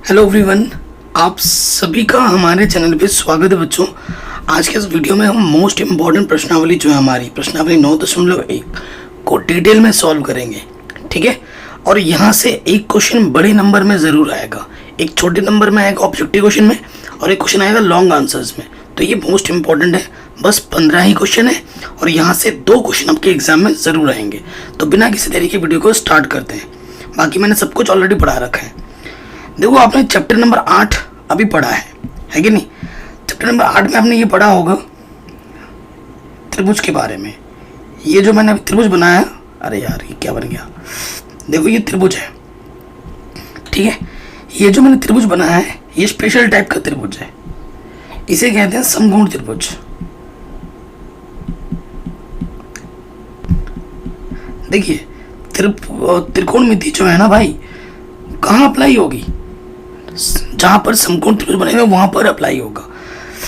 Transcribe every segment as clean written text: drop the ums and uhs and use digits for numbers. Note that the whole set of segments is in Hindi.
हेलो एवरीवन, आप सभी का हमारे चैनल पे स्वागत है बच्चों। आज के इस वीडियो में हम मोस्ट इम्पॉर्टेंट प्रश्नावली जो है हमारी प्रश्नावली 9.1 को डिटेल में सॉल्व करेंगे, ठीक है। और यहाँ से एक क्वेश्चन बड़े नंबर में ज़रूर आएगा, एक छोटे नंबर में आएगा ऑब्जेक्टिव क्वेश्चन में, और एक क्वेश्चन आएगा लॉन्ग आंसर्स में। तो ये मोस्ट इम्पॉर्टेंट है, बस 15 ही क्वेश्चन है और यहाँ से 2 क्वेश्चन आपके एग्जाम में ज़रूर आएंगे। तो बिना किसी तरीके की वीडियो को स्टार्ट करते हैं। बाकी मैंने सब कुछ ऑलरेडी पढ़ा रखा है। देखो, आपने चैप्टर नंबर 8 अभी पढ़ा है कि नहीं। चैप्टर नंबर 8 में आपने ये पढ़ा होगा त्रिभुज के बारे में। ये जो मैंने अभी त्रिभुज बनाया, अरे यार ये क्या बन गया, देखो ये त्रिभुज है, ठीक है। ये जो मैंने त्रिभुज बनाया है ये स्पेशल टाइप का त्रिभुज है, इसे कहते हैं समकोण त्रिभुज। देखिए त्रिकोणमिति जो है ना भाई, कहाँ अप्लाई होगी, जहां पर समकोण त्रिभुज बनेगा वहां पर अप्लाई होगा।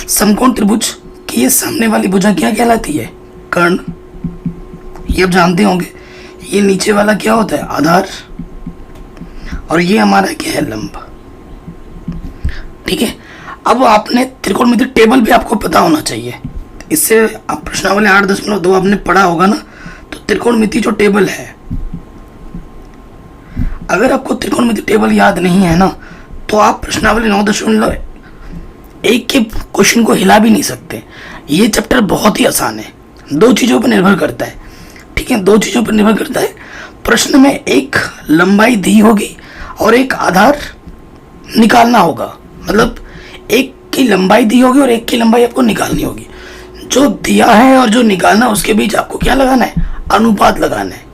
समकोण त्रिभुज की ये सामने वाली भुजा क्या कहलाती है, कर्ण। ये आप जानते होंगे। ये नीचे वाला क्या होता है, आधार, और ये हमारा क्या है, लंब, ठीक है। अब आपने त्रिकोणमिति टेबल भी आपको पता होना चाहिए। इससे आप प्रश्नावली 8.2 आपने पढ़ा होगा ना। तो त्रिकोणमिति जो टेबल है, अगर आपको त्रिकोणमिति टेबल याद नहीं है ना, तो आप प्रश्नावली 9.1 के क्वेश्चन को हिला भी नहीं सकते। ये चैप्टर बहुत ही आसान है, 2 चीज़ों पर निर्भर करता है, ठीक है। 2 चीज़ों पर निर्भर करता है। प्रश्न में एक लंबाई दी होगी और एक आधार निकालना होगा, मतलब एक की लंबाई दी होगी और एक की लंबाई आपको निकालनी होगी। जो दिया है और जो निकालना है उसके बीच आपको क्या लगाना है, अनुपात लगाना है।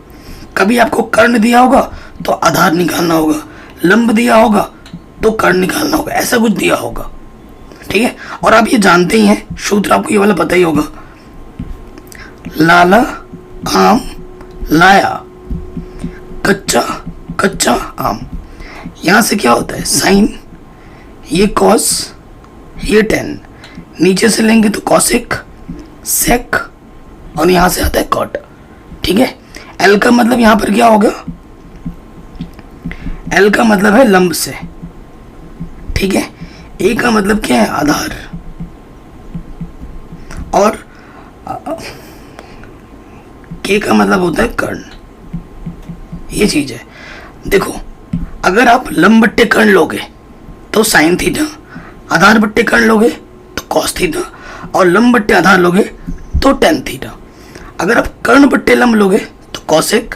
कभी आपको कर्ण दिया होगा तो आधार निकालना होगा, लंब दिया होगा तो कर्ण निकालना होगा, ऐसा कुछ दिया होगा, ठीक है। और आप ये जानते ही हैं, सूत्र आपको ये वाला पता ही होगा, लाला आम लाया, कच्चा कच्चा आम। यहां से क्या होता है, साइन, ये कॉस, ये टेन, नीचे से लेंगे तो कॉसिक, सेक, और यहां से आता है कॉट, ठीक है। एल का मतलब यहां पर क्या होगा, एल का मतलब है लंब से, ठीक है। ए का मतलब क्या है, आधार, और के का मतलब होता है कर्ण। ये चीज है। देखो, अगर आप लंब बट्टे कर्ण लोगे तो साइन थीटा, आधार बट्टे कर्ण लोगे तो कॉस थीटा, और लंब बट्टे आधार लोगे तो टेन थीटा। अगर आप कर्ण बट्टे लंब लोगे तो कॉसेक,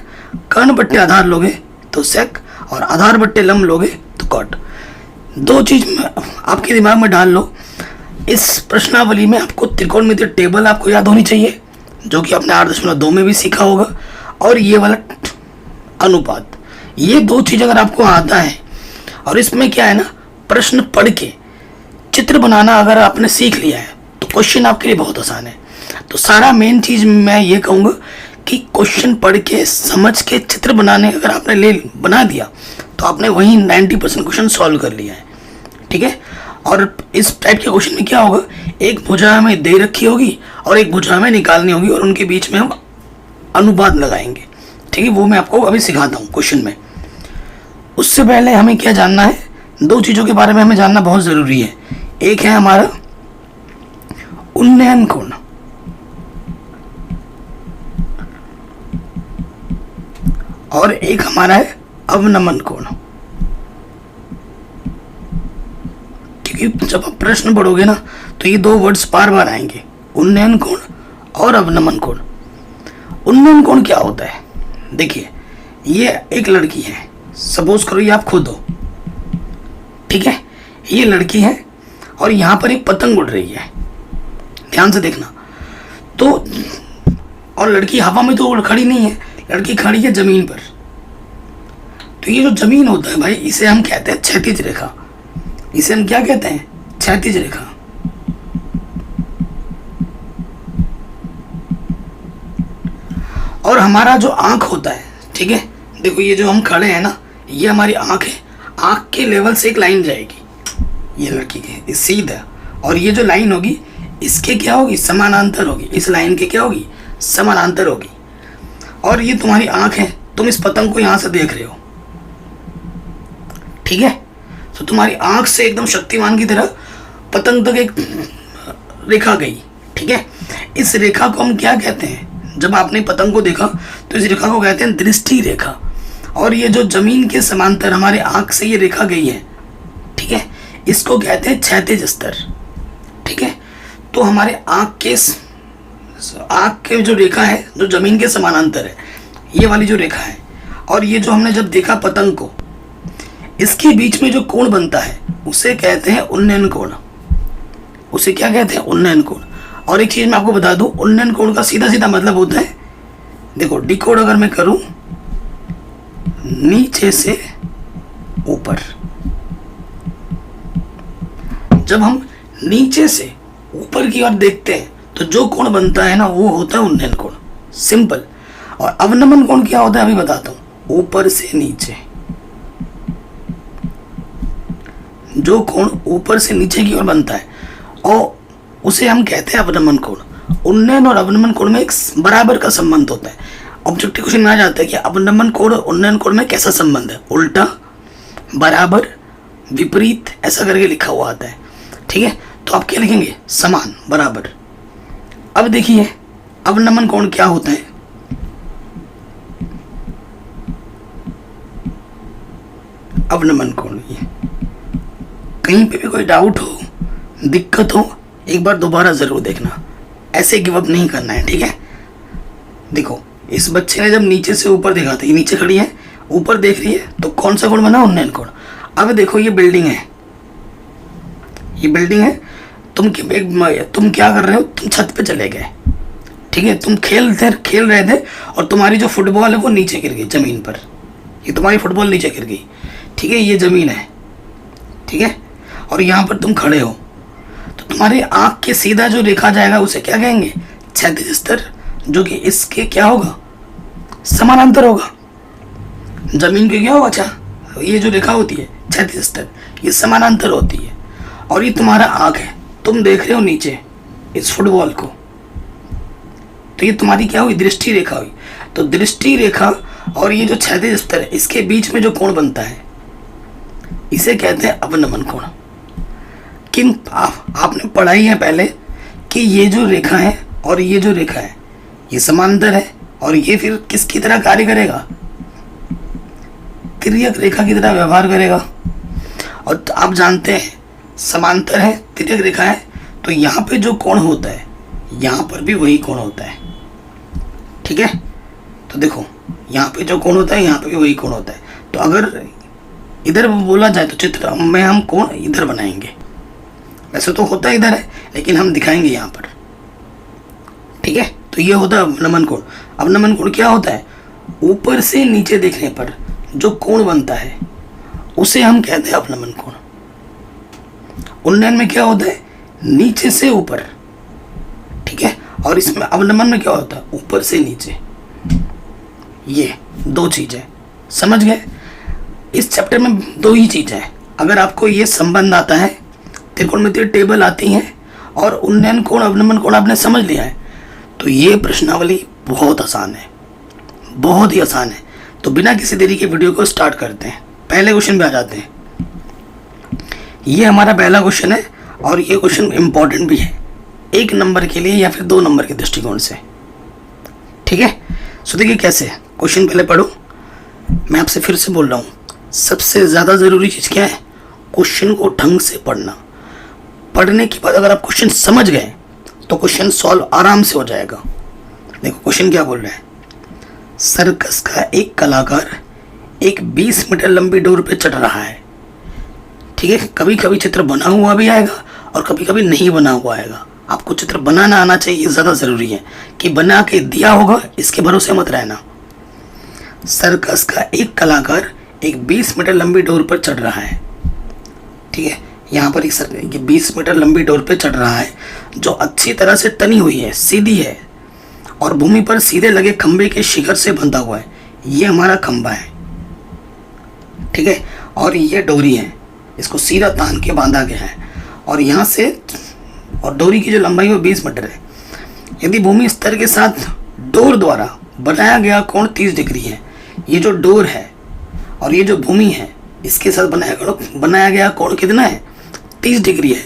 कर्ण बट्टे आधार लोगे तो सेक, और आधार बट्टे लंब लोगे तो कॉट। 2 चीज आपके दिमाग में डाल लो। इस प्रश्नावली में आपको त्रिकोणमिति टेबल आपको याद होनी चाहिए, जो कि आपने 8.2 में भी सीखा होगा, और ये वाला अनुपात। ये 2 चीज अगर आपको आता है, और इसमें क्या है ना, प्रश्न पढ़ के चित्र बनाना अगर आपने सीख लिया है तो क्वेश्चन आपके लिए बहुत आसान है। तो सारा मेन चीज मैं ये कहूँगा कि क्वेश्चन पढ़ के समझ के चित्र बनाने अगर आपने बना दिया तो आपने वहीं 90% क्वेश्चन सॉल्व कर लिया है, ठीक है। और इस टाइप के क्वेश्चन में क्या होगा, एक भुजा हमें दे रखी होगी और एक भुजा हमें निकालनी होगी, और उनके बीच में हम अनुपात लगाएंगे, ठीक है। वो मैं आपको अभी सिखाता हूँ क्वेश्चन में। उससे पहले हमें क्या जानना है, 2 चीज़ों के बारे में हमें जानना बहुत ज़रूरी है। एक है हमारा उन्नयन कोण, और एक हमारा है अवनमन कोण। क्योंकि जब आप प्रश्न पढ़ोगे ना तो ये 2 वर्ड्स बार बार आएंगे, उन्नयन कोण और अवनमन कोण। उन्नयन कोण क्या होता है, देखिए ये एक लड़की है, सपोज करो ये आप खुद हो, ठीक है। ये लड़की है और यहाँ पर एक पतंग उड़ रही है, ध्यान से देखना। तो और लड़की हवा में तो खड़ी नहीं है, लड़की खड़ी है जमीन पर। तो ये जो जमीन होता है भाई, इसे हम कहते हैं क्षैतिज रेखा। इसे हम क्या कहते हैं, क्षैतिज रेखा। और हमारा जो आंख होता है, ठीक है, देखो ये जो हम खड़े हैं ना, ये हमारी आंख है। आंख के लेवल से एक लाइन जाएगी, ये लड़की के सीधा, और ये जो लाइन होगी इसके क्या होगी, समानांतर होगी। इस लाइन के क्या होगी, समानांतर होगी। और ये तुम्हारी आंख है, तुम इस पतंग को यहां से देख रहे हो, ठीक है। तो तुम्हारी आंख से एकदम शक्तिमान की तरह पतंग तक एक रेखा गई, ठीक है। इस रेखा को हम क्या कहते हैं? जब आपने पतंग को देखा तो इस रेखा को कहते हैं दृष्टि रेखा। और ये जो जमीन के समांतर हमारे आंख से ये रेखा गई है, ठीक है, इसको कहते हैं क्षैतिज स्तर, ठीक है। तो हमारे आंख के जो रेखा है जो जमीन के समानांतर है, ये वाली जो रेखा है, और ये जो हमने जब देखा पतंग को, इसके बीच में जो कोण बनता है उसे कहते हैं उन्नयन कोण। उसे क्या कहते हैं? उन्नयन कोण। और एक चीज मैं आपको बता दूं, उन्नयन कोण का सीधा सीधा मतलब होता है, देखो डिकोड अगर मैं करूं, नीचे से ऊपर। जब हम नीचे से ऊपर की ओर देखते हैं तो जो कोण बनता है ना, वो होता है उन्नयन कोण, सिंपल। और अवनमन कोण क्या होता है अभी बताता हूं। ऊपर से नीचे, जो कोण ऊपर से नीचे की ओर बनता है और उसे हम कहते हैं अवनमन कोण। उन्नयन और अवनमन कोण में एक बराबर का संबंध होता है। ऑब्जेक्टिव क्वेश्चन में आ जाता है कि अवनमन कोण और उन्नयन कोण में कैसा संबंध है, उल्टा, बराबर, विपरीत, ऐसा करके लिखा हुआ आता है, ठीक है। तो आप क्या लिखेंगे? समान, बराबर। अब देखिए अवनमन कोण क्या होता है। अवनमन कोण, ये कहीं पे भी कोई डाउट हो, दिक्कत हो, एक बार दोबारा जरूर देखना, ऐसे गिव अप नहीं करना है, ठीक है। देखो इस बच्चे ने जब नीचे से ऊपर देखा था, ये नीचे खड़ी है, ऊपर देख रही है, तो कौन सा कोण बना? उन्नयन कोण। अब देखो ये बिल्डिंग है, ये बिल्डिंग है, तुम क्या कर रहे हो? तुम छत पे चले गए, ठीक है, तुम खेल रहे थे और तुम्हारी जो फुटबॉल है वो नीचे गिर गई जमीन पर। ये तुम्हारी फुटबॉल नीचे गिर गई, ठीक है, ये जमीन है, ठीक है, और यहाँ पर तुम खड़े हो, तो तुम्हारी आंख के सीधा जो रेखा जाएगा उसे क्या कहेंगे? क्षैतिज स्तर, जो कि इसके क्या होगा? समानांतर होगा। जमीन के क्या होगा? अच्छा, ये जो रेखा होती है क्षैतिज स्तर, ये समानांतर होती है। और ये तुम्हारा आंख है, तुम देख रहे हो नीचे इस फुटबॉल को, तो ये तुम्हारी क्या हुई? दृष्टि रेखा हुई। तो दृष्टि रेखा और ये जो क्षैतिज स्तर है, इसके बीच में जो कोण बनता है, इसे कहते हैं अवनमन कोण। किन आपने पढ़ा ही है पहले कि ये जो रेखा है और ये जो रेखा है, ये समांतर है, और ये फिर किसकी तरह कार्य करेगा? तिर्यक रेखा की तरह व्यवहार करेगा। और आप जानते हैं समांतर है, तिर्यक रेखा है, तो यहाँ पे जो कोण होता है, यहाँ पर भी वही कोण होता है, ठीक है। तो देखो यहाँ पे जो कोण होता है, यहाँ पे भी वही कोण होता है। तो अगर इधर बोला जाए तो चित्र में हम कोण इधर बनाएंगे, वैसे तो होता इधर है, लेकिन हम दिखाएंगे यहाँ पर, ठीक है। तो ये होता है अवनमन कोण। अवनमन कोण क्या होता है? ऊपर से नीचे देखने पर जो कोण बनता है उसे हम कहते हैं अवनमन कोण। उन्नयन में क्या होता है? नीचे से ऊपर, ठीक है, और इसमें अवनमन में क्या होता है? ऊपर से नीचे। ये दो चीजें समझ गए? इस चैप्टर में दो ही चीजें हैं। अगर आपको ये संबंध आता है, त्रिकोणमितीय टेबल आती है, और उन्नयन कोण अवनमन कोण आपने समझ लिया है, तो ये प्रश्नावली बहुत आसान है, बहुत ही आसान है। तो बिना किसी देरी के वीडियो को स्टार्ट करते हैं, पहले क्वेश्चन पे आ जाते हैं। ये हमारा पहला क्वेश्चन है, और ये क्वेश्चन इंपॉर्टेंट भी है, 1 नंबर के लिए या फिर 2 नंबर के दृष्टिकोण से, ठीक है। सो देखिए कैसे, क्वेश्चन पहले पढ़ो। मैं आपसे फिर से बोल रहा हूँ, सबसे ज़्यादा ज़रूरी चीज़ क्या है? क्वेश्चन को ढंग से पढ़ना। पढ़ने के बाद अगर आप क्वेश्चन समझ गए तो क्वेश्चन सॉल्व आराम से हो जाएगा। देखो क्वेश्चन क्या बोल रहा है। सर्कस का एक कलाकार एक 20 मीटर लंबी डोर पे चढ़ रहा है, ठीक है। कभी कभी चित्र बना हुआ भी आएगा और कभी कभी नहीं बना हुआ आएगा। आपको चित्र बनाना आना चाहिए, ज़्यादा ज़रूरी है। कि बना के दिया होगा इसके भरोसे मत रहना। सर्कस का एक कलाकार एक 20 मीटर लंबी डोर पर चढ़ रहा है, ठीक है। यहाँ पर एक 20 मीटर लंबी डोर पर चढ़ रहा है, जो अच्छी तरह से तनी हुई है, सीधी है, और भूमि पर सीधे लगे खंबे के शिखर से बंधा हुआ है। ये हमारा खंबा है, ठीक है, और ये डोरी है, इसको सीधा तान के बांधा गया है। और यहाँ से, और डोरी की जो लंबाई है वो 20 मीटर है। यदि भूमि स्तर के साथ डोर द्वारा बनाया गया कोण 30 डिग्री है। ये जो डोर है और ये जो भूमि है इसके साथ बनाया गया कोण कितना है, 30 डिग्री है।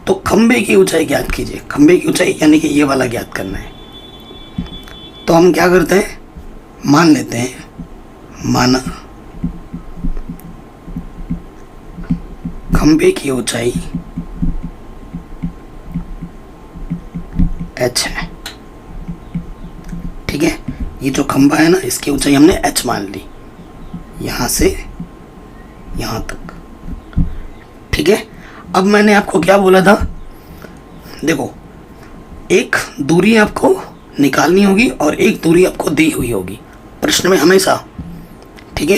तो खंबे की ऊंचाई ज्ञात कीजिए। खंबे की ऊंचाई यानी कि ये वाला ज्ञात करना है। तो हम क्या करते हैं, मान लेते हैं, माना खंबे की ऊंचाई h है। ठीक है, ये जो खंबा है ना, इसकी ऊंचाई हमने h मान ली, यहां से यहां तक। ठीक है, अब मैंने आपको क्या बोला था, देखो एक दूरी आपको निकालनी होगी और एक दूरी आपको दी हुई होगी प्रश्न में हमेशा। ठीक है,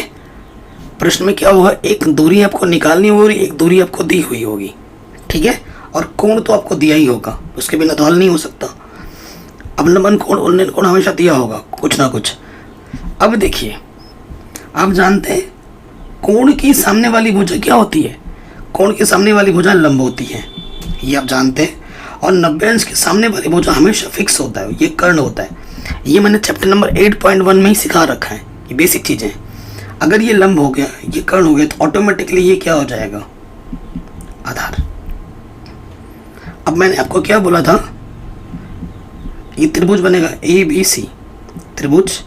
प्रश्न में क्या होगा, एक दूरी आपको निकालनी होगी, एक दूरी आपको दी हुई होगी। ठीक है, और कोण तो आपको दिया ही होगा, उसके बिना तो हल नहीं हो सकता। अवलंबन कोण, उन्नयन कोण हमेशा दिया होगा कुछ ना कुछ। अब देखिए, आप जानते हैं कोण की सामने वाली भुजा क्या होती है, कोण की सामने वाली भुजा लंब होती है, ये आप जानते हैं। और 90 अंश के सामने वाली भुजा हमेशा फिक्स होता है, ये कर्ण होता है। ये मैंने चैप्टर नंबर 8.1 में ही सिखा रखा है, ये बेसिक चीज़ें। अगर ये लंब हो गया, ये कर्ण हो गया, तो ऑटोमेटिकली ये क्या हो जाएगा, आधार। अब मैंने आपको क्या बोला था, ये त्रिभुज बनेगा ABC, त्रिभुज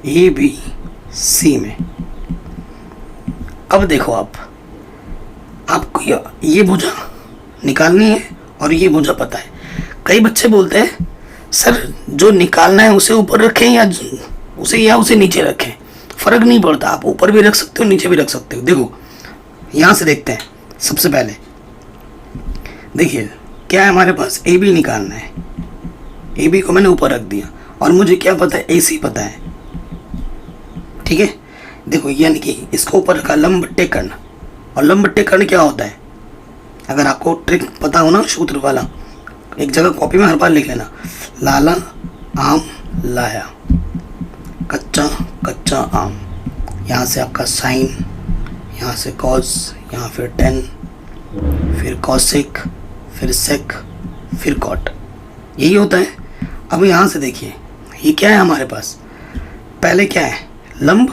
ABC में। अब देखो आपको ये भुजा निकालनी है और ये भुजा पता है। कई बच्चे बोलते हैं सर जो निकालना है उसे ऊपर रखें या उसे नीचे रखें, फर्क नहीं पड़ता, आप ऊपर भी रख सकते हो, नीचे भी रख सकते हो। देखो यहाँ से देखते हैं, सबसे पहले देखिए क्या है हमारे पास, AB निकालना है। AB को मैंने ऊपर रख दिया और मुझे क्या पता है, AC पता है। ठीक है, देखो यानी कि इसको ऊपर रखा, लंब बट्टे कर्ण। और लंब बट्टे कर्ण क्या होता है, अगर आपको ट्रिक पता हो ना, सूत्र वाला, एक जगह कॉपी में हर बार लिख लेना, लाला आम लाया, कच्चा कच्चा आम, यहाँ से आपका साइन, यहाँ से कॉस, यहाँ फिर टेन, फिर कॉसेक, फिर सेक, फिर कॉट, यही होता है। अब यहाँ से देखिए ये क्या है हमारे पास, पहले क्या है लंब,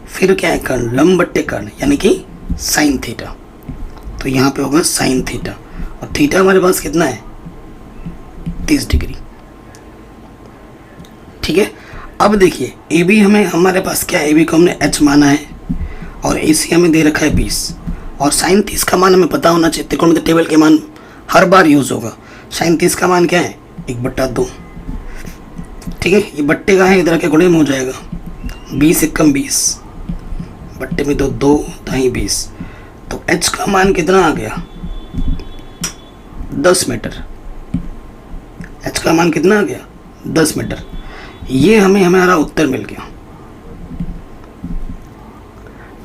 फिर क्या है कर्ण, लंब बट्टे कर्ण यानी कि साइन थीटा। तो यहाँ पे होगा साइन थीटा, और थीटा हमारे पास कितना है, 30 डिग्री। ठीक है, अब देखिए AB हमारे पास क्या है, AB को हमने h माना है और AC हमें दे रखा है 20, और साइन 30 का मान हमें पता होना चाहिए। त्रिकोणमिति टेबल के मान हर बार यूज होगा। साइन 30 का मान क्या है, 1/2। ठीक है, ये बट्टे का है, इधर के गुणे में हो जाएगा, 20 एकम 20, बट्टे में तो 2 दाई 20, तो h का मान कितना आ गया, 10 मीटर। h का मान कितना आ गया, 10 मीटर। ये हमारा उत्तर मिल गया।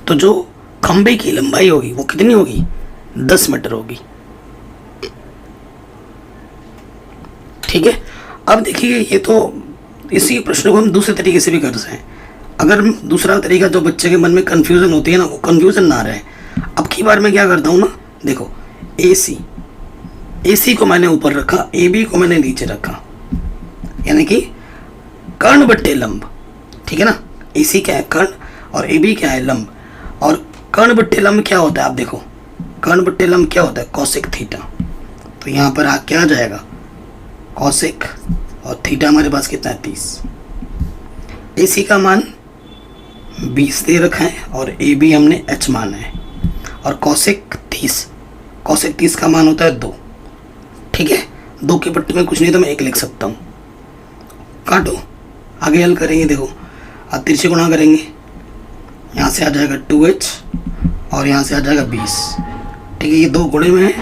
तो जो खंबे की लंबाई होगी वो कितनी होगी, 10 मीटर होगी। ठीक है, अब देखिए ये तो इसी प्रश्न को हम दूसरे तरीके से भी कर सकते हैं। अगर दूसरा तरीका जो बच्चे के मन में कंफ्यूजन होती है ना, वो कंफ्यूजन ना रहे, अब की बार मैं क्या करता हूँ ना, देखो AC को मैंने ऊपर रखा, AB को मैंने नीचे रखा, यानी कि कर्ण बट्टे लंब। ठीक है ना, AC क्या है कर्ण और AB क्या है लंब। और कर्ण बट्टे लंब क्या होता है, आप देखो कर्ण बट्टे लंब क्या होता है, कॉसेक थीटा। तो यहाँ पर क्या आ जाएगा, कॉसेक, और थीटा हमारे पास कितना है, 30। AC का मान 20 दे रखा है और AB हमने h माना है, और कॉसेक 30 का मान होता है 2। ठीक है, 2 के पट्टे में कुछ नहीं तो मैं 1 लिख सकता हूँ। काटो, आगे हल करेंगे, देखो अब तिरछे गुणा करेंगे, यहाँ से आ जाएगा 2h और यहाँ से आ जाएगा 20। ठीक है, ये 2 गुणे में है,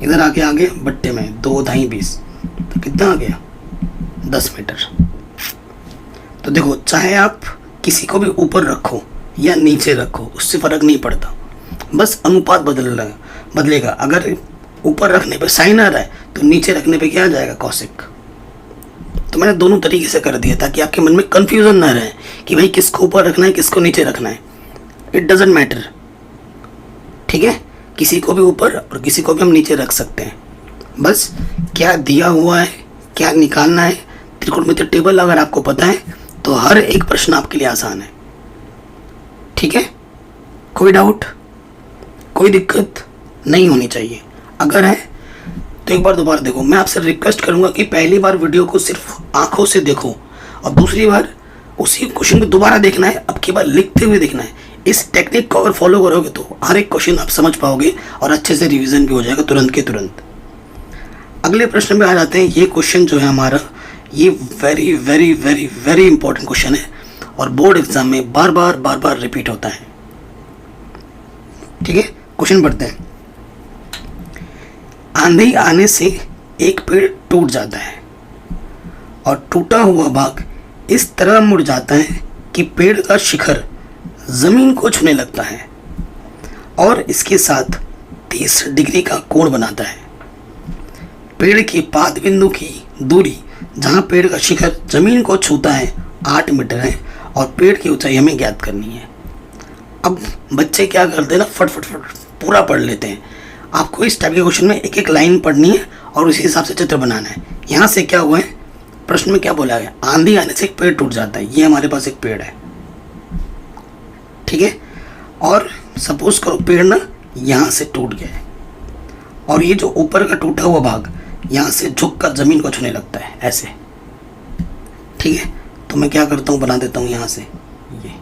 इधर आगे बट्टे में 2 दाई 20, तो कितना आ गया, 10 मीटर। तो देखो चाहे आप किसी को भी ऊपर रखो या नीचे रखो, उससे फर्क नहीं पड़ता, बस अनुपात बदलेगा। अगर ऊपर रखने पे साइन आ रहा है तो नीचे रखने पे क्या आ जाएगा, कॉसेक। तो मैंने दोनों तरीके से कर दिया ताकि आपके मन में कंफ्यूजन ना रहे कि भाई किसको ऊपर रखना है किसको नीचे रखना है। It doesn't matter. ठीक है, किसी को भी ऊपर और किसी को भी हम नीचे रख सकते हैं, बस क्या दिया हुआ है क्या निकालना है। त्रिकोणमिति टेबल अगर आपको पता है तो हर एक प्रश्न आपके लिए आसान है। ठीक है, कोई डाउट, कोई दिक्कत नहीं होनी चाहिए। अगर है तो एक बार दोबारा देखो। मैं आपसे रिक्वेस्ट करूंगा कि पहली बार वीडियो को सिर्फ आंखों से देखो और दूसरी बार उसी क्वेश्चन को दोबारा देखना है, अब की बार लिखते हुए देखना है। इस टेक्निक को अगर फॉलो करोगे तो हर एक क्वेश्चन आप समझ पाओगे और अच्छे से रिवीजन भी हो जाएगा तुरंत के तुरंत। अगले प्रश्न में आ जाते हैं। ये क्वेश्चन जो है हमारा, ये very very very very important question है और बोर्ड एग्जाम में बार बार रिपीट होता है। ठीक है, क्वेश्चन पढ़ते हैं। आंधी आने से एक पेड़ टूट जाता है और टूटा हुआ भाग इस तरह मुड़ जाता है कि पेड़ का शिखर जमीन को छूने लगता है और इसके साथ 30 डिग्री का कोण बनाता है। पेड़ के पाद बिंदु की दूरी जहां पेड़ का शिखर जमीन को छूता है 8 मीटर है और पेड़ की ऊंचाई हमें ज्ञात करनी है। अब बच्चे क्या करते हैं ना, फट पूरा पढ़ लेते हैं। आपको इस टाइप के क्वेश्चन में एक एक लाइन पढ़नी है और उसी हिसाब से चित्र बनाना है। यहाँ से क्या हुआ है, प्रश्न में क्या बोला गया, आंधी आने से एक पेड़ टूट जाता है। ये हमारे पास एक पेड़ है, ठीक है, और सपोज करो पेड़ ना यहाँ से टूट गया है और ये जो ऊपर का टूटा हुआ भाग यहाँ से झुक कर जमीन को छूने लगता है ऐसे। ठीक है, तो मैं क्या करता हूँ, बना देता हूँ यहाँ से, ये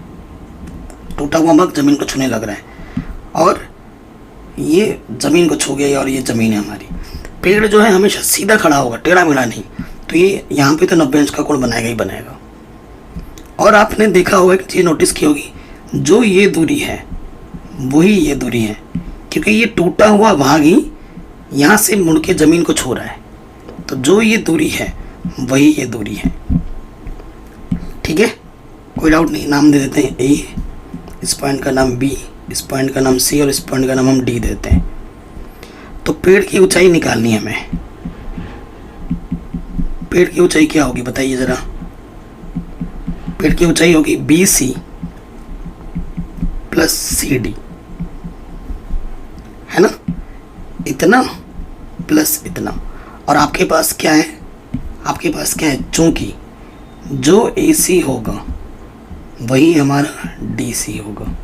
टूटा हुआ भाग जमीन को छूने लग रहा है और ये जमीन को छू गया और ये जमीन है हमारी। पेड़ जो है हमेशा सीधा खड़ा होगा, टेढ़ा मेढ़ा नहीं, तो ये यहाँ पे तो 90 अंश का कोण बनाएगा ही बनाएगा। और आपने देखा होगा, एक चीज़ नोटिस की होगी, जो ये दूरी है वही ये दूरी है, क्योंकि ये टूटा हुआ भाग ही यहाँ से मुड़ के ज़मीन को छू रहा है, तो जो ये दूरी है वही ये दूरी है। ठीक है, कोई डाउट नहीं। नाम दे देते हैं ए, इस पॉइंट का नाम बी, इस पॉइंट का नाम सी और इस पॉइंट का नाम हम डी देते हैं। तो पेड़ की ऊंचाई निकालनी है हमें। पेड़ की ऊंचाई क्या होगी बताइए ज़रा। पेड़ की ऊंचाई होगी BC प्लस CD, है ना, इतना प्लस इतना। और आपके पास क्या है, आपके पास क्या है, चूंकि जो AC होगा वही हमारा DC होगा।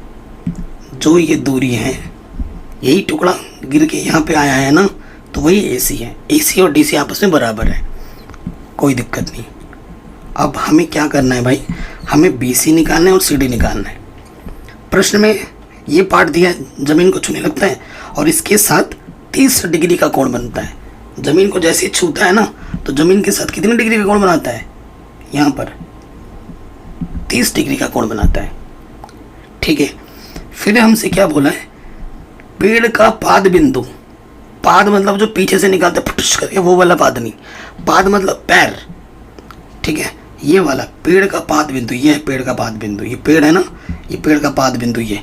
जो ये दूरी है, यही टुकड़ा गिर के यहाँ पे आया है ना, तो वही AC है। AC और DC आपस में बराबर है, कोई दिक्कत नहीं। अब हमें क्या करना है भाई, हमें BC निकालना है और CD निकालना है। प्रश्न में ये पार्ट दिया है, ज़मीन को छूने लगता है और इसके साथ 30 डिग्री का कोण बनता है। ज़मीन को जैसे ही छूता है ना, तो ज़मीन के साथ कितनी डिग्री का कोण बनाता है, यहाँ पर 30 डिग्री का कोण बनाता है। ठीक है, फिर हमसे क्या बोला है, पेड़ का पाद बिंदु, पाद मतलब जो पीछे से निकालते फुटुश करके वो वाला पाद नहीं, पाद मतलब पैर। ठीक है, ये वाला पेड़ का पाद बिंदु, ये है पेड़ का पाद बिंदु, ये पेड़ है ना, ये पेड़ का पाद बिंदु, ये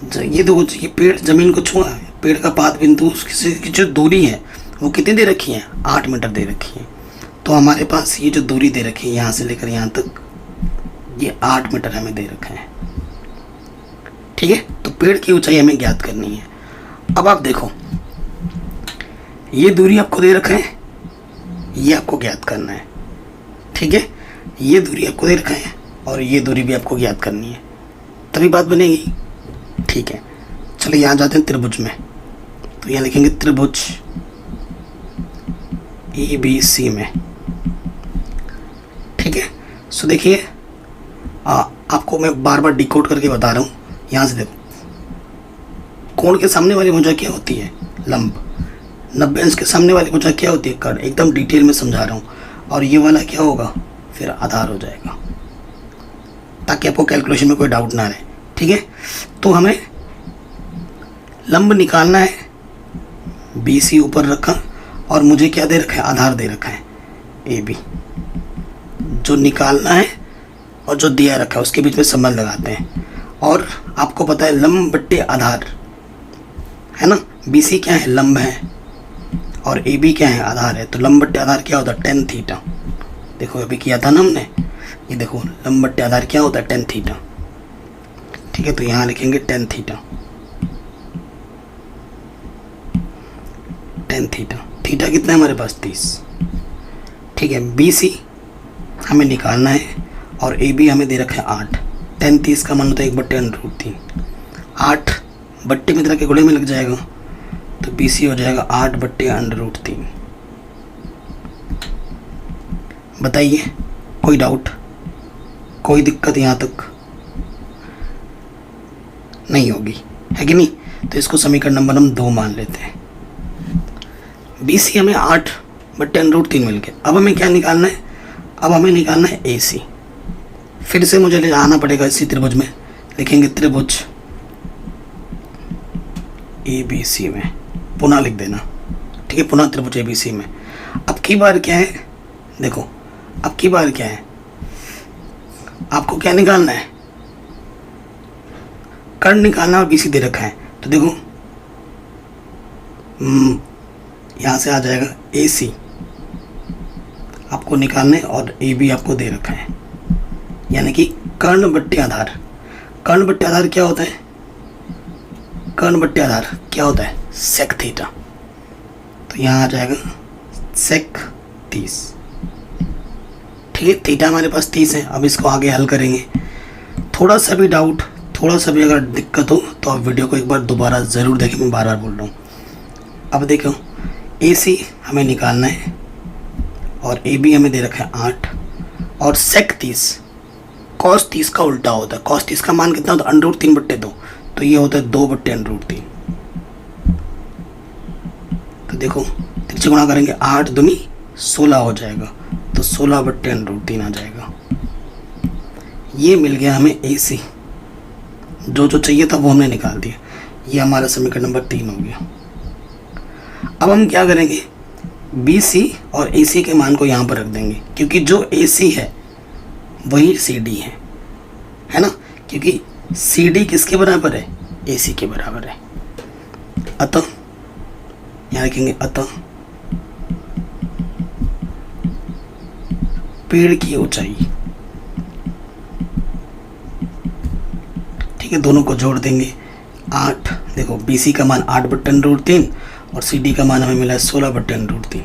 देखो, ये पेड़ जमीन को छुआ है, पेड़ का पाद बिंदु की जो दूरी है वो कितनी दे रखी है, 8 मीटर दे रखी है। तो हमारे पास ये जो दूरी दे रखी है यहाँ से लेकर यहाँ तक, ये 8 मीटर हमें दे रखा है। ठीक है, तो पेड़ की ऊंचाई हमें ज्ञात करनी है। अब आप देखो, ये दूरी आपको दे रखा है, ये आपको ज्ञात करना है। ठीक है, ये दूरी आपको दे रखा है और ये दूरी भी आपको ज्ञात करनी है, तभी बात बनेगी। ठीक है, चलो यहाँ जाते हैं त्रिभुज में। तो यहाँ लिखेंगे त्रिभुज ABC में। ठीक है, सो देखिए, आपको मैं बार बार डिकोड करके बता रहा हूँ। यहाँ से देखो, कोण के सामने वाली भुजा क्या होती है, लंब। 90 अंश के सामने वाली भुजा क्या होती है, कर्ण। एकदम डिटेल में समझा रहा हूँ। और ये वाला क्या होगा, फिर आधार हो जाएगा, ताकि आपको कैलकुलेशन में कोई डाउट ना रहे। ठीक है, तो हमें लंब निकालना है, BC ऊपर रखा और मुझे क्या दे रखा है, आधार दे रखा है AB। जो निकालना है और जो दिया रखा है उसके बीच में संबंध लगाते हैं। और आपको पता है लंब बट्टे आधार है ना, BC क्या है, लंब है, और AB क्या है, आधार है। तो लंब बट्टे आधार क्या होता है, tan थीटा। देखो अभी किया था ना हमने, ये देखो लंब बट्टे आधार क्या होता है, tan थीटा। ठीक है, तो यहाँ लिखेंगे tan theta, tan theta. Theta कितना है हमारे पास, 30। ठीक है, BC हमें निकालना है और AB हमें दे रखा है 8। tan 30 का मान होता है 1/√3। 8 बट्टे मित्रा के गुणे में लग जाएगा, तो BC हो जाएगा 8 बट्टे √3। बताइए कोई डाउट, कोई दिक्कत यहाँ तक नहीं होगी, है कि नहीं? तो इसको समीकरण नंबर हम 2 मान लेते हैं। BC हमें 8 बट्टे √3 मिल गया। अब हमें क्या निकालना है? अब हमें निकालना है AC। फिर से मुझे ले आना पड़ेगा इसी त्रिभुज में, लिखेंगे त्रिभुज ABC में, पुनः लिख देना, ठीक है, पुनः त्रिभुज ABC में। अब की बार क्या है, देखो अब की बार क्या है, आपको क्या निकालना है? कर्ण निकालना और BC दे रखा है, तो देखो यहाँ से आ जाएगा AC आपको निकालना है और AB आपको दे रखा है, यानी कि कर्ण बट्टे आधार। कर्ण बट्टे आधार क्या होता है? कर्ण बट्टे आधार क्या होता है? Sec theta. तो यहाँ आ जाएगा सेक 30, ठीक है। थीटा हमारे पास 30 है। अब इसको आगे हल करेंगे। थोड़ा सा भी डाउट, थोड़ा सा भी अगर दिक्कत हो तो आप वीडियो को एक बार दोबारा ज़रूर देखें, मैं बार बार बोल रहा हूँ। अब देखो AC हमें निकालना है और AB हमें दे रखा है 8 और सेक 30 cos 30 का उल्टा होता है। cos 30 का मान कितना होता है? √3 बट्टे 2, तो ये होता है 2 बट्टे √3। तो देखो तिरछे गुणा करेंगे, 8 दूनी 16 हो जाएगा, तो 16 बट्टे √3 आ जाएगा। ये मिल गया हमें AC। जो जो चाहिए था वो हमने निकाल दिया। ये हमारा समीकरण नंबर 3 हो गया। अब हम क्या करेंगे? BC और AC के मान को यहाँ पर रख देंगे, क्योंकि जो AC है वही CD है ना, क्योंकि CD किसके बराबर है? AC के बराबर है। अतः यहाँ लिखेंगे अतः पेड़ की ऊंचाई, ठीक है, दोनों को जोड़ देंगे 8। देखो BC का मान 8 बट्टे √3 और CD का मान हमें मिला है 16 बट्टे √3।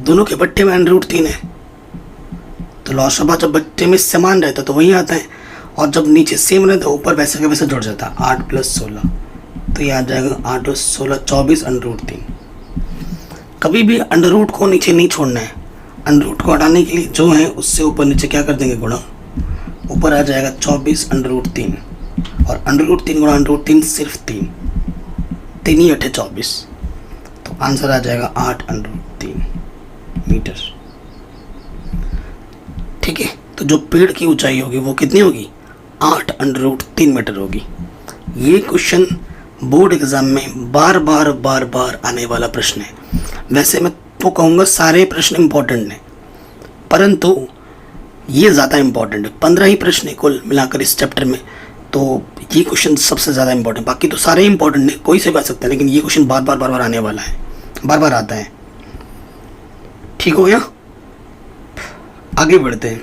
दोनों के बट्टे में √3 है, तो लॉसबा जब बट्टे में समान रहता है तो वही आता है, और जब नीचे सेम रहता है ऊपर वैसे का वैसे जुड़ जाता है। 8 + 16, तो ये आ जाएगा 8 और 16 24 √3। कभी भी √ को नीचे नहीं छोड़ना है। √ को हटाने के लिए जो है उससे ऊपर नीचे क्या कर देंगे? गुणा। ऊपर आ जाएगा 24 √3 और √3 गुणा √3 सिर्फ 3, 3 ही 8 24, तो आंसर आ जाएगा 8 √3 मीटर, ठीक है। तो जो पेड़ की ऊंचाई होगी वो कितनी होगी? 8 √3 मीटर होगी। ये क्वेश्चन बोर्ड एग्जाम में बार बार आने वाला प्रश्न है। वैसे मैं तो कहूँगा सारे प्रश्न इम्पोर्टेंट हैं, परंतु ये ज़्यादा इम्पोर्टेंट है। 15 ही प्रश्न है कुल मिलाकर इस चैप्टर में, तो ये क्वेश्चन सबसे ज़्यादा इम्पोर्टेंट। बाकी तो सारे इम्पोर्टेंट है, कोई से भी आ सकता है, लेकिन ये क्वेश्चन बार बार आने वाला है, बार आता है। ठीक हो गया? आगे बढ़ते हैं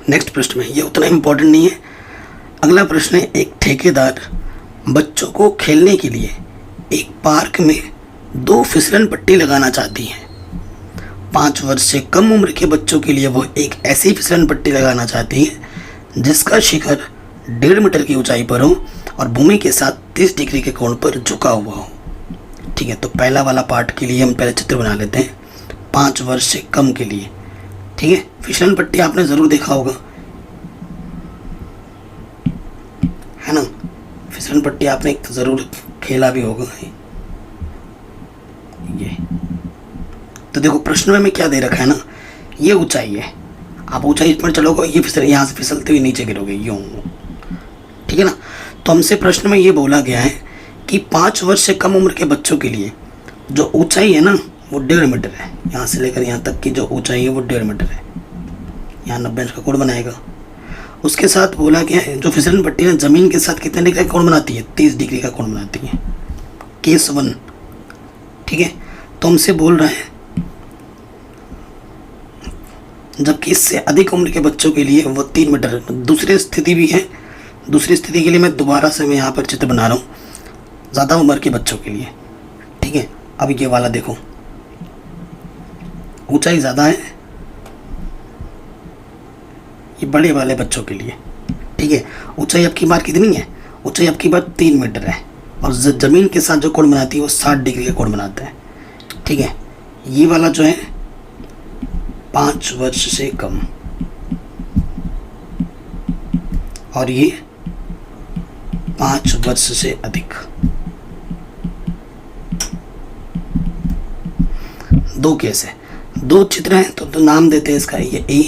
नेक्स्ट प्रश्न में। ये उतना इम्पोर्टेंट नहीं है। अगला प्रश्न है, एक ठेकेदार बच्चों को खेलने के लिए एक पार्क में 2 फिसलन पट्टी लगाना चाहती है। 5 वर्ष से कम उम्र के बच्चों के लिए वो एक ऐसी फिसलन पट्टी लगाना चाहती है जिसका शिखर 1.5 मीटर की ऊंचाई पर हो और भूमि के साथ 30 डिग्री के कोण पर झुका हुआ हो। ठीक है, तो पहला वाला पार्ट के लिए हम पहले चित्र बना लेते हैं। 5 वर्ष से कम के लिए, ठीक है। फिसलन पट्टी आपने ज़रूर देखा होगा, है ना। फिसलन पट्टी आपने ज़रूर खेला भी होगा। ये तो देखो प्रश्न में हमें क्या दे रखा है ना, ये ऊंचाई है। आप ऊंचाई पर चलोगे, ये फिसल, यहाँ से फिसलते हुए नीचे गिरोगे यूँ, ठीक है ना। तो हमसे प्रश्न में ये बोला गया है कि 5 वर्ष से कम उम्र के बच्चों के लिए जो ऊंचाई है ना वो 1.5 मीटर है। यहाँ से लेकर यहाँ तक की जो ऊंचाई है वो 1.5 मीटर है। यहाँ 90 इंच का कोण बनाएगा। उसके साथ बोला गया है जो फिसलन पट्टी है ज़मीन के साथ कितने डिग्री का कोण बनाती है? 30 डिग्री का कोण बनाती है। केस 1, ठीक है। तो हमसे बोल रहा है जबकि इससे अधिक उम्र के बच्चों के लिए वो 3 मीटर। दूसरी स्थिति भी है, दूसरी स्थिति के लिए मैं दोबारा से यहाँ पर चित्र बना रहा हूँ, ज़्यादा उम्र के बच्चों के लिए, ठीक है। अब ये वाला देखो, ऊंचाई ज़्यादा है, ये बड़े वाले बच्चों के लिए, ठीक है। ऊंचाई आपकी बार कितनी है? ऊंचाई आपकी बार 3 मीटर है और ज़मीन के साथ जो कोण बनाती है वो 60 डिग्री का कोण बनाता है, ठीक है। ये वाला जो है 5 वर्ष से कम और ये 5 वर्ष से अधिक। दो केस है, दो चित्र हैं तो नाम देते हैं इसका, ये ए,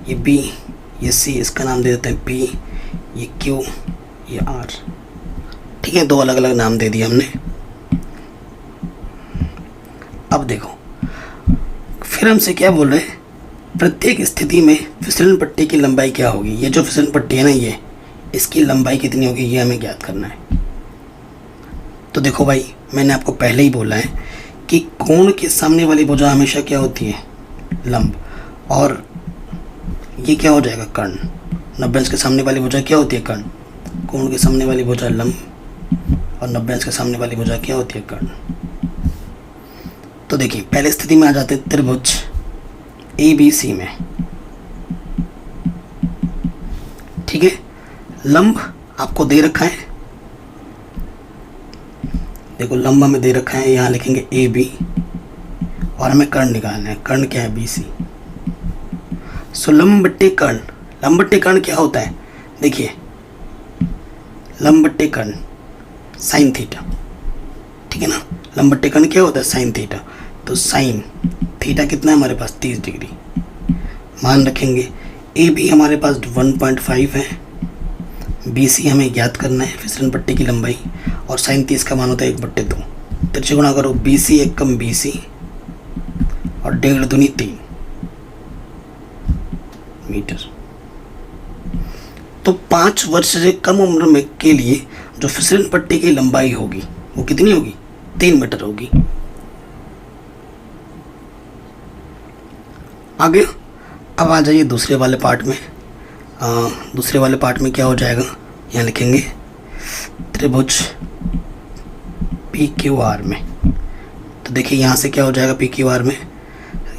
ये बी, ये सी, इसका नाम दे देते हैं पी, ये क्यू, ये आर, ठीक है। दो अलग अलग नाम दे दिए हमने। अब देखो फिर हमसे क्या बोल रहे हैं, प्रत्येक स्थिति में फिसलन पट्टी की लंबाई क्या होगी। ये जो फिसलन पट्टी है ना, ये इसकी लंबाई कितनी होगी ये हमें ज्ञात करना है। तो देखो भाई, मैंने आपको पहले ही बोला है कि कोण के सामने वाली भुजा हमेशा क्या होती है, लंब, और ये क्या हो जाएगा, कर्ण। 90 अंश के सामने वाली भुजा क्या होती है, कर्ण। कोण के सामने वाली भुजा लंब और 90 अंश के सामने वाली भुजा क्या होती है, कर्ण। तो देखिए पहले स्थिति में आ जाते हैं त्रिभुज ABC में, ठीक है। लंब आपको दे रखा है, देखो लंब हमें दे रखा है, यहाँ लिखेंगे AB और हमें कर्ण निकालना है। कर्ण क्या है, BC। सो लंब बट्टे कर्ण, लंब बट्टे कर्ण क्या होता है, देखिए लंब बट्टे कर्ण साइन थीटा, ठीक है ना। लंब बट्टे कर्ण क्या होता है, साइन थीटा। तो साइन थीटा कितना है हमारे पास, 30 डिग्री। मान रखेंगे AB हमारे पास 1.5 है, BC हमें ज्ञात करना है फिसलन पट्टी की लंबाई, और साइन 30 का मान होता है 1/2। तिरछे गुणा करो, BC 1 कम BC और 1.5 दूनी 3 मीटर। तो 5 वर्ष से कम उम्र में के लिए जो फिसलन पट्टी की लंबाई होगी वो कितनी होगी, 3 मीटर होगी। आगे अब आ जाइए दूसरे वाले पार्ट में। दूसरे वाले पार्ट में क्या हो जाएगा, यहाँ लिखेंगे त्रिभुज PQR में। तो देखिए यहाँ से क्या हो जाएगा PQR में,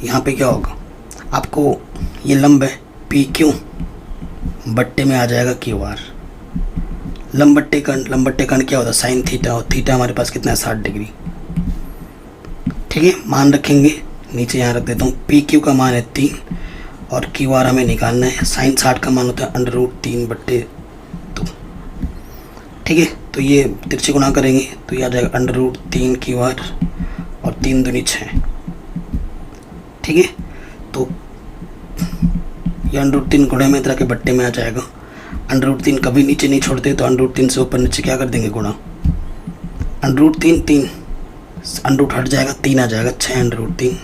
यहाँ पे क्या होगा, आपको ये लंब है PQ, बट्टे में आ जाएगा QR। लंब बट्टे कर्ण, लंब बट्टे कर्ण क्या होता है, साइन थीटा, और थीटा हमारे पास कितना है, 60 डिग्री, ठीक है। मान रखेंगे, नीचे यहाँ रख देता हूँ, PQ का मान है 3 और QR हमें निकालना है। साइन 60 का मान होता है √3/2, ठीक है। तो ये तिरछे गुणा करेंगे तो ये आ जाएगा √3 QR और 3 दूनी 6, ठीक है। तो ये √3 गुणे में तरह के बट्टे में आ जाएगा। √3 कभी नीचे नहीं छोड़ते, तो √3 से ऊपर नीचे क्या कर देंगे, गुणा। √3 3, √ हट जाएगा, 3 आ जाएगा, 6 √3,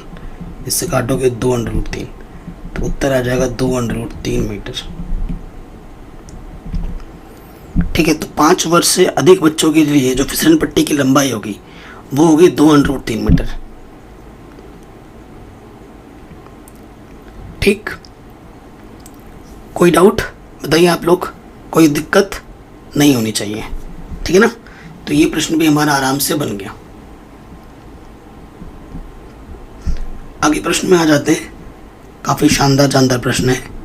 इससे काटोगे 2 √3, तो उत्तर आ जाएगा 2 √3 मीटर, ठीक है। तो 5 वर्ष से अधिक बच्चों के लिए जो फिसलन पट्टी की लंबाई होगी वो होगी 2 √3 मीटर, ठीक। कोई डाउट बताइए आप लोग, कोई दिक्कत नहीं होनी चाहिए, ठीक है ना। तो ये प्रश्न भी हमारा आराम से बन गया। आगे प्रश्न में आ जाते हैं, काफ़ी शानदार जानदार प्रश्न है।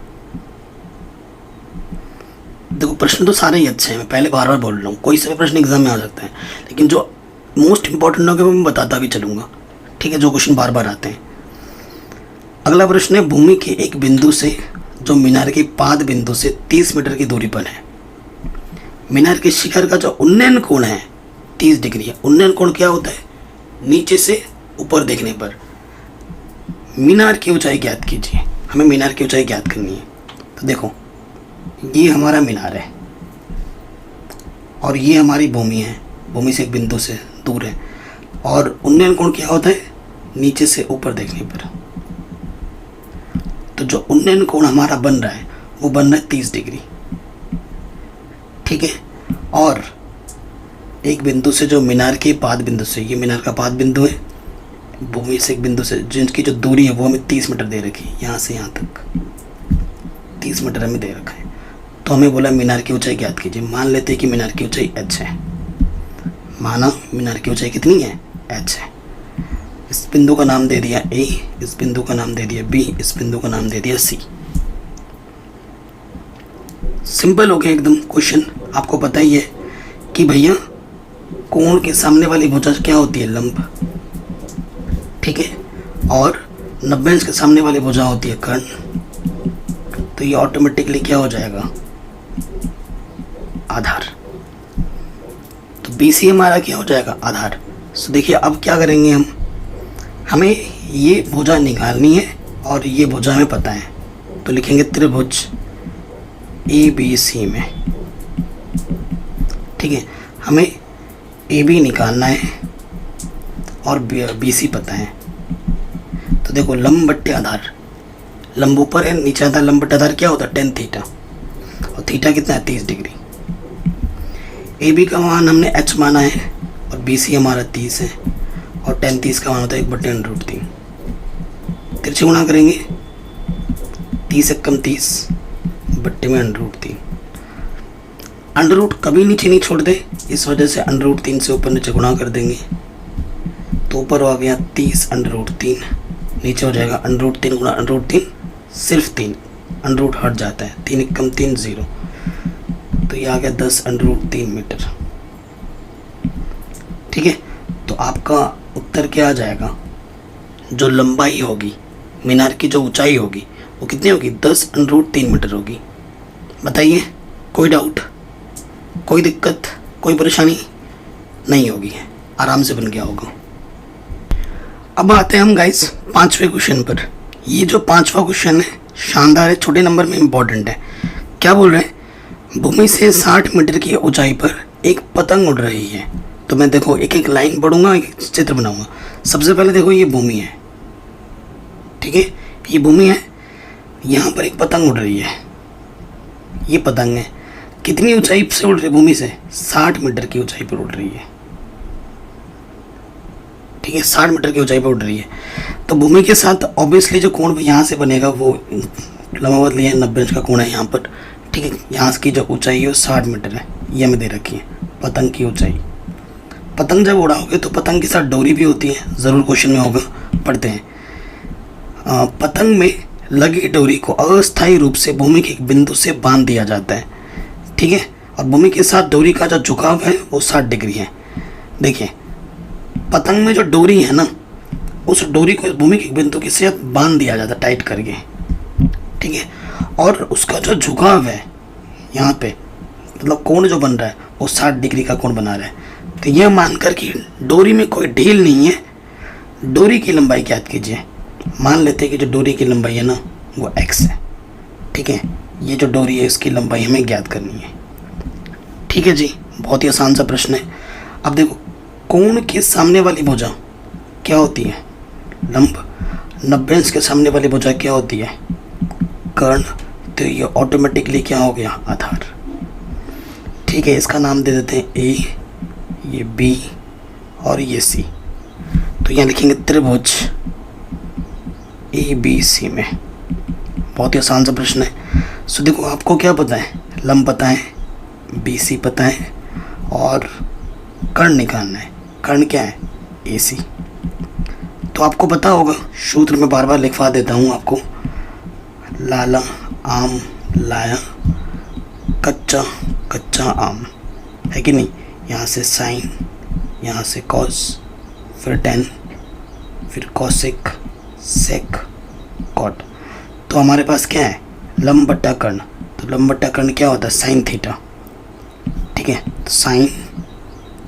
देखो प्रश्न तो सारे ही अच्छे हैं, मैं पहले बार बार बोल रहा हूँ, कोई सा भी प्रश्न एग्जाम में आ सकता है, लेकिन जो मोस्ट इंपॉर्टेंट होगा वो मैं बताता भी चलूँगा, ठीक है, जो क्वेश्चन बार बार आते हैं। अगला प्रश्न है, भूमि के एक बिंदु से जो मीनार के पाद बिंदु से 30 मीटर की दूरी पर है, मीनार के शिखर का जो उन्नयन कोण है 30 डिग्री है। उन्नयन कोण क्या होता है, नीचे से ऊपर देखने पर। मीनार की ऊंचाई ज्ञात कीजिए, हमें मीनार की ऊंचाई ज्ञात करनी है। तो देखो ये हमारा मीनार है और ये हमारी भूमि है, भूमि से एक बिंदु से दूर है, और उन्नयन कोण क्या होता है, नीचे से ऊपर देखने पर। तो जो उन्नयन कोण हमारा बन रहा है वो बन रहा है 30 डिग्री, ठीक है। और एक बिंदु से जो मीनार के पाद बिंदु से, ये मीनार का पाद बिंदु है, भूमि से एक बिंदु से जिनकी जो दूरी है वो हमें 30 मीटर दे रखी है, यहाँ से यहाँ तक 30 मीटर हमें दे रखा है। तो हमें बोला मीनार की ऊंचाई ज्ञात कीजिए। मान लेते हैं कि मीनार की ऊंचाई h है, माना मीनार की ऊंचाई कितनी है, h है। इस बिंदु का नाम दे दिया A, इस बिंदु का नाम दे दिया B, इस बिंदु का नाम दे दिया C। सिंपल हो गया एकदम क्वेश्चन। आपको पता ही है कि भैया कोण के सामने वाली भुजा क्या होती है, लंब, ठीक है, और 90 अंश के सामने वाली भुजा होती है कर्ण। तो ये ऑटोमेटिकली क्या हो जाएगा, आधार। तो BC हमारा क्या हो जाएगा, आधार। सो देखिए अब क्या करेंगे हम, हमें ये भुजा निकालनी है और ये भुजा हमें पता है, तो लिखेंगे त्रिभुज ABC में, ठीक है। हमें AB निकालना है और BC पता है। तो देखो लंब बट्टे आधार, लंब ऊपर है नीचे आधार, लंब बट्टे आधार क्या होता है, tan थीटा, और थीटा कितना है 30 डिग्री। AB का मान हमने h माना है और BC हमारा 30 है, और tan 30 का मान होता है 1/√3। तिरछे गुणा करेंगे, 30 से कम 30 बट्टे में √3। अंडर कभी नीचे नहीं छोड़ते, इस वजह से √3 से ऊपर नीचे गुणा कर देंगे, तो ऊपर हो गया 30 √3, नीचे हो जाएगा √3 गुणा √3 सिर्फ 3, अंडर हट जाता है, 3 कम 3 0, तो ये आ गया 10 √3 मीटर, ठीक है। तो आपका उत्तर क्या आ जाएगा, जो लंबाई होगी मीनार की, जो ऊंचाई होगी वो कितनी होगी, 10 √3 मीटर होगी। बताइए, कोई डाउट, कोई दिक्कत, कोई परेशानी नहीं होगी, आराम से बन गया होगा। अब आते हैं हम गाइस 5वें क्वेश्चन पर। ये जो 5वां क्वेश्चन है शानदार है, छोटे नंबर में इम्पोर्टेंट है। क्या बोल रहे हैं, भूमि से 60 मीटर की ऊंचाई पर एक पतंग उड़ रही है। तो मैं देखो एक एक लाइन पढ़ूंगा, एक चित्र बनाऊंगा। सबसे पहले देखो ये भूमि है, ठीक है, ये भूमि है, यहाँ पर एक पतंग उड़ रही है, ये पतंग है, कितनी ऊंचाई से उड़ रही है, भूमि से 60 मीटर की ऊंचाई पर उड़ रही है, ठीक है, 60 मीटर की ऊंचाई पर उड़ रही है। तो भूमि के साथ ऑब्वियसली जो कोण यहाँ से बनेगा वो लंबवत लिया है, 90 अंश का कोण है यहाँ पर, ठीक है। यहाँ की जो ऊंचाई है वो 60 मीटर है, ये हमें दे रखी है पतंग की ऊंचाई। पतंग जब उड़ाओगे तो पतंग के साथ डोरी भी होती है, ज़रूर क्वेश्चन में होगा, पढ़ते हैं। पतंग में लगी डोरी को अस्थायी रूप से भूमि के एक बिंदु से बांध दिया जाता है, ठीक है, और भूमि के साथ डोरी का जो झुकाव है वो 60 डिग्री है। देखिए पतंग में जो डोरी है ना, उस डोरी को भूमि के बिंदु के साथ बांध दिया जाता है टाइट करके, ठीक है, और उसका जो झुकाव है यहाँ पे, मतलब कोण जो बन रहा है वो 60 डिग्री का कोण बना रहा है। तो यह मानकर कि डोरी में कोई ढील नहीं है, डोरी की लंबाई ज्ञात कीजिए। मान लेते हैं कि जो डोरी की लंबाई है ना वो x है, ठीक है, ये जो डोरी है इसकी लंबाई हमें ज्ञात करनी है, ठीक है जी। बहुत ही आसान सा प्रश्न है। अब देखो कोण के सामने वाली भुजा क्या होती है, लंब, 90 अंश के सामने वाली भुजा क्या होती है, कर्ण। तो ये ऑटोमेटिकली क्या हो गया, आधार, ठीक है। इसका नाम दे देते हैं A, ये B और ये C। तो यहाँ लिखेंगे त्रिभुज ABC में। बहुत ही आसान सा प्रश्न है। सो देखो आपको क्या पता है, लंब पता है, BC पता है, और कर्ण निकालना है। कर्ण क्या है, AC। तो आपको पता होगा, सूत्र में बार बार लिखवा देता हूँ आपको, लाला आम लाया, कच्चा कच्चा आम, है कि नहीं। यहाँ से साइन, यहाँ से कॉस, फिर टेन, फिर कॉसिक, सेक, कॉट। तो हमारे पास क्या है, लंब बट्टा कर्ण। तो लंब बट्टा कर्ण क्या होता है, साइन थीटा, ठीक है। तो साइन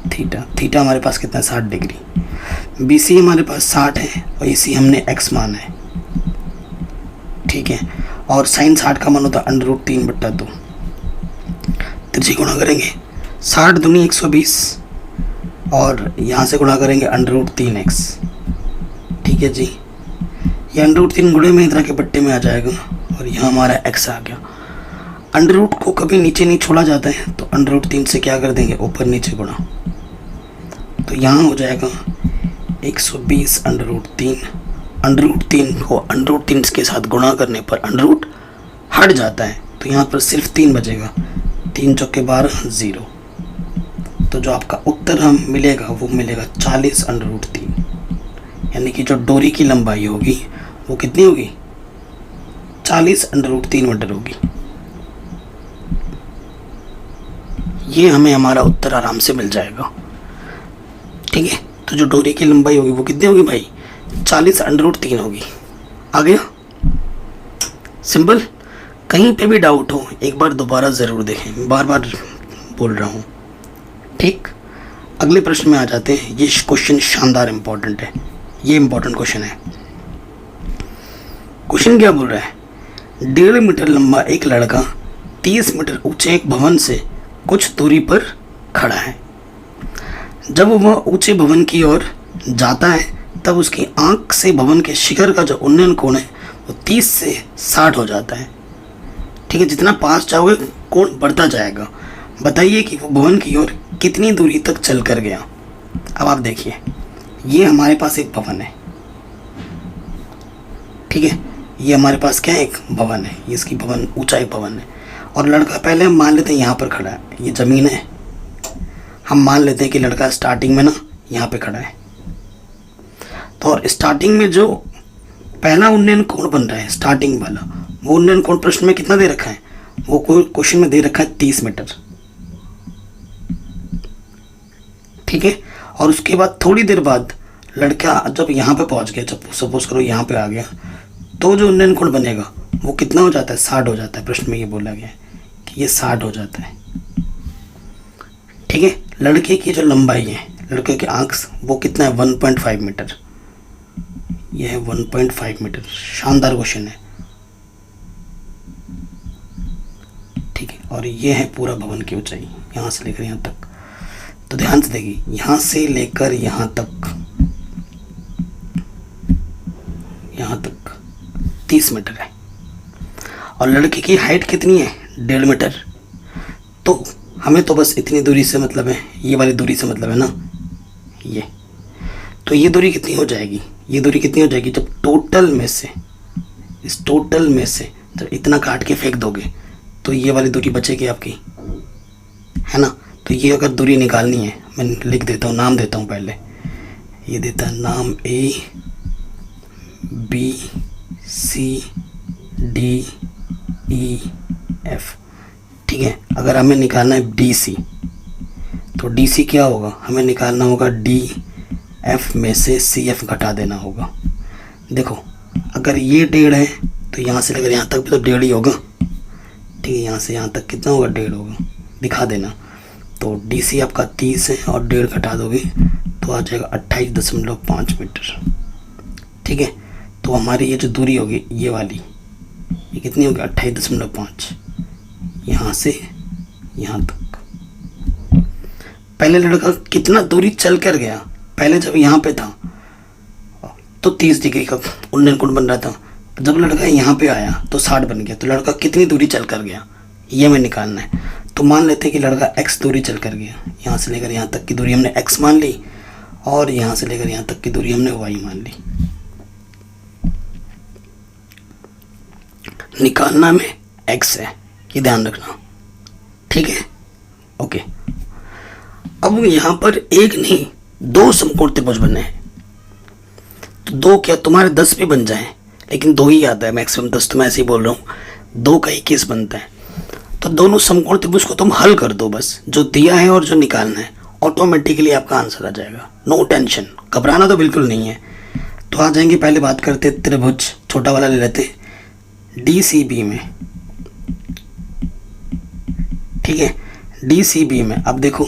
थीटा, थीटा हमारे पास कितना है, 60 डिग्री। BC हमारे पास 60 है और AC हमने x माना है, ठीक है। और साइन 60 का मान होता है √3/2। तिरछी गुणा करेंगे, 60 दूनी 120, और यहाँ से गुणा करेंगे √3x, ठीक है जी। ये √3 गुणे में इधर के बट्टे में आ जाएगा, और यहाँ हमारा x आ गया। अंडर को कभी नीचे नहीं छोड़ा जाता है, तो √3 से क्या कर देंगे, ऊपर नीचे गुणा। तो यहाँ हो जाएगा 120 √3। √3 को √3 के साथ गुणा करने पर √ हट जाता है, तो यहाँ पर सिर्फ 3 बचेगा, 3 चौके 12 0। तो जो आपका उत्तर हम मिलेगा वो मिलेगा 40 √3, यानी कि जो डोरी की लंबाई होगी वो कितनी होगी, 40 √3 मीटर होगी। ये हमें हमारा उत्तर आराम से मिल जाएगा। ठीक है, तो जो डोरी की लंबाई होगी वो कितनी होगी भाई, 40√3 होगी। आ गया, सिंपल। कहीं पे भी डाउट हो एक बार दोबारा ज़रूर देखें, बार बार बोल रहा हूँ। ठीक, अगले प्रश्न में आ जाते हैं। ये क्वेश्चन शानदार इंपॉर्टेंट है, ये इंपॉर्टेंट क्वेश्चन है। क्वेश्चन क्या बोल रहा है, 1.5 मीटर लंबा एक लड़का 30 मीटर ऊंचे एक भवन से कुछ दूरी पर खड़ा है। जब वह ऊंचे भवन की ओर जाता है तब उसकी आंख से भवन के शिखर का जो उन्नयन कोण है वो 30 से 60 हो जाता है। ठीक है, जितना पास जाओगे कोण बढ़ता जाएगा। बताइए कि वो भवन की ओर कितनी दूरी तक चल कर गया। अब आप देखिए, ये हमारे पास एक भवन है। ठीक है, ये हमारे पास क्या है, एक भवन है। ये इसकी भवन, ऊंचा एक भवन है। और लड़का, पहले हम मान लेते हैं यहाँ पर खड़ा है, ये ज़मीन है। हम मान लेते हैं कि लड़का स्टार्टिंग में ना यहाँ पे खड़ा है। तो और स्टार्टिंग में जो पहला उन्नयन कोण बन रहा है, स्टार्टिंग वाला, वो उन्नयन कोण प्रश्न में कितना दे रखा है, वो क्वेश्चन में दे रखा है 30 मीटर। ठीक है, और उसके बाद थोड़ी देर बाद लड़का जब यहाँ पे पहुँच गया, जब सपोज करो यहाँ पे आ गया, तो जो उन्नयन कोण बनेगा वो कितना हो जाता है, 60 हो जाता है। प्रश्न में ये बोला गया है कि ये 60 हो जाता है। ठीक है, लड़के की जो लंबाई है, लड़के की आंख, वो कितना है, 1.5 मीटर। यह है 1.5 मीटर। शानदार क्वेश्चन है। ठीक है, और ये है पूरा भवन की ऊंचाई यहाँ से लेकर यहाँ तक। तो ध्यान से देखिए, यहाँ से लेकर यहाँ तक 30 मीटर है। और लड़के की हाइट कितनी है, 1.5 मीटर। तो हमें तो बस इतनी दूरी से मतलब है, ये वाली दूरी से मतलब है ना, ये। तो ये दूरी कितनी हो जाएगी, ये दूरी कितनी हो जाएगी, जब टोटल में से, इस टोटल में से जब इतना काट के फेंक दोगे तो ये वाली दूरी बचेगी आपकी, है ना। तो ये अगर दूरी निकालनी है, मैं लिख देता हूँ, नाम देता हूँ पहले। ये देता है नाम A B C D E F। ठीक है, अगर हमें निकालना है DC, तो DC क्या होगा, हमें निकालना होगा DF में से CF घटा देना होगा। देखो, अगर ये 1.5 है तो यहाँ से लेकर यहाँ तक भी तो 1.5 ही होगा। ठीक है, यहाँ से यहाँ तक कितना होगा, 1.5 होगा, दिखा देना। तो DC आपका 30 है और 1.5 घटा दोगे तो आ जाएगा 28.5 मीटर। ठीक है, तो हमारी ये जो दूरी होगी, ये वाली, ये कितनी होगी, 28.5, यहाँ से यहाँ तक। पहले लड़का कितना दूरी चल कर गया, पहले जब यहाँ पे था तो 30 डिग्री का उन्नयन कोण बन रहा था। जब लड़का यहाँ पे आया तो 60 बन गया। तो लड़का कितनी दूरी चल कर गया, ये हमें निकालना है। तो मान लेते हैं कि लड़का x दूरी चल कर गया, यहाँ से लेकर यहाँ तक की दूरी हमने x मान ली, और यहाँ से लेकर यहाँ तक की दूरी हमने y मान ली। निकालना में x है, ये ध्यान रखना। ठीक है, ओके। अब यहाँ पर एक नहीं 2 समकोण त्रिभुज बनने हैं। तो 2 क्या, तुम्हारे 10 भी बन जाएं, लेकिन 2 ही आता है मैक्सिमम, 10 तो मैं ऐसे ही बोल रहा हूँ। 2 का ही केस बनता है। तो दोनों समकोण त्रिभुज को तुम हल कर दो, बस जो दिया है और जो निकालना है, ऑटोमेटिकली आपका आंसर आ जाएगा। नो टेंशन, घबराना तो बिल्कुल नहीं है। तो आ जाएंगे, पहले बात करते त्रिभुज, छोटा वाला ले लेते DCB में। ठीक है, DCB में अब देखो,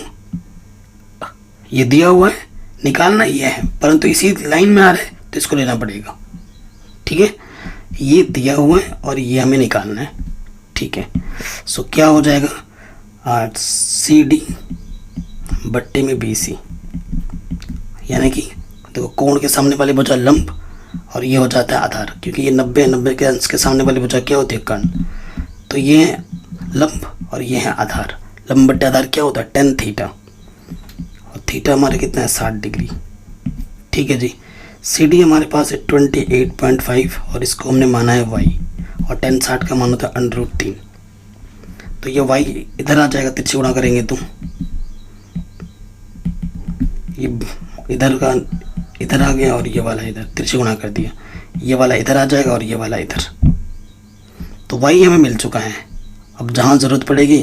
ये दिया हुआ है, निकालना ये है, परंतु इसी लाइन में आ रहा है तो इसको लेना पड़ेगा। ठीक है, ये दिया हुआ है और ये हमें निकालना है। ठीक है, सो क्या हो जाएगा, CD बट्टे में BC, यानी कि देखो कोण के सामने वाली भुजा लंब और ये हो जाता है आधार, क्योंकि ये 90 के अंश के सामने वाली भुजा क्या होती है, कर्ण। तो ये है लंब और ये है आधार। लंब बट्टे आधार क्या होता है, tan थीटा, और थीटा हमारे कितना है, 60 डिग्री। ठीक है जी, CD हमारे पास है 28.5 और इसको हमने माना है y, और tan 60 का मान होता है √3। तो ये y इधर आ जाएगा, तिरछे गुणा करेंगे तो ये इधर का इधर आ गया और ये वाला इधर, तिरछे गुणा कर दिया, ये वाला इधर आ जाएगा और ये वाला इधर। तो y हमें मिल चुका है। अब जहाँ ज़रूरत पड़ेगी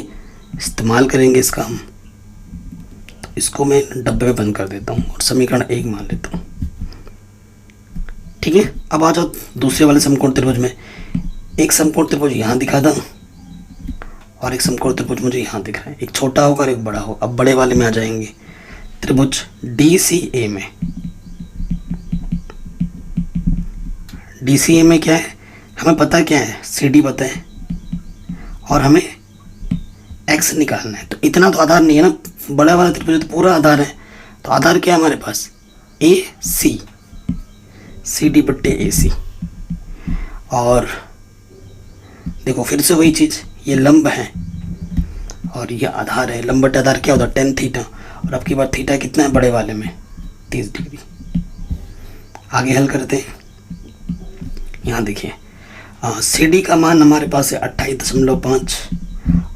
इस्तेमाल करेंगे इसका हम। इसको मैं डब्बे में बंद कर देता हूँ और समीकरण 1 मान लेता हूँ। ठीक है, अब आ जाओ दूसरे वाले समकोण त्रिभुज में। एक समकोण त्रिभुज यहाँ दिखा था और एक समकोण त्रिभुज मुझे यहाँ दिख रहा है, एक छोटा होगा और एक बड़ा होगा। अब बड़े वाले में आ जाएंगे, त्रिभुज DCA में। DCA में क्या है, हमें पता क्या है, CD पता है और हमें X निकालना है। तो इतना तो आधार नहीं है ना, बड़ा वाला त्रिभुज तो पूरा आधार है। तो आधार क्या है हमारे पास, AC, CD बट्टे AC। और देखो फिर से वही चीज़, ये लंब है और ये आधार है। लंब बटे आधार क्या होता है, tan थीटा। और अब की बार थीटा कितना है बड़े वाले में, 30 डिग्री। आगे हल करते हैं। यहाँ देखिए CD का मान हमारे पास है 28.5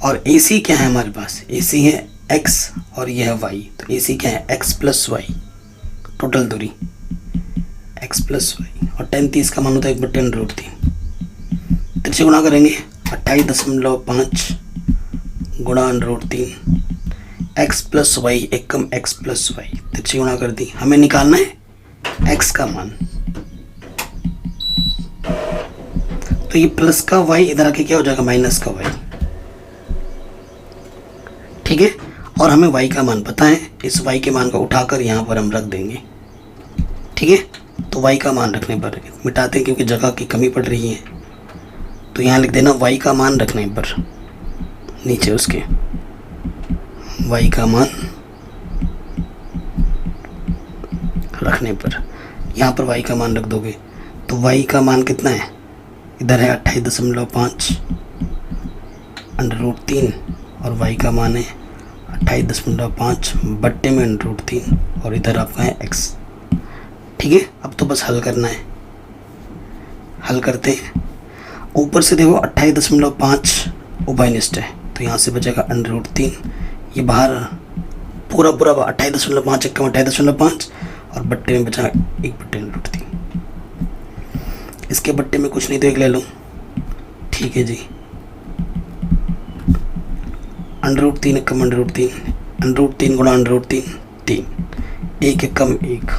और AC क्या है हमारे पास, AC है X और यह है Y। तो AC क्या है, X प्लस Y, टोटल दूरी X प्लस Y। और tan 30 का मान होता है 1/√3। तिरछे गुणा करेंगे, 28.5 गुणा √3, X प्लस Y एक कम X प्लस Y। तिरछे गुणा कर दी, हमें निकालना है X का मान। तो ये प्लस का Y इधर आके क्या हो जाएगा, माइनस का Y। ठीक है, और हमें Y का मान पता है, इस Y के मान को उठाकर यहाँ पर हम रख देंगे। ठीक है, तो Y का मान रखने पर मिटाते हैं क्योंकि जगह की कमी पड़ रही है। तो यहाँ लिख देना Y का मान रखने पर, नीचे उसके Y का मान रखने पर, यहाँ पर Y का मान रख दोगे तो Y का मान कितना है, इधर है 28.5 √3 और Y का मान है 28.5 बट्टे में √3 और इधर आपका है X। ठीक है, अब तो बस हल करना है। हल करते हैं। ऊपर से देखो 28.5 उभयनिष्ठ है तो यहाँ से बचेगा √3, ये बाहर पूरा 28.5 एक कम 28.5 और बट्टे में बचा 1/√3। इसके बट्टे में कुछ नहीं तो एक ले लो। ठीक है जी, √3 एक कम √3, √3 गुणा √3 3, 1 एक कम 1।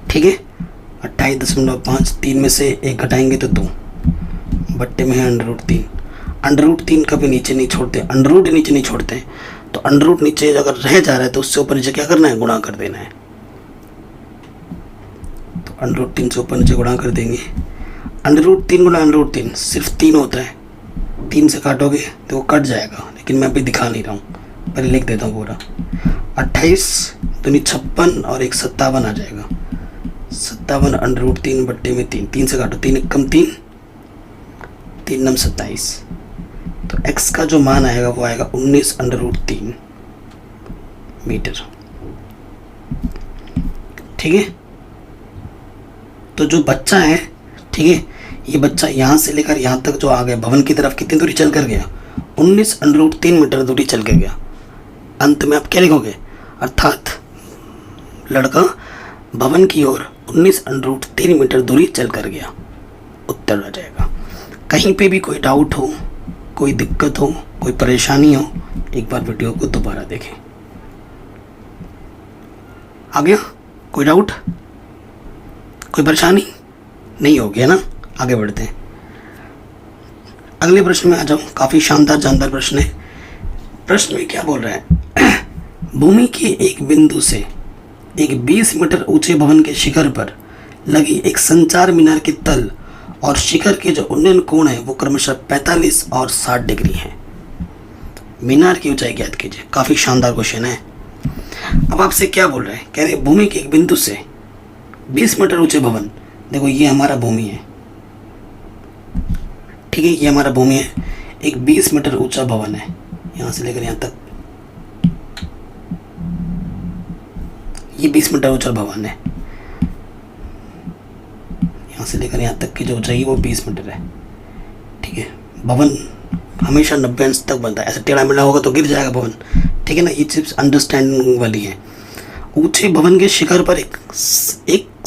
ठीक है, 28.5, 3 में से 1 घटाएंगे तो 2, बट्टे में है √3। √3 कभी नीचे नहीं छोड़ते, अंडर नीचे नहीं छोड़ते। तो अंडर नीचे अगर रह जा रहा है तो उससे ऊपर नीचे क्या करना है, गुणा कर देना है। तो √3 से ऊपर नीचे गुणा कर देंगे। √3 गुणा √3 सिर्फ 3 होता है, 3 से काटोगे तो वो कट जाएगा, लेकिन मैं अभी दिखा नहीं रहा हूँ, पहले लिख देता हूँ पूरा। 28 दूनी 56 और 1 57 आ जाएगा। 57 √3 बट्टे में 3, 3 से काटो, 3 एक कम 3, 3 नम 27। तो x का जो मान आएगा वो आएगा 19√3 मीटर। ठीक है, तो जो बच्चा है, ठीक है, ये बच्चा यहाँ से लेकर यहाँ तक जो आ गया भवन की तरफ कितनी दूरी चल कर गया, 19√3 मीटर दूरी चल कर गया। अंत में आप क्या लिखोगे, अर्थात लड़का भवन की ओर 19√3 मीटर दूरी चल कर गया। उत्तर आ जाएगा। कहीं पे भी कोई डाउट हो, कोई दिक्कत हो, कोई परेशानी हो, एक बार वीडियो को दोबारा देखें। आ गया कोई डाउट, कोई परेशानी नहीं होगी है ना। आगे बढ़ते हैं, अगले प्रश्न में आ जाओ। काफ़ी शानदार जानदार प्रश्न है। प्रश्न में क्या बोल रहा है, भूमि के एक बिंदु से एक 20 मीटर ऊंचे भवन के शिखर पर लगी एक संचार मीनार की तल और शिखर के जो उन्नयन कोण है वो क्रमशः 45 और 60 डिग्री है। मीनार की ऊंचाई ज्ञात कीजिए। काफ़ी शानदार क्वेश्चन है। अब आपसे क्या बोल रहे हैं, कह रहे भूमि के एक बिंदु से 20 मीटर ऊंचे भवन, देखो ये हमारा भूमि है, ठीक है, ये हमारा भूमि है। एक 20 मीटर ऊंचा भवन है, यहाँ से लेकर यहाँ तक ये 20 मीटर ऊंचा भवन है। यहाँ से लेकर यहाँ तक की जो ऊंचाई है वो 20 मीटर है। ठीक है, भवन हमेशा 90 अंश तक बनता है, ऐसे टेढ़ा मेढ़ा होगा तो गिर जाएगा भवन। ठीक है ना, ये चिप्स अंडरस्टैंडिंग वाली है। ऊंचे भवन के शिखर पर एक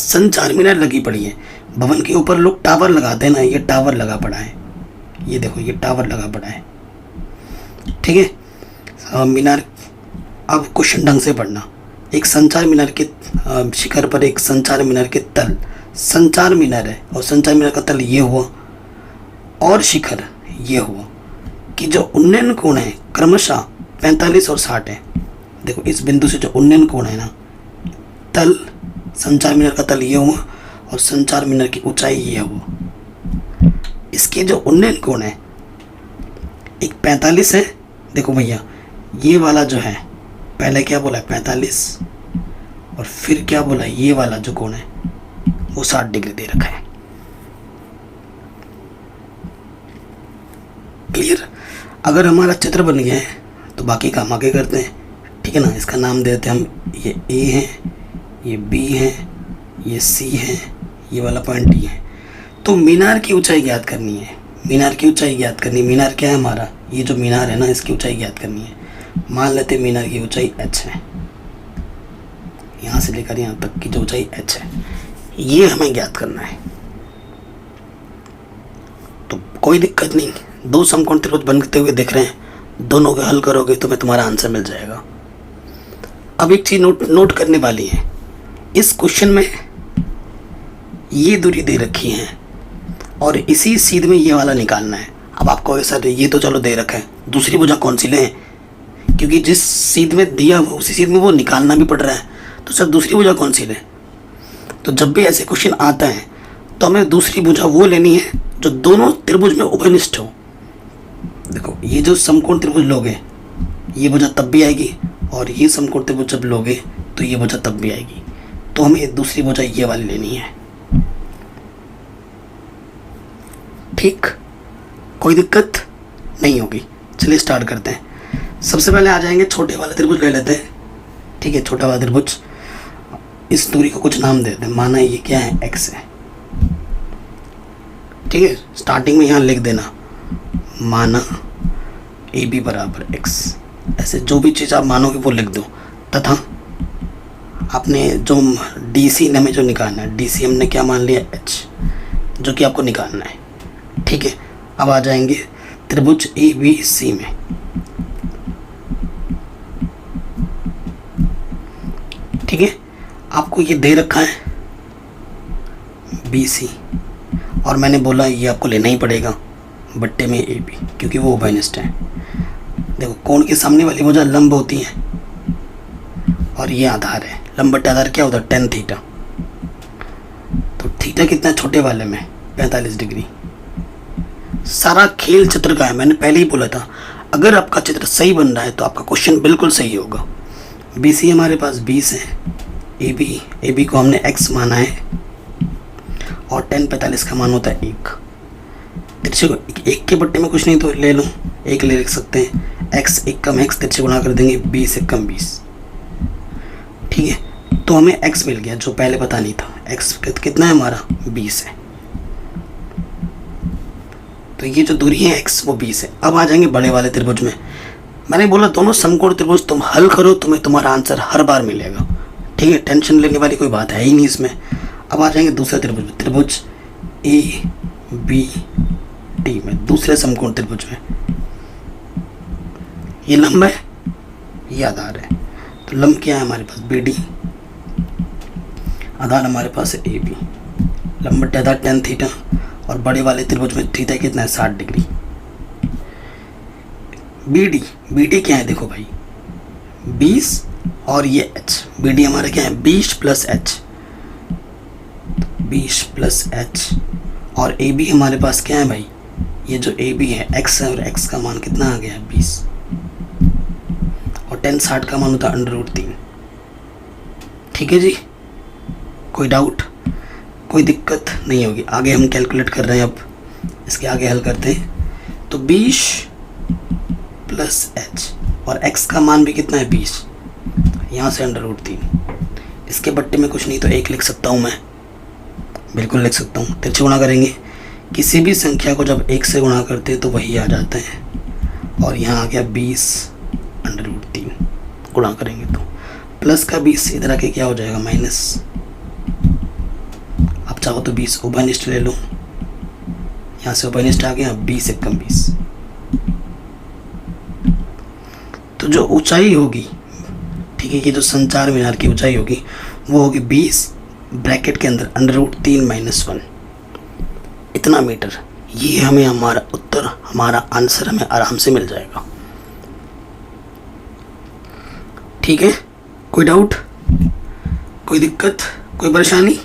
संचार मीनार लगी पड़ी है। भवन के ऊपर लोग टावर लगाते हैं ना, ये टावर लगा पड़ा है, ये देखो ये टावर लगा पड़ा है। ठीक है, मीनार अब क्वेश्चन ढंग से पढ़ना। एक संचार मीनार के शिखर पर एक संचार मीनार के तल, संचार मीनार है और संचार मीनार का तल ये हुआ और शिखर ये हुआ कि जो उन्नयन कोण है क्रमशः 45 और 60 है। देखो इस बिंदु से जो उन्नयन कोण है ना, तल संचार मीनार का तल ये हुआ और संचार मीनार की ऊंचाई ये हुआ। इसके जो उन्नयन कोण है एक 45 है। देखो भैया ये वाला जो है पहले क्या बोला है 45 और फिर क्या बोला है ये वाला जो कोण है वो 60 डिग्री दे रखा है। क्लियर। अगर हमारा चित्र बन गया है तो बाकी काम आगे करते हैं, ठीक है ना। इसका नाम देते हैं हम, ये ए है, ये बी है, ये सी है, ये वाला पॉइंट ये है। तो मीनार की ऊंचाई ज्ञात करनी है, मीनार की ऊंचाई ज्ञात करनी है। मीनार क्या है हमारा, ये जो मीनार है ना इसकी ऊंचाई ज्ञात करनी है। मान लेते हैं मीनार की ऊंचाई h है, यहाँ से लेकर यहाँ तक की जो ऊंचाई h है ये हमें ज्ञात करना है। तो कोई दिक्कत नहीं, दो समकोण त्रिभुज बनते हुए दिख रहे हैं, दोनों के हल करोगे तो तुम्हारा आंसर मिल जाएगा। अब एक चीज नोट करने वाली है, इस क्वेश्चन में ये दूरी दे रखी है और इसी सीध में ये वाला निकालना है। अब आपको सर ये तो चलो दे रखा है, दूसरी भुजा कौन सी लें, क्योंकि जिस सीध में दिया हुआ उसी सीध में वो निकालना भी पड़ रहा है, तो सर दूसरी भुजा कौन सी लें। तो जब भी ऐसे क्वेश्चन आता है तो हमें दूसरी भुजा वो लेनी है जो दोनों त्रिभुज में उभयनिष्ठ हो। देखो ये जो समकोण त्रिभुज लोगे ये भुजा तब भी आएगी और ये समकोण त्रिभुज जब लोगे तो ये भुजा तब भी आएगी। तो हमें दूसरी भुजा ये वाली लेनी है। ठीक, कोई दिक्कत नहीं होगी। चलिए स्टार्ट करते हैं। सबसे पहले आ जाएंगे छोटे वाले त्रिभुज ले लेते हैं, ठीक है। छोटा वाला त्रिभुज, इस दूरी को कुछ नाम देते हैं, माना ये क्या है x है, ठीक है। स्टार्टिंग में यहाँ लिख देना माना AB बराबर x, ऐसे जो भी चीज़ आप मानोगे वो लिख दो। तथा आपने जो DC ने हमें जो निकालना है, DC हमने क्या मान लिया h, जो कि आपको निकालना है, ठीक है। अब आ जाएंगे त्रिभुज ABC में, ठीक है। आपको ये दे रखा है BC और मैंने बोला ये आपको लेना ही पड़ेगा बट्टे में AB, क्योंकि वो उभयनिष्ठ है। देखो कोण के सामने वाली भुजा लंब होती है और ये आधार है। लंब बट्टे आधार क्या होता है, tan थीटा। तो थीटा कितना छोटे वाले में 45 डिग्री। सारा खेल चित्र का है, मैंने पहले ही बोला था अगर आपका चित्र सही बन रहा है तो आपका क्वेश्चन बिल्कुल सही होगा। BC हमारे पास 20 है, AB को हमने x माना है और tan 45 का मान होता है 1। तिरछे को एक के बट्टे में कुछ नहीं तो ले लो, एक ले सकते हैं। x 1 कम x तिरछे गुणा कर देंगे 20 1 कम 20, ठीक है। तो हमें x मिल गया जो पहले पता नहीं था। x कितना है हमारा 20 है, तो ये जो दूरी है x वो 20 है। अब आ जाएंगे बड़े वाले त्रिभुज में। मैंने बोला दोनों समकोण त्रिभुज तुम हल करो तुम्हें तुम्हारा आंसर हर बार मिलेगा, ठीक है। टेंशन लेने वाली कोई बात है ही नहीं इसमें। अब आ जाएंगे दूसरे त्रिभुज में, त्रिभुज ABD में, दूसरे समकोण त्रिभुज में। ये लंब है, ये आधार है। तो लंब क्या है हमारे पास BD, आधार हमारे पास है AB। लंब बट्टे आधार tan थीटा और बड़े वाले त्रिभुज में थीटा कितना है 60 डिग्री। BD क्या है देखो भाई 20 और ये h, BD हमारा क्या है 20 प्लस h, 20 प्लस h। और AB हमारे पास क्या है भाई, ये जो AB है x है और x का मान कितना आ गया 20 और tan 60 का मान होता है √3, ठीक है जी। कोई डाउट, कोई दिक्कत नहीं होगी। आगे हम कैलकुलेट कर रहे हैं, अब इसके आगे हल करते हैं। तो 20 प्लस h और x का मान भी कितना है 20, यहाँ से √3। इसके बट्टे में कुछ नहीं तो 1 लिख सकता हूँ मैं, बिल्कुल लिख सकता हूँ। तिरछे गुणा करेंगे, किसी भी संख्या को जब 1 से गुणा करते हैं तो वही आ जाते हैं। और यहाँ आ गया 20 √3, गुणा करेंगे तो प्लस का 20 इधर आके क्या हो जाएगा माइनस। आप चाहो तो 20 उभयनिष्ठ ले लो, यहाँ से उभयनिष्ठ आ गया 20 1 कम 20। तो जो ऊंचाई होगी ठीक है, ये जो संचार मीनार की ऊंचाई होगी वो होगी 20 ब्रैकेट के अंदर √3 - 1 इतना मीटर। ये हमें हमारा उत्तर, हमारा आंसर हमें आराम से मिल जाएगा। ठीक है, कोई डाउट, कोई दिक्कत, कोई परेशानी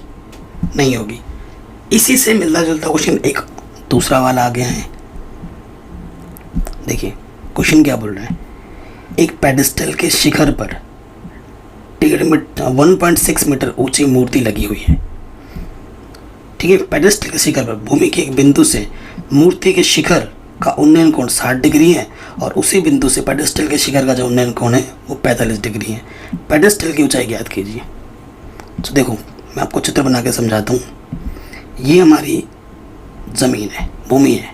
नहीं होगी। इसी से मिलता जुलता क्वेश्चन एक दूसरा वाला आ गया है। देखिए क्वेश्चन क्या बोल रहा है, एक पेडेस्टल के शिखर पर 1.6 मीटर ऊंची मूर्ति लगी हुई है। ठीक है, पेडेस्टल के शिखर पर भूमि के एक बिंदु से मूर्ति के शिखर का उन्नयन कोण 60 डिग्री है और उसी बिंदु से पेडेस्टल के शिखर का जो उन्नयन कोण है वो 45 डिग्री है। पेडेस्टल की ऊंचाई ज्ञात कीजिए। तो देखो मैं आपको चित्र बना के समझाता हूँ। ये हमारी ज़मीन है, भूमि है,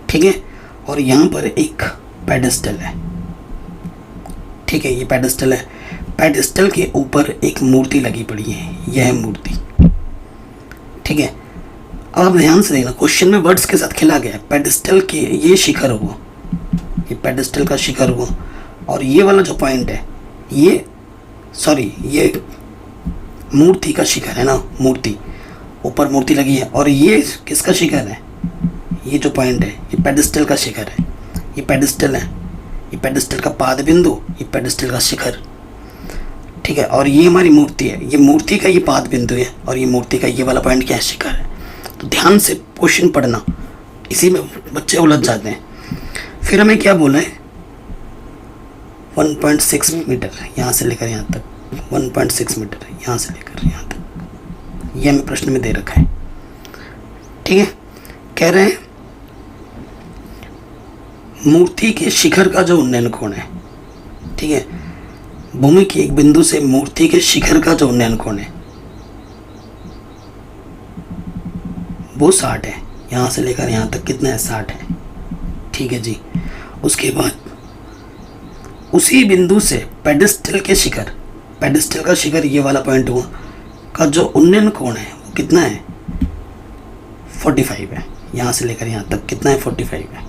ठीक है, और यहाँ पर एक पेडेस्टल है। ठीक है, ये पेडेस्टल है। पेडेस्टल के ऊपर एक मूर्ति लगी पड़ी है, यह मूर्ति। ठीक है, अब आप ध्यान से देखना, क्वेश्चन में वर्ड्स के साथ खेला गया है। पेडेस्टल के ये शिखर हुआ, ये पेडेस्टल का शिखर हुआ, और ये वाला जो पॉइंट है ये मूर्ति का शिखर है ना, मूर्ति ऊपर मूर्ति लगी है, और ये किसका शिखर है, ये जो पॉइंट है ये पेडेस्टल का शिखर है। ये पेडेस्टल है, ये पेडेस्टल का पाद बिंदु, ये पेडेस्टल का शिखर। ठीक है, और ये हमारी मूर्ति है, ये मूर्ति का ये पाद बिंदु है, और ये मूर्ति का ये वाला पॉइंट क्या है, शिखर है। तो ध्यान से क्वेश्चन पढ़ना, इसी में बच्चे उलझ जाते हैं। फिर हमें क्या बोला है, 1.6 मीटर यहाँ से लेकर यहाँ तक, 1.6 मीटर यहाँ से लेकर यहाँ तक, ये हमें प्रश्न में दे रखा है। ठीक है, कह रहे हैं मूर्ति के शिखर का जो उन्नयन कोण है, ठीक है, भूमि के एक बिंदु से मूर्ति के शिखर का जो उन्नयन कोण है वो 60 है। यहाँ से लेकर यहाँ तक कितना है, 60 है। ठीक है जी, उसके बाद उसी बिंदु से पेडेस्टल के शिखर, पेडेस्टल का शिखर ये वाला पॉइंट हुआ, का जो उन्नयन कोण है वो कितना है, 45 है। यहाँ से लेकर यहाँ तक कितना है, 45 है।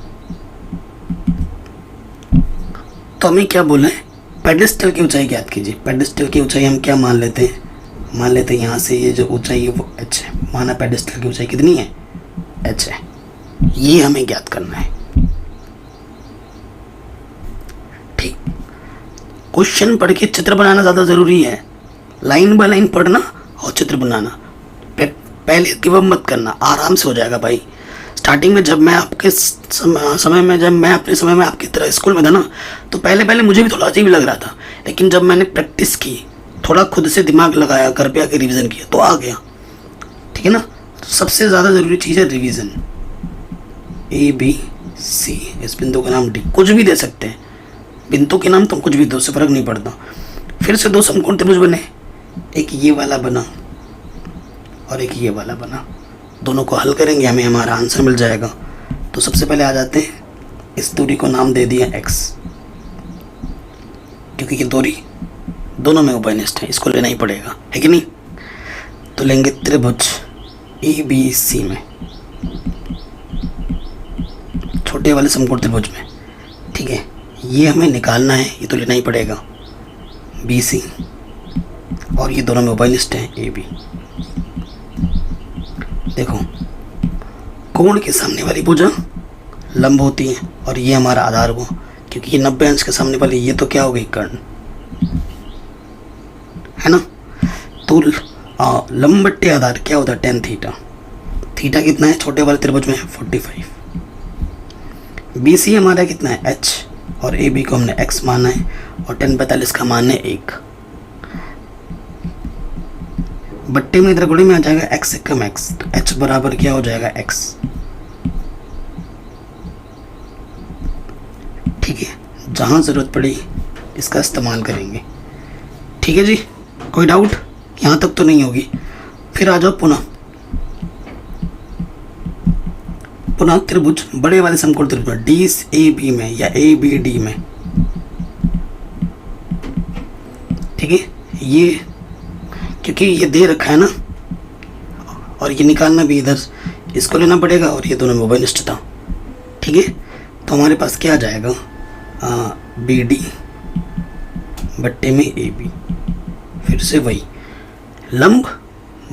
तो हमें क्या बोला है, पेडेस्टल की ऊंचाई ज्ञात कीजिए। पेडेस्टल की ऊंचाई हम क्या मान लेते हैं, मान लेते हैं यहाँ से ये जो ऊंचाई है वो h है। माना पेडेस्टल की ऊंचाई कितनी है, h है। ये हमें ज्ञात करना है। ठीक, क्वेश्चन पढ़ के चित्र बनाना ज़्यादा ज़रूरी है। लाइन बाय लाइन पढ़ना और चित्र बनाना, पहले गिव अप मत करना, आराम से हो जाएगा भाई। स्टार्टिंग में जब मैं आपके समय में, जब मैं अपने समय में आपकी तरह स्कूल में था ना, तो पहले मुझे भी थोड़ा अजीब लग रहा था, लेकिन जब मैंने प्रैक्टिस की, थोड़ा खुद से दिमाग लगाया, घर पे आके रिवीजन किया, तो आ गया। ठीक है ना, तो सबसे ज़्यादा ज़रूरी चीज़ है रिवीजन। ABC, इस बिंदु का नाम D, कुछ भी दे सकते हैं, बिंदु के नाम तुम कुछ भी दो, उससे फ़र्क नहीं पड़ता। फिर से 2 समकोण त्रिभुज बने, एक ये वाला बना और एक ये वाला बना। दोनों को हल करेंगे, हमें हमारा आंसर मिल जाएगा। तो सबसे पहले आ जाते हैं, इस दूरी को नाम दे दिया x, क्योंकि ये दूरी दोनों में उभयनिष्ठ है, इसको लेना ही पड़ेगा, है कि नहीं। तो लेंगे त्रिभुज ABC में, छोटे वाले समकोण त्रिभुज में। ठीक है, ये हमें निकालना है, ये तो लेना ही पड़ेगा, BC, और ये दोनों में उभयनिष्ठ है, AB। देखो कोण के सामने वाली भुजा लंब होती है, और ये हमारा आधार हुआ, क्योंकि ये 90 अंश के सामने वाली, ये तो क्या हो गई, कर्ण, है ना। तो लंब बट्टे आधार क्या होता है, tan थीटा। थीटा कितना है छोटे वाले त्रिभुज में, 45। BC हमारा कितना है, h, और AB को हमने x माना है, और tan 45 का मान है 1। बट्टे में इधर गुणे में आ जाएगा x से कम x, तो h बराबर क्या हो जाएगा, x। ठीक है, जहाँ ज़रूरत पड़ी इसका इस्तेमाल करेंगे। ठीक है जी, कोई डाउट यहाँ तक तो नहीं होगी। फिर आ जाओ पुनः त्रिभुज, बड़े वाले समकोण त्रिभुज DAB में या ABD में। ठीक है, ये क्योंकि ये दे रखा है ना, और ये निकालना भी इधर, इसको लेना पड़ेगा, और ये दोनों में उभयनिष्ठ था। ठीक है, तो हमारे पास क्या आ जाएगा, BD बट्टे में ए बी, फिर से वही लंब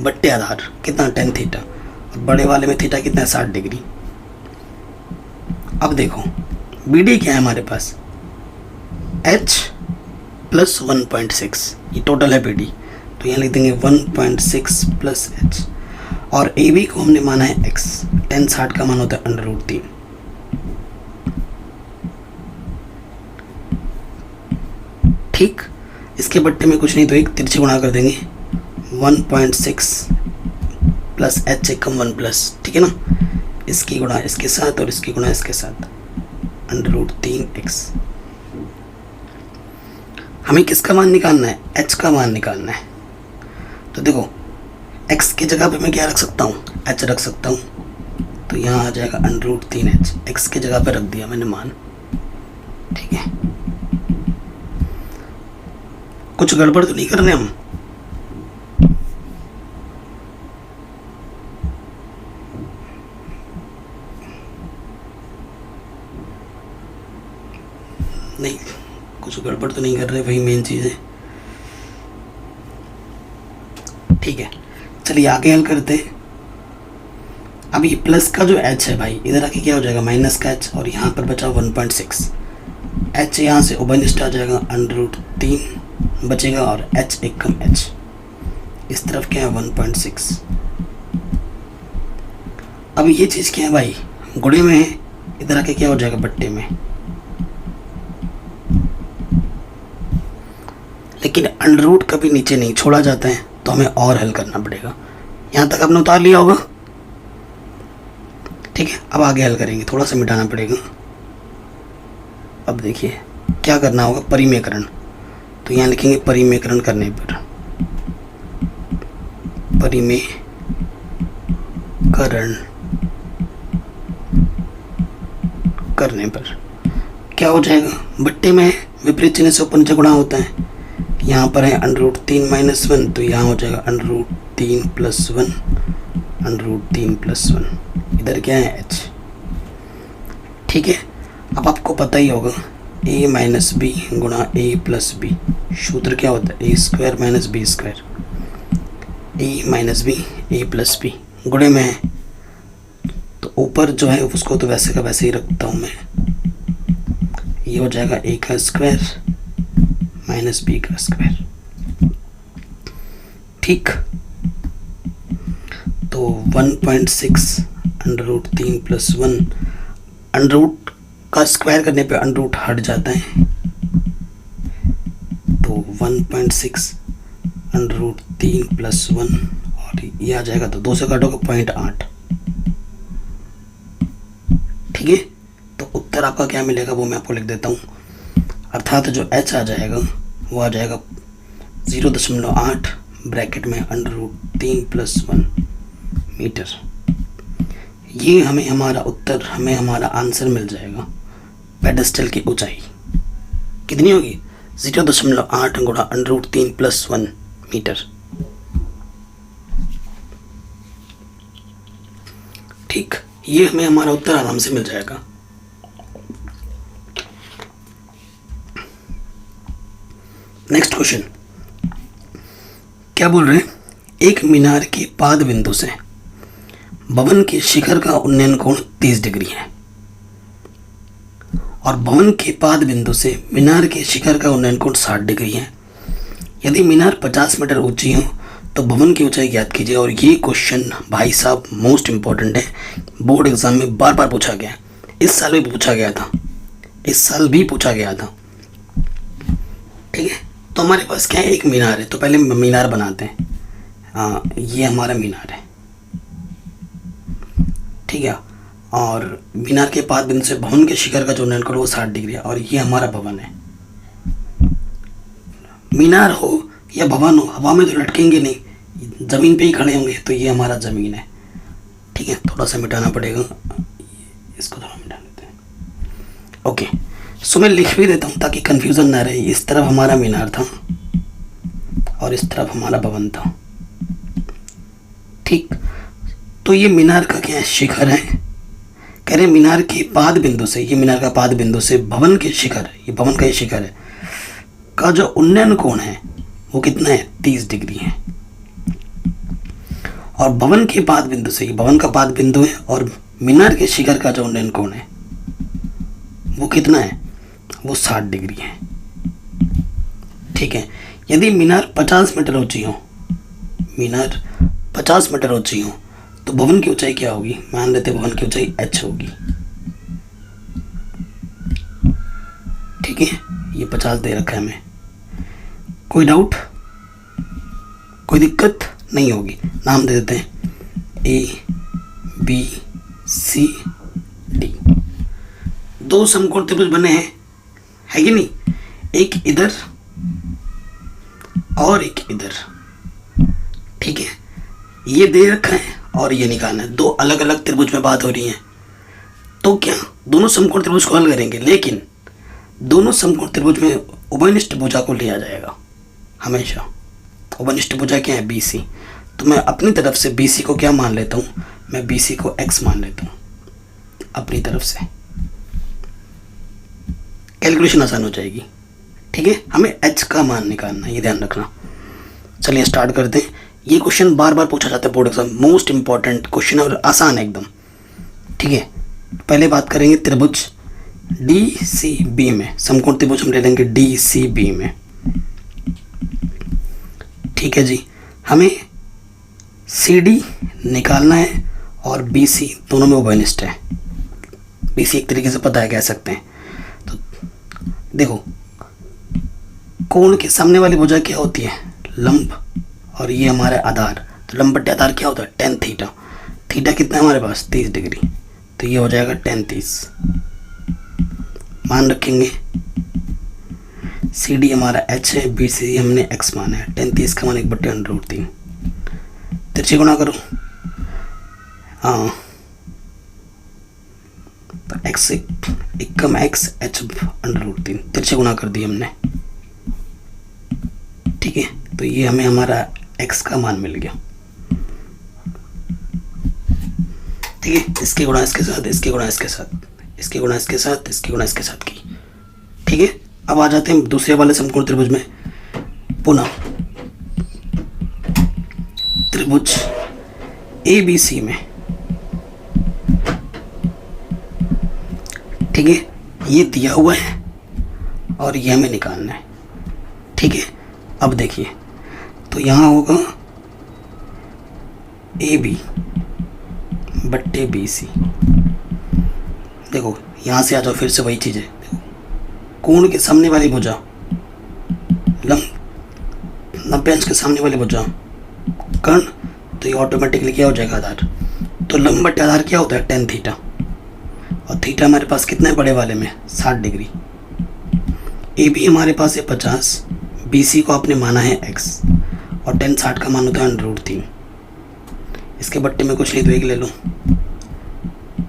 बट्टे आधार कितना 10 थीटा, और बड़े वाले में थीटा कितना है 60 डिग्री। अब देखो बी डी क्या है हमारे पास, h प्लस 1.6, ये टोटल है बी डी, तो यहाँ लिख देंगे 1.6 प्लस h, और ए बी को हमने माना है x, 10 60 का मान होता है √3। ठीक, इसके बट्टे में कुछ नहीं तो एक तिरछे गुणा कर देंगे, 1.6 प्लस h एकम 1 प्लस, ठीक है ना, इसकी गुणा इसके साथ और इसकी गुणा इसके साथ, √3x। हमें किसका मान निकालना है, h का मान निकालना है। तो देखो x की जगह पे मैं क्या रख सकता हूँ, h रख सकता हूँ, तो यहाँ आ जाएगा √3h, x की जगह पे रख दिया मैंने मान, ठीक है। कुछ गड़बड़ तो नहीं कर रहे हम, नहीं कुछ गड़बड़ तो नहीं कर रहे, वही मेन चीज़ है। ठीक है, चलिए आगे हल करते हैं। अब ये प्लस का जो h है भाई, इधर आके क्या हो जाएगा माइनस का h, और यहाँ पर बचा 1.6, h यहाँ से उभयनिष्ठ आ जाएगा, √3 बचेगा, और h एकम h, इस तरफ क्या है 1.6। अब ये चीज़ क्या है भाई, गुणे में है, इधर आके क्या हो जाएगा बट्टे में, लेकिन अंडर कभी नीचे नहीं छोड़ा जाता है, तो हमें और हल करना पड़ेगा। यहाँ तक आपने उतार लिया होगा, ठीक है। अब आगे हल करेंगे, थोड़ा सा मिटाना पड़ेगा। अब देखिए क्या करना होगा, परिमेयकरण, तो यहाँ लिखेंगे परिमेयकरण करने पर, परिमेयकरण करने पर क्या हो जाएगा, बट्टे में विपरीत चिन्ह से ऊपर नीचे गुणा होता है, यहाँ पर है √3 - 1, तो यहाँ हो जाएगा √3 + 1, √3 + 1, इधर क्या है h, ठीक है। अब आपको पता ही होगा a - b गुणा a + b, सूत्र क्या होता है, a² - b², a - b a + b, गुणे में है, तो ऊपर जो है उसको तो वैसे का वैसे ही रखता हूँ मैं, ये हो जाएगा a² - b², ठीक। तो 1.6 √3 + 1, अंडर का स्क्वायर करने पे अंडर हट जाता है, तो 1.6 √3 + 1, और ये आ जाएगा, तो 2 से काटोगे 0.8, ठीक है। तो उत्तर आपका क्या मिलेगा वो मैं आपको लिख देता हूँ, अर्थात जो h आ जाएगा वो आ जाएगा 0.8 ब्रैकेट में √3 + 1 मीटर। ये हमें हमारा उत्तर, हमें हमारा आंसर मिल जाएगा। पेडेस्टल की ऊंचाई कितनी होगी, 0.8 गुणा √3 + 1 मीटर, ठीक। ये हमें हमारा उत्तर आराम से मिल जाएगा। नेक्स्ट क्वेश्चन क्या बोल रहे हैं, एक मीनार के पाद बिंदु से भवन के शिखर का उन्नयन कोण 30 डिग्री है, और भवन के पाद बिंदु से मीनार के शिखर का उन्नयन कोण 60 डिग्री है। यदि मीनार 50 मीटर ऊंची हो तो भवन की ऊंचाई ज्ञात कीजिए। और ये क्वेश्चन भाई साहब मोस्ट इंपॉर्टेंट है, बोर्ड एग्जाम में बार बार पूछा गया, इस साल भी पूछा गया था, ठीक है। तो हमारे पास क्या है, एक मीनार है, तो पहले मीनार बनाते हैं। ये हमारा मीनार है, ठीक है, और मीनार के पाद बिंदु से भवन के शिखर का जो उन्नयन कोण वो 60 डिग्री है, और ये हमारा भवन है। मीनार हो या भवन हो, हवा में तो लटकेंगे नहीं, ज़मीन पे ही खड़े होंगे, तो ये हमारा ज़मीन है, ठीक है। थोड़ा सा मिटाना पड़ेगा, इसको थोड़ा मिटा लेते हैं, ओके। सो मैं लिख भी देता हूँ ताकि कंफ्यूजन ना रहे। इस तरफ हमारा मीनार था और इस तरफ हमारा भवन था, ठीक। तो ये मीनार का क्या है, शिखर है। कह रहे मीनार के पाद बिंदु से, ये मीनार का पाद बिंदु से भवन के शिखर, ये भवन का ये शिखर है, का का जो उन्नयन कोण है वो कितना है, 30 डिग्री है। और भवन के पाद बिंदु से, भवन का पाद बिंदु है, और मीनार के शिखर का जो उन्नयन कोण है वो कितना है, वो 60 डिग्री है। ठीक है, यदि मीनार 50 मीटर ऊंची हो, मीनार 50 मीटर ऊंची हो, तो भवन की ऊंचाई क्या होगी, मान लेते हैं भवन की ऊंचाई h होगी। ठीक है, ये 50 दे रखा है हमें। कोई डाउट, कोई दिक्कत नहीं होगी। नाम दे देते हैं ABCD। 2 समकोण त्रिभुज बने हैं, है कि नहीं, एक इधर और एक इधर। ठीक है, ये दे रखा है और ये निकालना है। 2 अलग अलग त्रिभुज में बात हो रही है, तो क्या दोनों समकोण त्रिभुज को हल करेंगे, लेकिन दोनों समकोण त्रिभुज में उभयनिष्ठ भुजा को लिया जाएगा हमेशा। उभयनिष्ठ भुजा क्या है, BC। तो मैं अपनी तरफ से BC को क्या मान लेता हूँ, मैं BC को x मान लेता हूँ अपनी तरफ से। कैलकुलेशन आसान हो जाएगी। ठीक है, हमें h का मान निकालना है, ये ध्यान रखना। चलिए स्टार्ट करते हैं। ये क्वेश्चन बार बार पूछा जाता है board exam, most important question और आसान है एकदम। ठीक है, पहले बात करेंगे त्रिभुज DCB में, समकोण त्रिभुज हम ले लेंगे DCB में। ठीक है जी, हमें CD निकालना है और BC दोनों में उभयनिष्ठ है। BC एक तरीके से पता है, कह सकते हैं। तो देखो, कोण के सामने वाली भुजा क्या होती है, लंब, और ये हमारा आधार। तो लंब बट्टे आधार क्या होता है, tan थीटा। थीटा कितना है हमारे पास, 30 डिग्री। तो ये हो जाएगा tan 30। मान रखेंगे CD हमारा h है, BC हमने x माना है। tan 30 का मान 1/√3। तिरछे गुणा करो, हाँ, तो x एकम x h/√3 तिरछे गुणा कर दिए हमने। ठीक है, तो ये हमें हमारा x का मान मिल गया। ठीक है, इसके गुणा इसके साथ, इसके गुणा इसके साथ, इसके गुणा इसके साथ, इसके गुणा इसके साथ की। ठीक है, अब आ जाते हैं दूसरे वाले समकोण त्रिभुज में। पुनः त्रिभुज ABC में। ठीक है, ये दिया हुआ है और ये हमें निकालना है। ठीक है, अब देखिए, तो यहाँ होगा AB बट्टे BC। देखो यहाँ से आ जाओ, फिर से वही चीज़ है। देखो, कोण के सामने वाली भुजा लंब, 90 अंश के सामने वाली भुजा कर्ण, तो ये ऑटोमेटिकली क्या हो जाएगा, आधार। तो लंब बट्टे आधार क्या होता है, tan थीटा। और थीटा हमारे पास कितना है बड़े वाले में, 60 डिग्री। AB हमारे पास है 50, BC को आपने माना है x, और tan 60 का मान होता है √3। इसके बट्टे में कुछ नहीं तो 1 ले लो,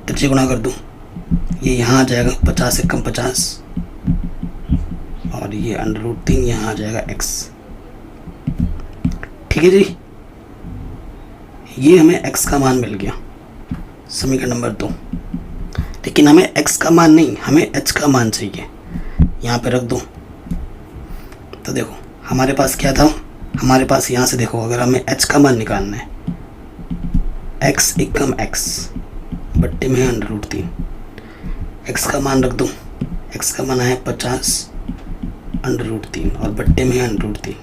तिरछे गुणा कर दूँ, ये यहाँ आ जाएगा 50 एकम 50, और ये √3 यहाँ आ जाएगा x। ठीक है जी, ये हमें x का मान मिल गया, समीकरण नंबर 2। लेकिन हमें x का मान नहीं, हमें h का मान चाहिए। यहाँ पे रख दो। तो देखो हमारे पास क्या था, हमारे पास यहाँ से देखो, अगर हमें h का मान निकालना है, x एकम x बट्टे में √3, x का मान रख दो, x का मान है 50 √3 और बट्टे में √3।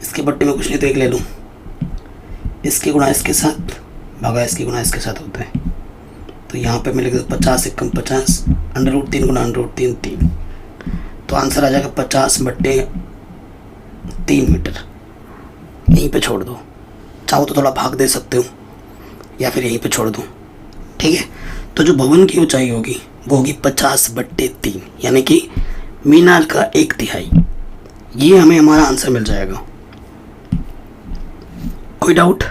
इसके बट्टे में कुछ नहीं तो 1 ले लूँ, इसके गुणा इसके साथ भागा इसके गुणा इसके साथ होता है। तो यहाँ पे मिलेगा 50 एकम 50 √3 गुणा √3 3। तो आंसर आ जाएगा 50 बट्टे 3 मीटर। यहीं पे छोड़ दो, चाहो तो थोड़ा भाग दे सकते हो या फिर यहीं पे छोड़ दो। ठीक है, तो जो भवन की ऊंचाई होगी वो होगी 50 बट्टे 3, यानी कि मीनार का 1/3। ये हमें हमारा आंसर मिल जाएगा। कोई डाउट,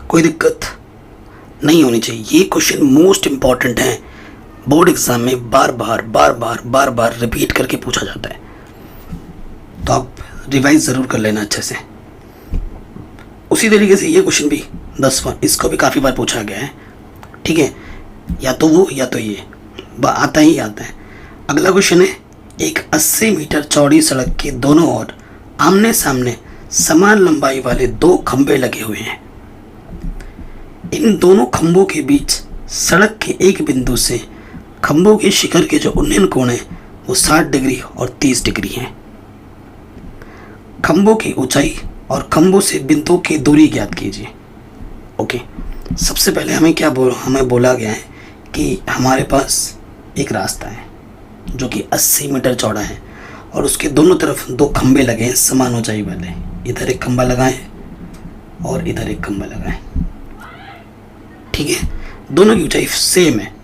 कोई दिक्कत नहीं होनी चाहिए। ये क्वेश्चन मोस्ट इंपॉर्टेंट है, बोर्ड एग्जाम में बार बार रिपीट करके पूछा जाता है, तो आप रिवाइज ज़रूर कर लेना अच्छे से। उसी तरीके से ये क्वेश्चन भी 10वां, इसको भी काफ़ी बार पूछा गया है। ठीक है, या तो वो या तो ये आता ही आता है। अगला क्वेश्चन है एक 80 मीटर चौड़ी सड़क के दोनों ओर आमने सामने समान लंबाई वाले 2 खंभे लगे हुए हैं। इन दोनों खंभों के बीच सड़क के एक बिंदु से खंभों के शिखर के जो उन्नयन कोण है वो 60 डिग्री और 30 डिग्री हैं। खंभों की ऊंचाई और खंभों से बिंदुओं की दूरी ज्ञात कीजिए। ओके, सबसे पहले हमें बोला गया है कि हमारे पास एक रास्ता है जो कि 80 मीटर चौड़ा है और उसके दोनों तरफ 2 खंभे लगे हैं समान ऊंचाई वाले। इधर एक खंभा लगा है और इधर एक खंभा लगा है। ठीक है, दोनों की ऊंचाई सेम है।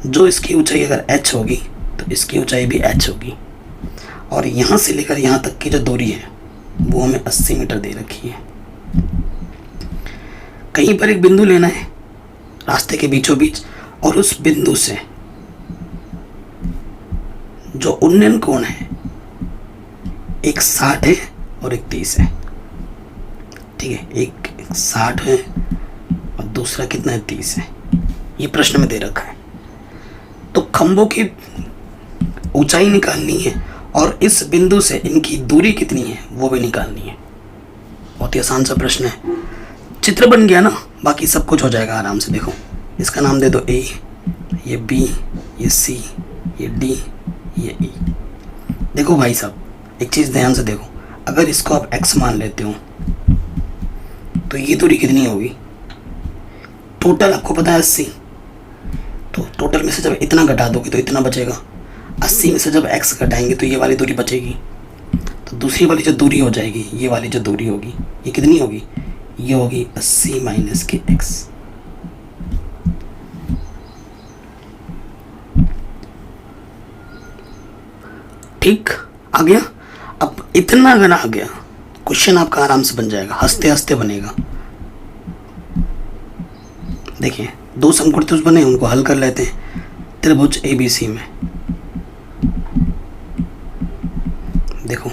जो इसकी ऊंचाई अगर h होगी तो इसकी ऊंचाई भी h होगी। और यहाँ से लेकर यहाँ तक की जो दूरी है वो हमें 80 मीटर दे रखी है। कहीं पर एक बिंदु लेना है रास्ते के बीचों बीच और उस बिंदु से जो उन्नयन कोण है एक 60 है और एक 30 है। ठीक है, एक 60 है और दूसरा कितना है, 30 है। ये प्रश्न में दे रखा है। तो खंभों की ऊंचाई निकालनी है और इस बिंदु से इनकी दूरी कितनी है वो भी निकालनी है। बहुत ही आसान सा प्रश्न है। चित्र बन गया ना, बाकी सब कुछ हो जाएगा आराम से। देखो, इसका नाम दे दो A, ये B, ये C, ये D, ये E। देखो भाई साहब, एक चीज़ ध्यान से देखो, अगर इसको आप x मान लेते हो तो ये दूरी कितनी होगी? टोटल आपको पता है 80, तो टोटल में से जब इतना घटा दोगे तो इतना बचेगा। 80 में से जब x घटाएंगे तो ये वाली दूरी बचेगी। तो दूसरी वाली जो दूरी हो जाएगी, ये वाली जो दूरी होगी, ये कितनी होगी? ये होगी 80 माइनस के x। ठीक, आ गया। अब इतना अगर आ गया, क्वेश्चन आपका आराम से बन जाएगा, हंसते हंसते बनेगा। देखिए, 2 समकोण बने, उनको हल कर लेते हैं। त्रिभुज ABC में देखो,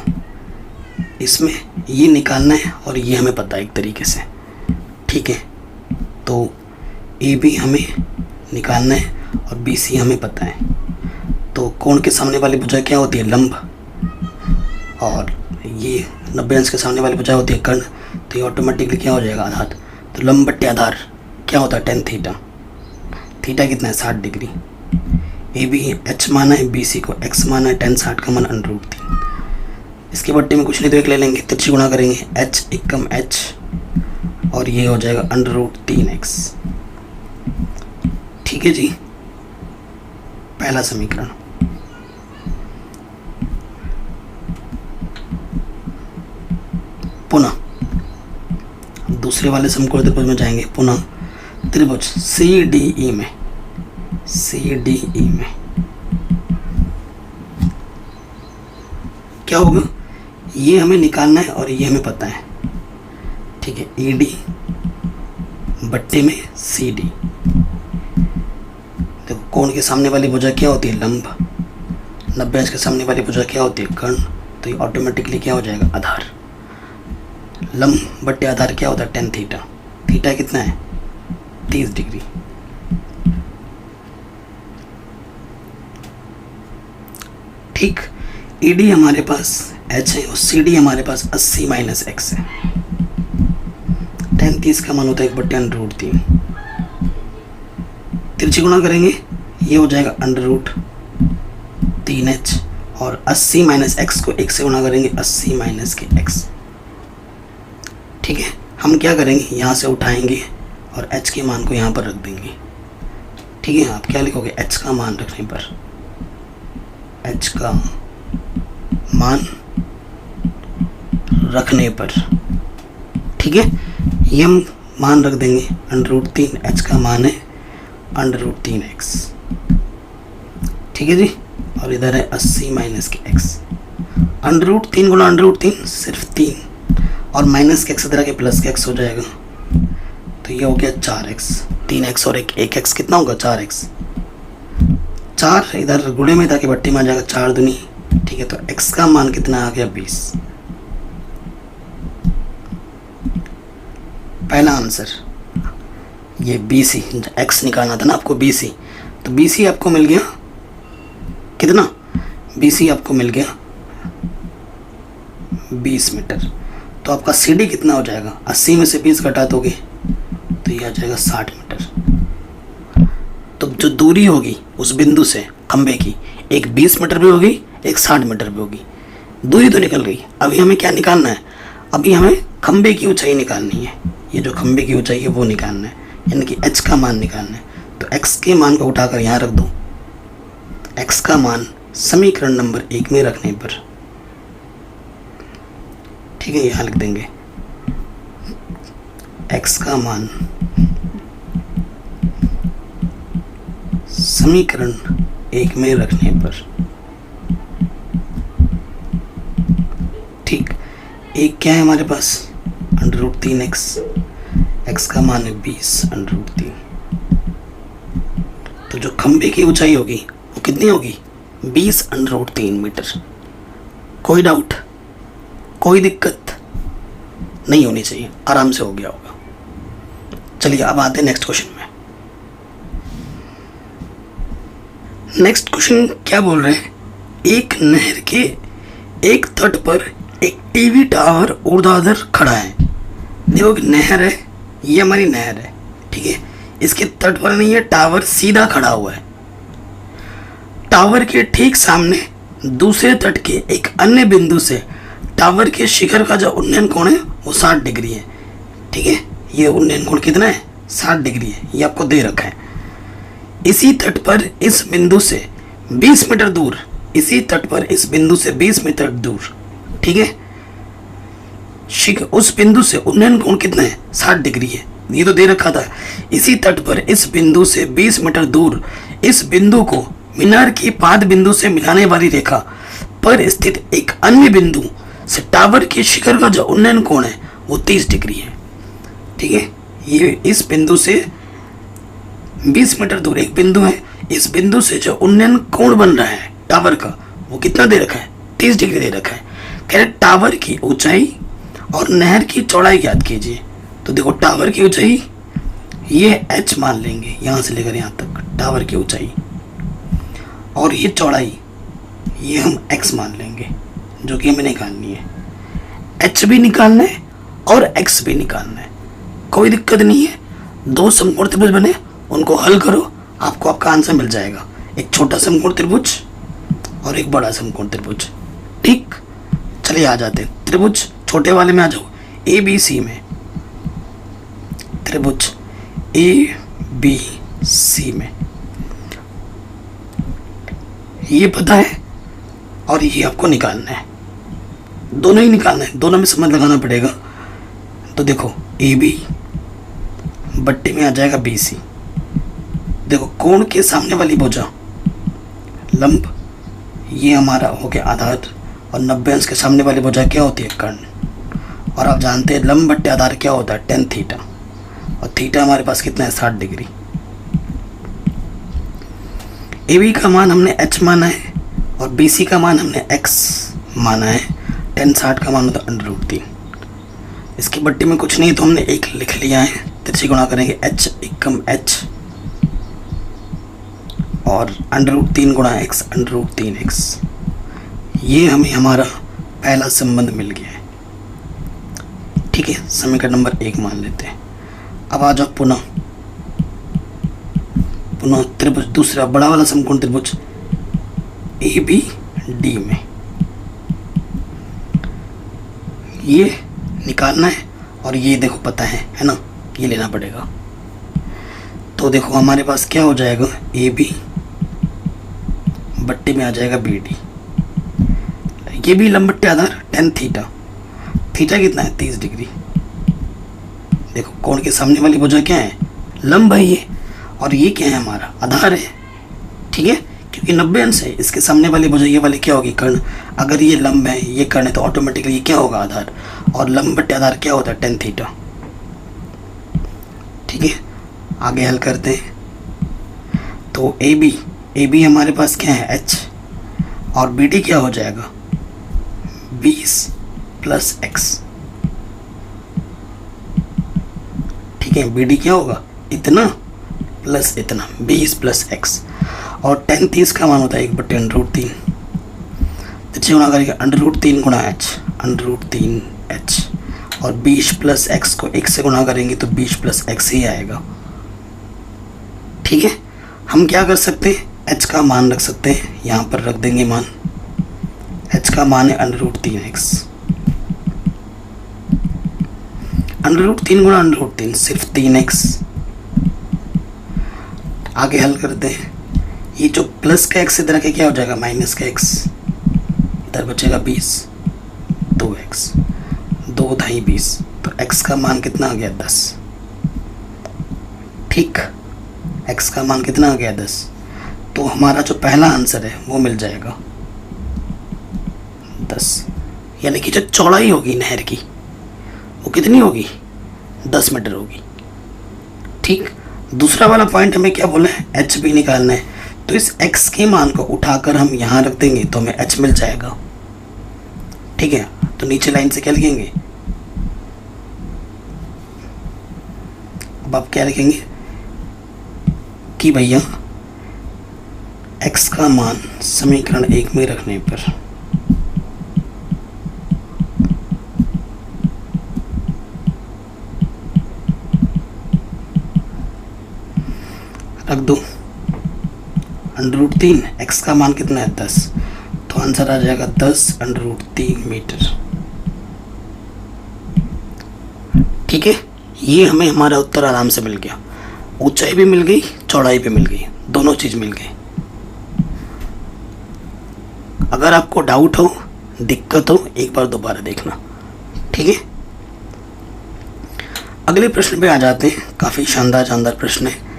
इसमें ये निकालना है और ये हमें पता है एक तरीके से। ठीक है, तो AB हमें निकालना है और BC हमें पता है। तो कोण के सामने वाली भुजा क्या होती है? लंब। और ये 90 अंश के सामने वाली भुजा होती है कर्ण। तो ये ऑटोमेटिकली क्या हो जाएगा? आधार। तो लंब बट्टे आधार क्या होता है? tan theta. थीटा कितना है? 60 डिग्री। AB h माना है, BC को x माना है, tan 60 का मान √3। इसके बट्टे में कुछ नहीं तो एक ले लेंगे, तिरछी गुणा करेंगे, h एकम h और ये हो जाएगा √3x। ठीक है जी, पहला समीकरण। पुनः दूसरे वाले समकोण त्रिभुज में जाएंगे। पुनः त्रिभुज CDE में क्या होगा? ये हमें निकालना है और ये हमें पता है। ठीक है, ED बट्टे में CD। देखो, कोण के सामने वाली भुजा क्या होती है? लंब। 90 अंश के सामने वाली भुजा क्या होती है? कर्ण। तो ये ऑटोमेटिकली क्या हो जाएगा? आधार। लंब बट्टे आधार क्या होता है? tan theta. थीटा कितना है? 30 डिग्री। ठीक, ED हमारे पास h है और CD हमारे पास 80 माइनस x है। tan 30 का मान होता है 1/√3। तिरछी गुणा करेंगे, ये हो जाएगा √3h और 80 माइनस x को 1 से गुणा करेंगे, 80 माइनस के x। ठीक है, हम क्या करेंगे, यहाँ से उठाएंगे और h के मान को यहाँ पर रख देंगे। ठीक है, आप क्या लिखोगे? h का मान रखने पर, h का मान रखने पर, ठीक है, ये हम मान रख देंगे √3। h का मान है √3x। ठीक है जी, और इधर है 80 माइनस के x। √3 गुणा √3 सिर्फ 3 और माइनस के x इधर के प्लस के x हो जाएगा। तो ये हो गया 4x। 3x और 1x कितना होगा? 4x। 4 इधर गुणे में था कि बट्टी में आ जाएगा, 4 दूनी। ठीक है, तो x का मान कितना आ गया? 20। पहला आंसर ये BC, x निकालना था ना आपको BC, तो BC आपको मिल गया कितना? BC आपको मिल गया 20 मीटर। तो आपका CD कितना हो जाएगा, 80 में से 20 घटा दोगे तो ये आ जाएगा 60 मीटर। तो जो दूरी होगी उस बिंदु से खंबे की, एक 20 मीटर भी होगी, एक 60 मीटर भी होगी। दूरी तो निकल गई। अभी हमें क्या निकालना है, अभी हमें खंबे की ऊंचाई निकालनी है। ये जो खंबे की ऊंचाई है वो निकालना है, यानी कि h का मान निकालना है। तो x के मान को उठाकर यहाँ रख दो। x का मान समीकरण नंबर 1 में रखने पर, ठीक है, यहाँ लिख देंगे x का मान समीकरण 1 में रखने पर, ठीक। एक क्या है हमारे पास, √3x, x का मान है 20 √3। तो जो खंबे की ऊंचाई होगी वो कितनी होगी, 20 √3 मीटर। कोई डाउट, कोई दिक्कत नहीं होनी चाहिए, आराम से हो गया होगा। चलिए अब आते हैं नेक्स्ट क्वेश्चन में। नेक्स्ट क्वेश्चन क्या बोल रहे हैं, एक नहर के एक तट पर एक टीवी टावर ऊर्ध्वाधर खड़ा है। देखो कि नहर है, ये हमारी नहर है, ठीक है। इसके तट पर नहीं है, टावर सीधा खड़ा हुआ है। टावर के ठीक सामने दूसरे तट के एक अन्य बिंदु से टावर के शिखर का जो उन्नयन कोण है वो 60 डिग्री है, ठीक है। ये उन्नयन कोण कितना है, 60 डिग्री है, ये आपको दे रखा है। इसी तट पर इस बिंदु से 20 मीटर दूर, इसी तट पर इस बिंदु से 20 मीटर दूर, ठीक है, उस बिंदु से उन्नयन कोण कितना है, 60 डिग्री है, ये तो दे रखा था। इसी तट पर इस बिंदु से 20 मीटर दूर इस बिंदु को मीनार की पाद बिंदु से मिलाने वाली रेखा पर स्थित एक अन्य बिंदु से टावर के शिखर का जो उन्नयन कोण है वो 30 डिग्री है, ठीक है। ये इस बिंदु से 20 मीटर दूर एक बिंदु है, इस बिंदु से जो उन्नयन कोण बन रहा है टावर का वो कितना दे रखा है, 30 डिग्री दे रखा है। कह रहे टावर की ऊंचाई और नहर की चौड़ाई ज्ञात कीजिए। तो देखो टावर की ऊंचाई ये h मान लेंगे, यहाँ से लेकर यहाँ तक टावर की ऊंचाई, और ये चौड़ाई ये हम x मान लेंगे, जो कि हमें निकालनी है। h भी निकालना है और x भी निकालना है, कोई दिक्कत नहीं है। दो समकोण त्रिभुज बने, उनको हल करो, आपको आपका आंसर मिल जाएगा। एक छोटा समकोण त्रिभुज और एक बड़ा समकोण त्रिभुज, ठीक। चलिए आ जाते हैं त्रिभुज छोटे वाले में आ जाओ। ABC में, त्रिभुज ABC में ये पता है और ये आपको निकालना है, दोनों ही निकालना है, दोनों में समझ लगाना पड़ेगा। तो देखो AB बट्टे में आ जाएगा BC। देखो कोण के सामने वाली भुजा लंब, ये हमारा हो गया आधार, और 90 अंश के सामने वाली भुजा क्या होती है, कर्ण। और आप जानते हैं लंब बट्टे आधार क्या होता है, tan थीटा, और थीटा हमारे पास कितना है, 60 डिग्री। AB का मान हमने h माना है और BC का मान हमने x माना है। tan 60 का मान होता है √3। इसकी बट्टी में कुछ नहीं तो हमने एक लिख लिया है, तिरछी गुणा करेंगे h एकम h और √3 गुणा x √3x। ये हमें हमारा पहला संबंध मिल गया है, ठीक है। समीकरण नंबर 1 मान लेते हैं। अब आ जाओ पुनः त्रिभुज दूसरा बड़ा वाला समकोण त्रिभुज ABD में, ये निकालना है और ये देखो पता है ना, ये लेना पड़ेगा। तो देखो हमारे पास क्या हो जाएगा, AB बट्टे में आ जाएगा BD। ये भी लंब बट्टे आधार tan थीटा, थीटा कितना है, 30 डिग्री। देखो कोण के सामने वाली भुजा क्या है, लंब है ये, और ये क्या है, हमारा आधार है, ठीक है। क्योंकि 90 अंश है, इसके सामने वाली भुजा ये वाली क्या होगी, कर्ण। अगर ये लंब है, ये कर्ण है, तो ऑटोमेटिकली ये क्या होगा, आधार। और लंब बट्टे आधार क्या होता है, tan थीटा, ठीक है। आगे हल करते हैं। तो AB हमारे पास क्या है, h, और BD क्या हो जाएगा, 20 + x, ठीक है। BD क्या होगा, इतना प्लस इतना, 20 + x, और tan 30 का मान होता है 1/√3। नीचे गुणा करेंगे √3 गुणा h, √3 h, और 20 प्लस x को 1 से गुणा करेंगे तो 20 प्लस x ही आएगा। ठीक है, हम क्या कर सकते हैं, h का मान रख सकते हैं, यहाँ पर रख देंगे मान, h का मान है √3x, √3 गुणा √3 सिर्फ 3x। आगे हल करते हैं, ये जो प्लस का x इधर आके क्या हो जाएगा, माइनस का x, इधर बचेगा 20, 2x, 2 ढाई 20, तो x का मान कितना आ गया, 10। ठीक, x का मान कितना आ गया, 10। तो हमारा जो पहला आंसर है वो मिल जाएगा 10, यानी कि जो चौड़ाई होगी नहर की वो कितनी होगी, 10 मीटर होगी। ठीक, दूसरा वाला पॉइंट हमें क्या बोला है, h भी निकालना है, तो इस x के मान को उठाकर हम यहाँ रख देंगे तो हमें h मिल जाएगा। ठीक है, तो नीचे लाइन से क्या लिखेंगे, अब आप क्या लिखेंगे कि भैया x का मान समीकरण 1 में रखने पर रख दो √3, x का मान कितना है, 10, तो आंसर आ जाएगा 10 √3 मीटर। ठीक है, ये हमें हमारा उत्तर आराम से मिल गया, ऊंचाई भी मिल गई, चौड़ाई भी मिल गई, दोनों चीज मिल गई। अगर आपको डाउट हो, दिक्कत हो, एक बार दोबारा देखना। ठीक है, अगले प्रश्न पे आ जाते हैं, काफी शानदार प्रश्न है।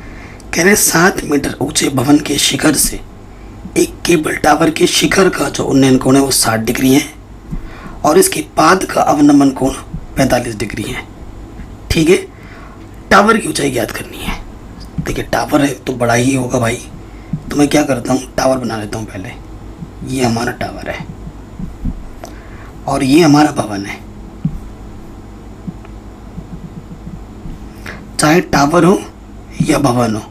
कह रहे 7 मीटर ऊंचे भवन के शिखर से एक केबल टावर के शिखर का जो उन्नयन कोण है वो 60 डिग्री है और इसके पाद का अवनमन कोण 45 डिग्री है। ठीक है, टावर की ऊंचाई ज्ञात करनी है। देखिए टावर है तो बड़ा ही होगा भाई, तो मैं क्या करता हूँ, टावर बना लेता हूँ पहले। ये हमारा टावर है और ये हमारा भवन है। चाहे टावर हो या भवन हो,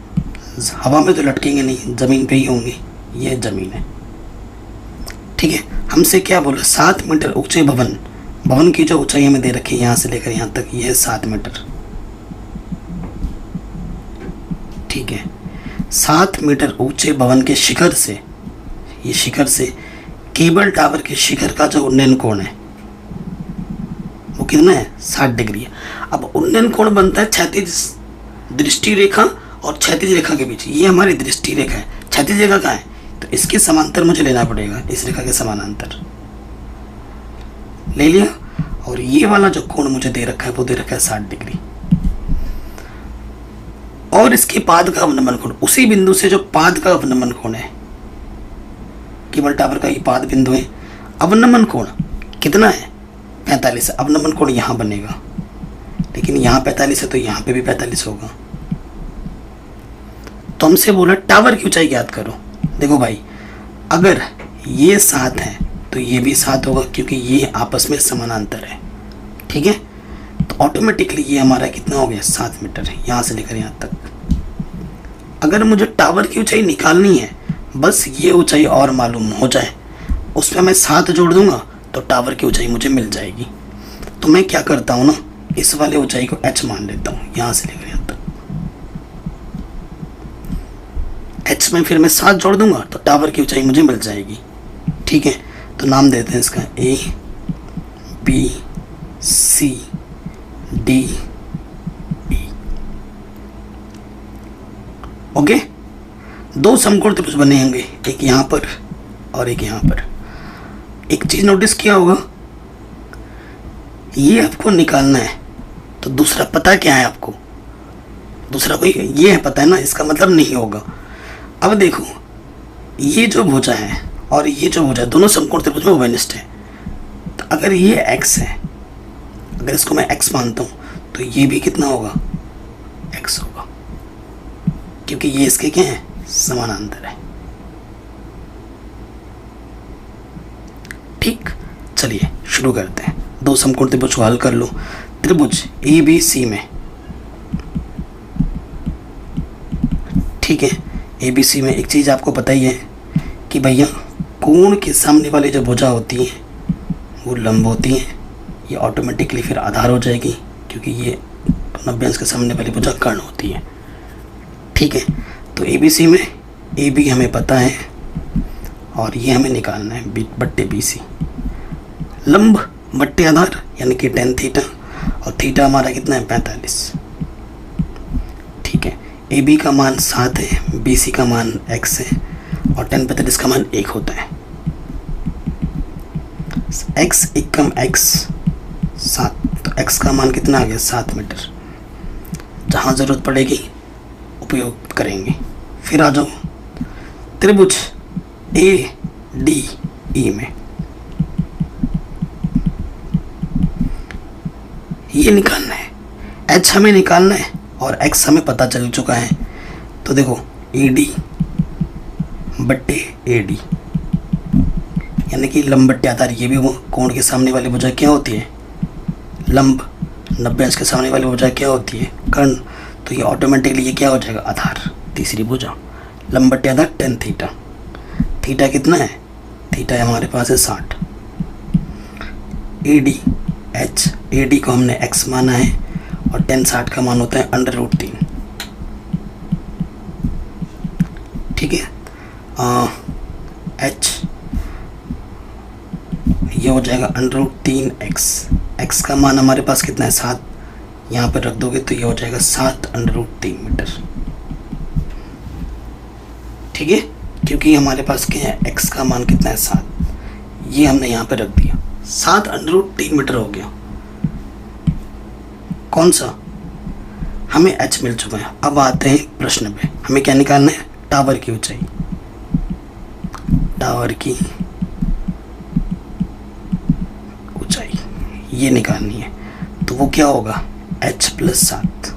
हवा में तो लटकेंगे नहीं, जमीन पे ही होंगे। ये जमीन है। ठीक है, हमसे क्या बोला, 7 मीटर ऊंचे भवन की जो ऊंचाई हमें दे रखी है यहाँ से लेकर यहाँ तक, ये है 7 मीटर। ठीक है, 7 मीटर ऊंचे भवन के शिखर से, ये शिखर से केबल टावर के शिखर का जो उन्नयन कोण है वो कितना है, 60 डिग्री है। अब उन्नयन कोण बनता है क्षैतिज दृष्टि रेखा और क्षैतिज रेखा के बीच। ये हमारी दृष्टि रेखा है, क्षैतिज रेखा कहाँ है, तो इसके समांतर मुझे लेना पड़ेगा, इस रेखा के समानांतर ले लिया। और ये वाला जो कोण मुझे दे रखा है वो दे रखा है 60 डिग्री। और इसके पाद का अवनमन कोण, उसी बिंदु से जो पाद का अवनमन कोण है, केबल टावर का ये पाद बिंदु है, अवनमन कोण कितना है, 45। अवनमन कोण यहाँ बनेगा, लेकिन यहाँ 45 है तो यहाँ पे भी 45 होगा। तो हमसे बोला टावर की ऊंचाई ज्ञात करो। देखो भाई, अगर ये 7 है तो ये भी 7 होगा, क्योंकि ये आपस में समानांतर है। ठीक है, तो ऑटोमेटिकली ये हमारा कितना हो गया, 7 मीटर है, यहाँ से लेकर यहाँ तक। अगर मुझे टावर की ऊंचाई निकालनी है, बस ये ऊंचाई और मालूम हो जाए, उसमें मैं 7 जोड़ दूंगा तो टावर की ऊंचाई मुझे मिल जाएगी। तो मैं क्या करता हूँ ना, इस वाले ऊंचाई को h मान लेता हूँ, यहाँ से लेकर यहाँ तक। h में फिर मैं 7 जोड़ दूंगा तो टावर की ऊंचाई मुझे मिल जाएगी। ठीक है, तो नाम देते हैं इसका A B C D E। Okay, 2 समकोण त्रिभुज बने होंगे, एक यहाँ पर और एक यहाँ पर। एक चीज नोटिस किया होगा, ये आपको निकालना है, तो दूसरा पता क्या है आपको, दूसरा कोई ये है पता है ना, इसका मतलब नहीं होगा। अब देखो, ये जो भुजा है और ये जो भुजा, दोनों समकोण त्रिभुज में उभयनिष्ठ है। तो अगर ये x है, अगर इसको मैं x मानता हूँ, तो ये भी कितना होगा, x होगा, क्योंकि ये इसके क्या है, समानांतर है। ठीक, चलिए शुरू करते हैं। 2 समकोण त्रिभुज को हल कर लो। त्रिभुज ABC में, ठीक है, ABC में एक चीज आपको पता ही है कि भैया कोण के सामने वाली जो भुजा होती है वो लंब होती है, ये ऑटोमेटिकली फिर आधार हो जाएगी क्योंकि ये 90 के सामने वाली भुजा कर्ण होती है। ठीक है, तो ABC में AB हमें पता है और ये हमें निकालना है बट्टे BC। लंब बट्टे आधार यानी कि tan थीटा, और थीटा हमारा कितना है 45। ठीक है, AB का मान 7 है, BC का मान x है और tan 45 का मान 1 होता है। x एकम x 7, तो x का मान कितना आ गया 7 मीटर। जहाँ ज़रूरत पड़ेगी उपयोग करेंगे। फिर आ जाओ त्रिभुज ADE में, ये निकालना है, h हमें निकालना है और x हमें पता चल चुका है। तो देखो AD बट्टे AD यानी कि लंब बट्टे आधार, ये भी वो कोण के सामने वाली भुजा क्या होती है लंब, 90 के सामने वाली भुजा क्या होती है कर्ण, तो ये ऑटोमेटिकली ये क्या हो जाएगा आधार, तीसरी भुजा। लंब बट्टे आधार tan थीटा, थीटा कितना है, थीटा हमारे पास है 60। AD को हमने x माना है और tan 60 का मान होता है √3। ठीक है, h ये हो जाएगा √3x, x का मान हमारे पास कितना है 7, यहाँ पर रख दोगे तो ये हो जाएगा 7√3 मीटर। ठीक है, क्योंकि हमारे पास क्या है x का मान कितना है 7, ये हमने यहाँ पे रख दिया, 7√3 मीटर हो गया। कौन सा, हमें h मिल चुका है। अब आते हैं प्रश्न पे, हमें क्या निकालना है, टावर की ऊंचाई, टावर की ऊंचाई ये निकालनी है। तो वो क्या होगा h + 7,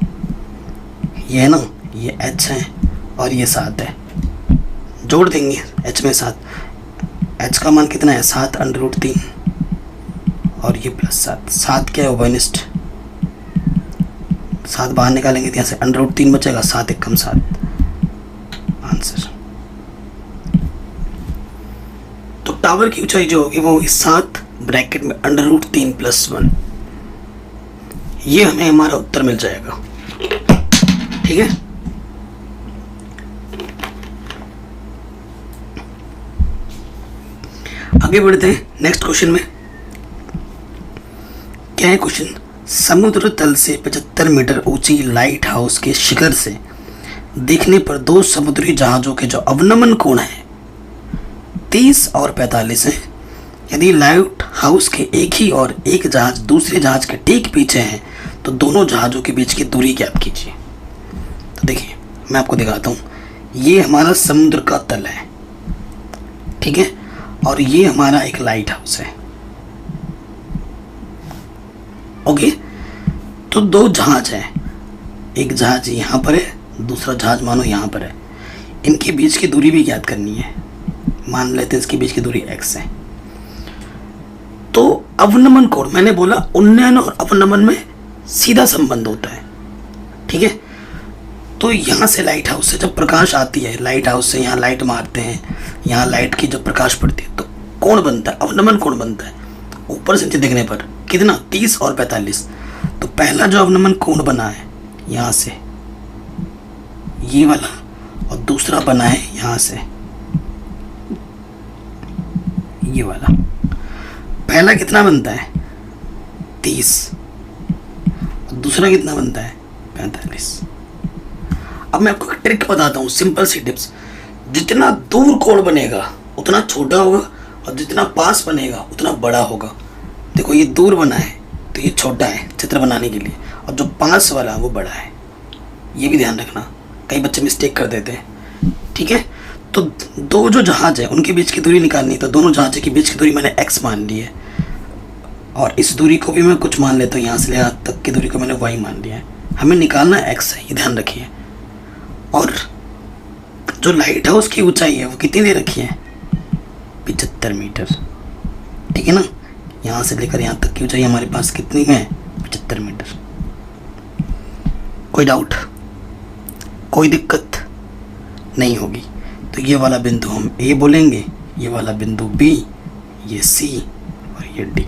ये है ना, ये h है और ये 7 है, जोड़ देंगे h में 7, h का मान कितना है 7√3 और ये +7, 7 क्या है वनिष्ठ, 7 बाहर निकालेंगे तो यहाँ से √3 बचेगा, 7 एकम 7 आंसर। तो टावर की ऊंचाई जो होगी वो होगी 7 ब्रैकेट में √3 + 1, ये हमें हमारा उत्तर मिल जाएगा। ठीक है, आगे बढ़ते हैं नेक्स्ट क्वेश्चन में। क्या है क्वेश्चन, समुद्र तल से 75 मीटर ऊंची लाइट हाउस के शिखर से देखने पर दो समुद्री जहाजों के जो अवनमन कोण है 30 और 45 है। यदि लाइट हाउस के एक ही और एक जहाज दूसरे जहाज के ठीक पीछे है तो दोनों जहाजों के बीच की दूरी ज्ञात कीजिए। तो देखिए मैं आपको दिखाता हूँ, ये हमारा समुद्र का तल है, ठीक है, और ये हमारा एक लाइट हाउस है। ओके, तो दो जहाज हैं, एक जहाज यहाँ पर है, दूसरा जहाज मानो यहाँ पर है, इनके बीच की दूरी भी ज्ञात करनी है। मान लेते हैं इसके बीच की दूरी x है। तो अवनमन कोण, मैंने बोला उन्नयन और अवनमन में सीधा संबंध होता है, ठीक है। तो यहाँ से लाइट हाउस से जब प्रकाश आती है, लाइट हाउस से यहाँ लाइट मारते हैं, यहाँ लाइट की जब प्रकाश पड़ती है तो कोण बनता है, अवनमन कोण बनता है। ऊपर से नीचे देखने पर कितना 30 और 45। तो पहला जो अवनमन कोण बना है यहाँ से ये वाला, और दूसरा बना है यहाँ से ये वाला। पहला कितना बनता है 30 और दूसरा कितना बनता है 45। अब मैं आपको एक ट्रिक बताता हूँ, सिंपल सी टिप्स। जितना दूर कोण बनेगा उतना छोटा होगा और जितना पास बनेगा उतना बड़ा होगा। देखो ये दूर बना है तो ये छोटा है चित्र बनाने के लिए, और जो पास वाला वो बड़ा है। ये भी ध्यान रखना, कई बच्चे मिस्टेक कर देते हैं, ठीक है। तो दो जो जहाज है उनके बीच की दूरी निकालनी है, तो दोनों जहाज के बीच की दूरी मैंने x मान ली है, और इस दूरी को भी मैं कुछ मान लेता हूँ, यहाँ से यहाँ तक की दूरी को मैंने y मान लिया है। हमें निकालना x है, ये ध्यान रखिए। और जो लाइट हाउस की ऊंचाई है वो कितनी दे रखी है 75 मीटर, ठीक है ना। यहाँ से लेकर यहाँ तक की ऊंचाई हमारे पास कितनी है 75 मीटर। कोई डाउट, कोई दिक्कत नहीं होगी। तो ये वाला बिंदु हम A बोलेंगे, ये वाला बिंदु B, ये C और ये D।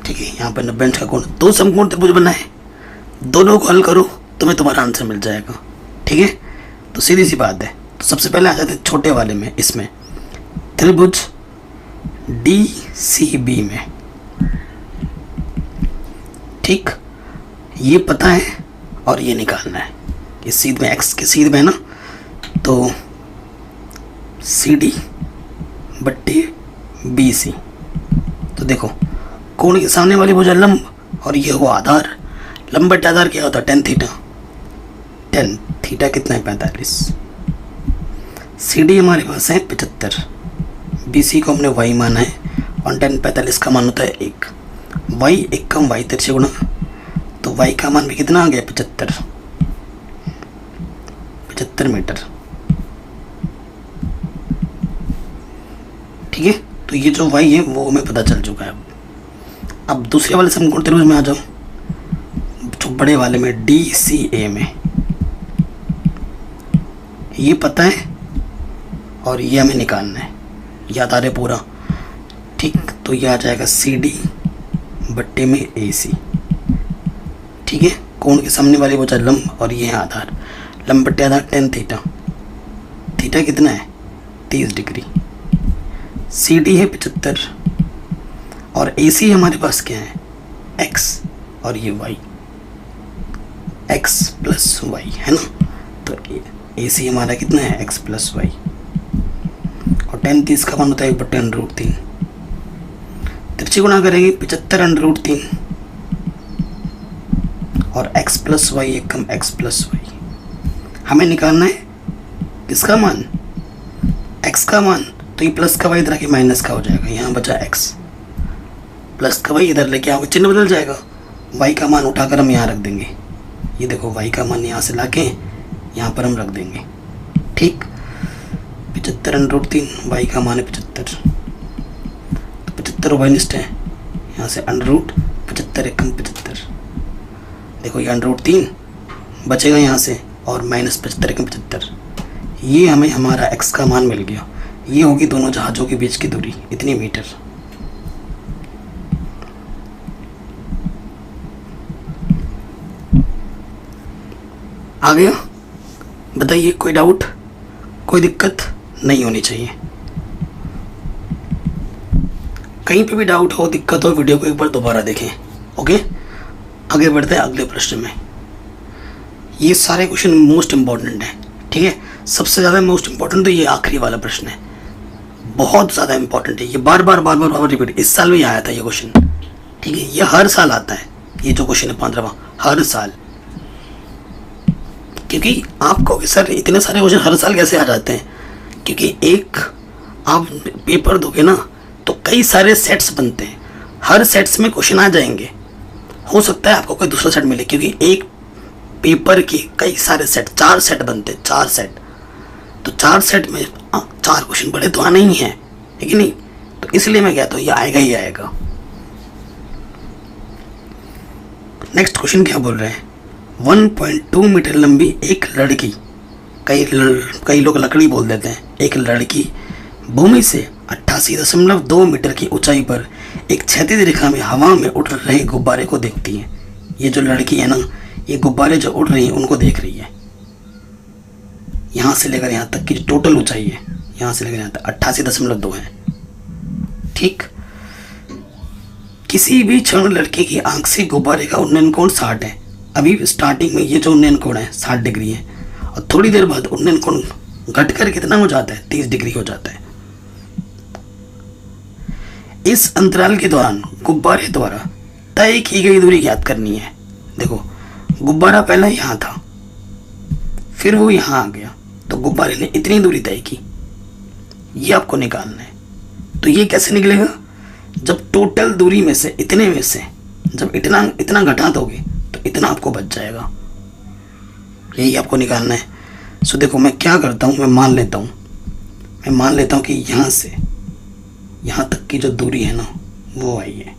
ठीक है, यहाँ पर 90 अंश का कोण, दो समकोण त्रिभुज बना है, दोनों को हल करो तुम्हें तुम्हारा आंसर मिल जाएगा। ठीक है, तो सीधी सी बात है। तो सबसे पहले आ जाते हैं छोटे वाले में, इसमें त्रिभुज DCB में। ठीक, ये पता है और ये निकालना है कि सीध में x के सीध में है ना, तो CD बट्टे BC। तो देखो कोण के सामने वाली भुजा लंब और ये हुआ आधार। लंब बट्टे आधार क्या होता है? tan theta. tan थीटा कितना है? 45। CD हमारे पास है 75, BC को हमने y माना है और tan 45 का मान होता है 1। y 1 कम y तिरछे गुणा, तो y का मान भी कितना आ गया? 75 मीटर। ठीक है, तो ये जो y है वो हमें पता चल चुका है। अब दूसरे वाले समकोण त्रिभुज में आ जाओ, जो बड़े वाले में DCA में, ये पता है और ये हमें निकालना है, याद आ रहा है पूरा। ठीक, तो ये आ जाएगा CD बट्टे में AC। ठीक है, कोण के सामने वाली भुजा लंब और ये है आधार। लंब बट्टे आधार tan थीटा, थीटा कितना है? 30 डिग्री। CD है 75 और AC हमारे पास क्या है? x और ये y, x प्लस y है ना। तो AC हमारा कितना है? x प्लस y और tan 30 का मान होता है 1/√3। तिरछी गुणा करेंगे 75/√3 और x प्लस y 1 कम x प्लस y। हमें निकालना है किसका मान? x का मान। तो ये प्लस का y इधर आके माइनस का हो जाएगा, यहाँ बचा x, प्लस का y इधर लेके आओगे चिन्ह बदल जाएगा। y का मान उठाकर हम यहाँ रख देंगे। ये देखो y का मान यहाँ से लाके यहाँ पर हम रख देंगे। ठीक, 75/√3, y का मान है 75, तो 75 ओवरनिस्ट है, यहाँ से अंडर रूट 75 1 कम 75। देखो ये √3 बचेगा यहाँ से और माइनस 75 1 कम 75। ये हमें हमारा x का मान मिल गया। ये होगी दोनों जहाज़ों के बीच की दूरी, इतनी मीटर। आ गया? बताइए, कोई डाउट, कोई दिक्कत नहीं होनी चाहिए। कहीं पे भी डाउट हो, दिक्कत हो, वीडियो को एक बार दोबारा देखें। ओके, आगे बढ़ते हैं अगले प्रश्न में। ये सारे क्वेश्चन मोस्ट इंपॉर्टेंट हैं। ठीक है, सबसे ज़्यादा मोस्ट इंपॉर्टेंट तो ये आखिरी वाला प्रश्न है, बहुत ज़्यादा इंपॉर्टेंट है। ये बार बार रिपीट, इस साल भी आया था ये क्वेश्चन। ठीक है, ये हर साल आता है, ये जो क्वेश्चन है 15वां, हर साल। क्योंकि आप कहोगे सर इतने सारे क्वेश्चन हर साल कैसे आ जाते हैं? क्योंकि एक आप पेपर दोगे ना तो कई सारे सेट्स बनते हैं, हर सेट्स में क्वेश्चन आ जाएंगे। हो सकता है आपको कोई दूसरा सेट मिले, क्योंकि एक पेपर के कई सारे सेट, 4 सेट बनते हैं, 4 सेट। तो 4 सेट में 4 क्वेश्चन बड़े तो आने ही हैं, है कि नहीं? तो इसलिए मैं कहता हूँ ये आएगा ही आएगा। नेक्स्ट क्वेश्चन क्या बोल रहे हैं? 1.2 मीटर लंबी एक लड़की, कई लोग लकड़ी बोल देते हैं, एक लड़की भूमि से 88.2 मीटर की ऊंचाई पर एक क्षैतिज रेखा में हवा में उड़ रहे गुब्बारे को देखती है। ये जो लड़की है ना, ये गुब्बारे जो उड़ रही हैं उनको देख रही है। यहाँ से लेकर यहाँ तक की जो टोटल ऊंचाई है, यहाँ से लेकर यहाँ तक 88.2 है। ठीक, किसी भी क्षण लड़के की आंख से गुब्बारे का उन्नयन कोण 60 है। अभी स्टार्टिंग में ये जो उन्नयन कोण है 60 डिग्री है, और थोड़ी देर बाद उन्नयन कोण घटकर कितना हो जाता है? 30 डिग्री हो जाता है। इस अंतराल के दौरान गुब्बारे द्वारा तय की गई दूरी ज्ञात करनी है। देखो, गुब्बारा पहले यहाँ था, फिर वो यहाँ आ गया, तो गुब्बारे ने इतनी दूरी तय की, ये आपको निकालना है। तो ये कैसे निकलेगा? जब टोटल दूरी में से, इतने में से जब इतना घटा दोगे तो इतना आपको बच जाएगा, यही आपको निकालना है। सो देखो, मैं क्या करता हूँ, मैं मान लेता हूँ कि यहाँ से यहाँ तक की जो दूरी है ना वो आई है,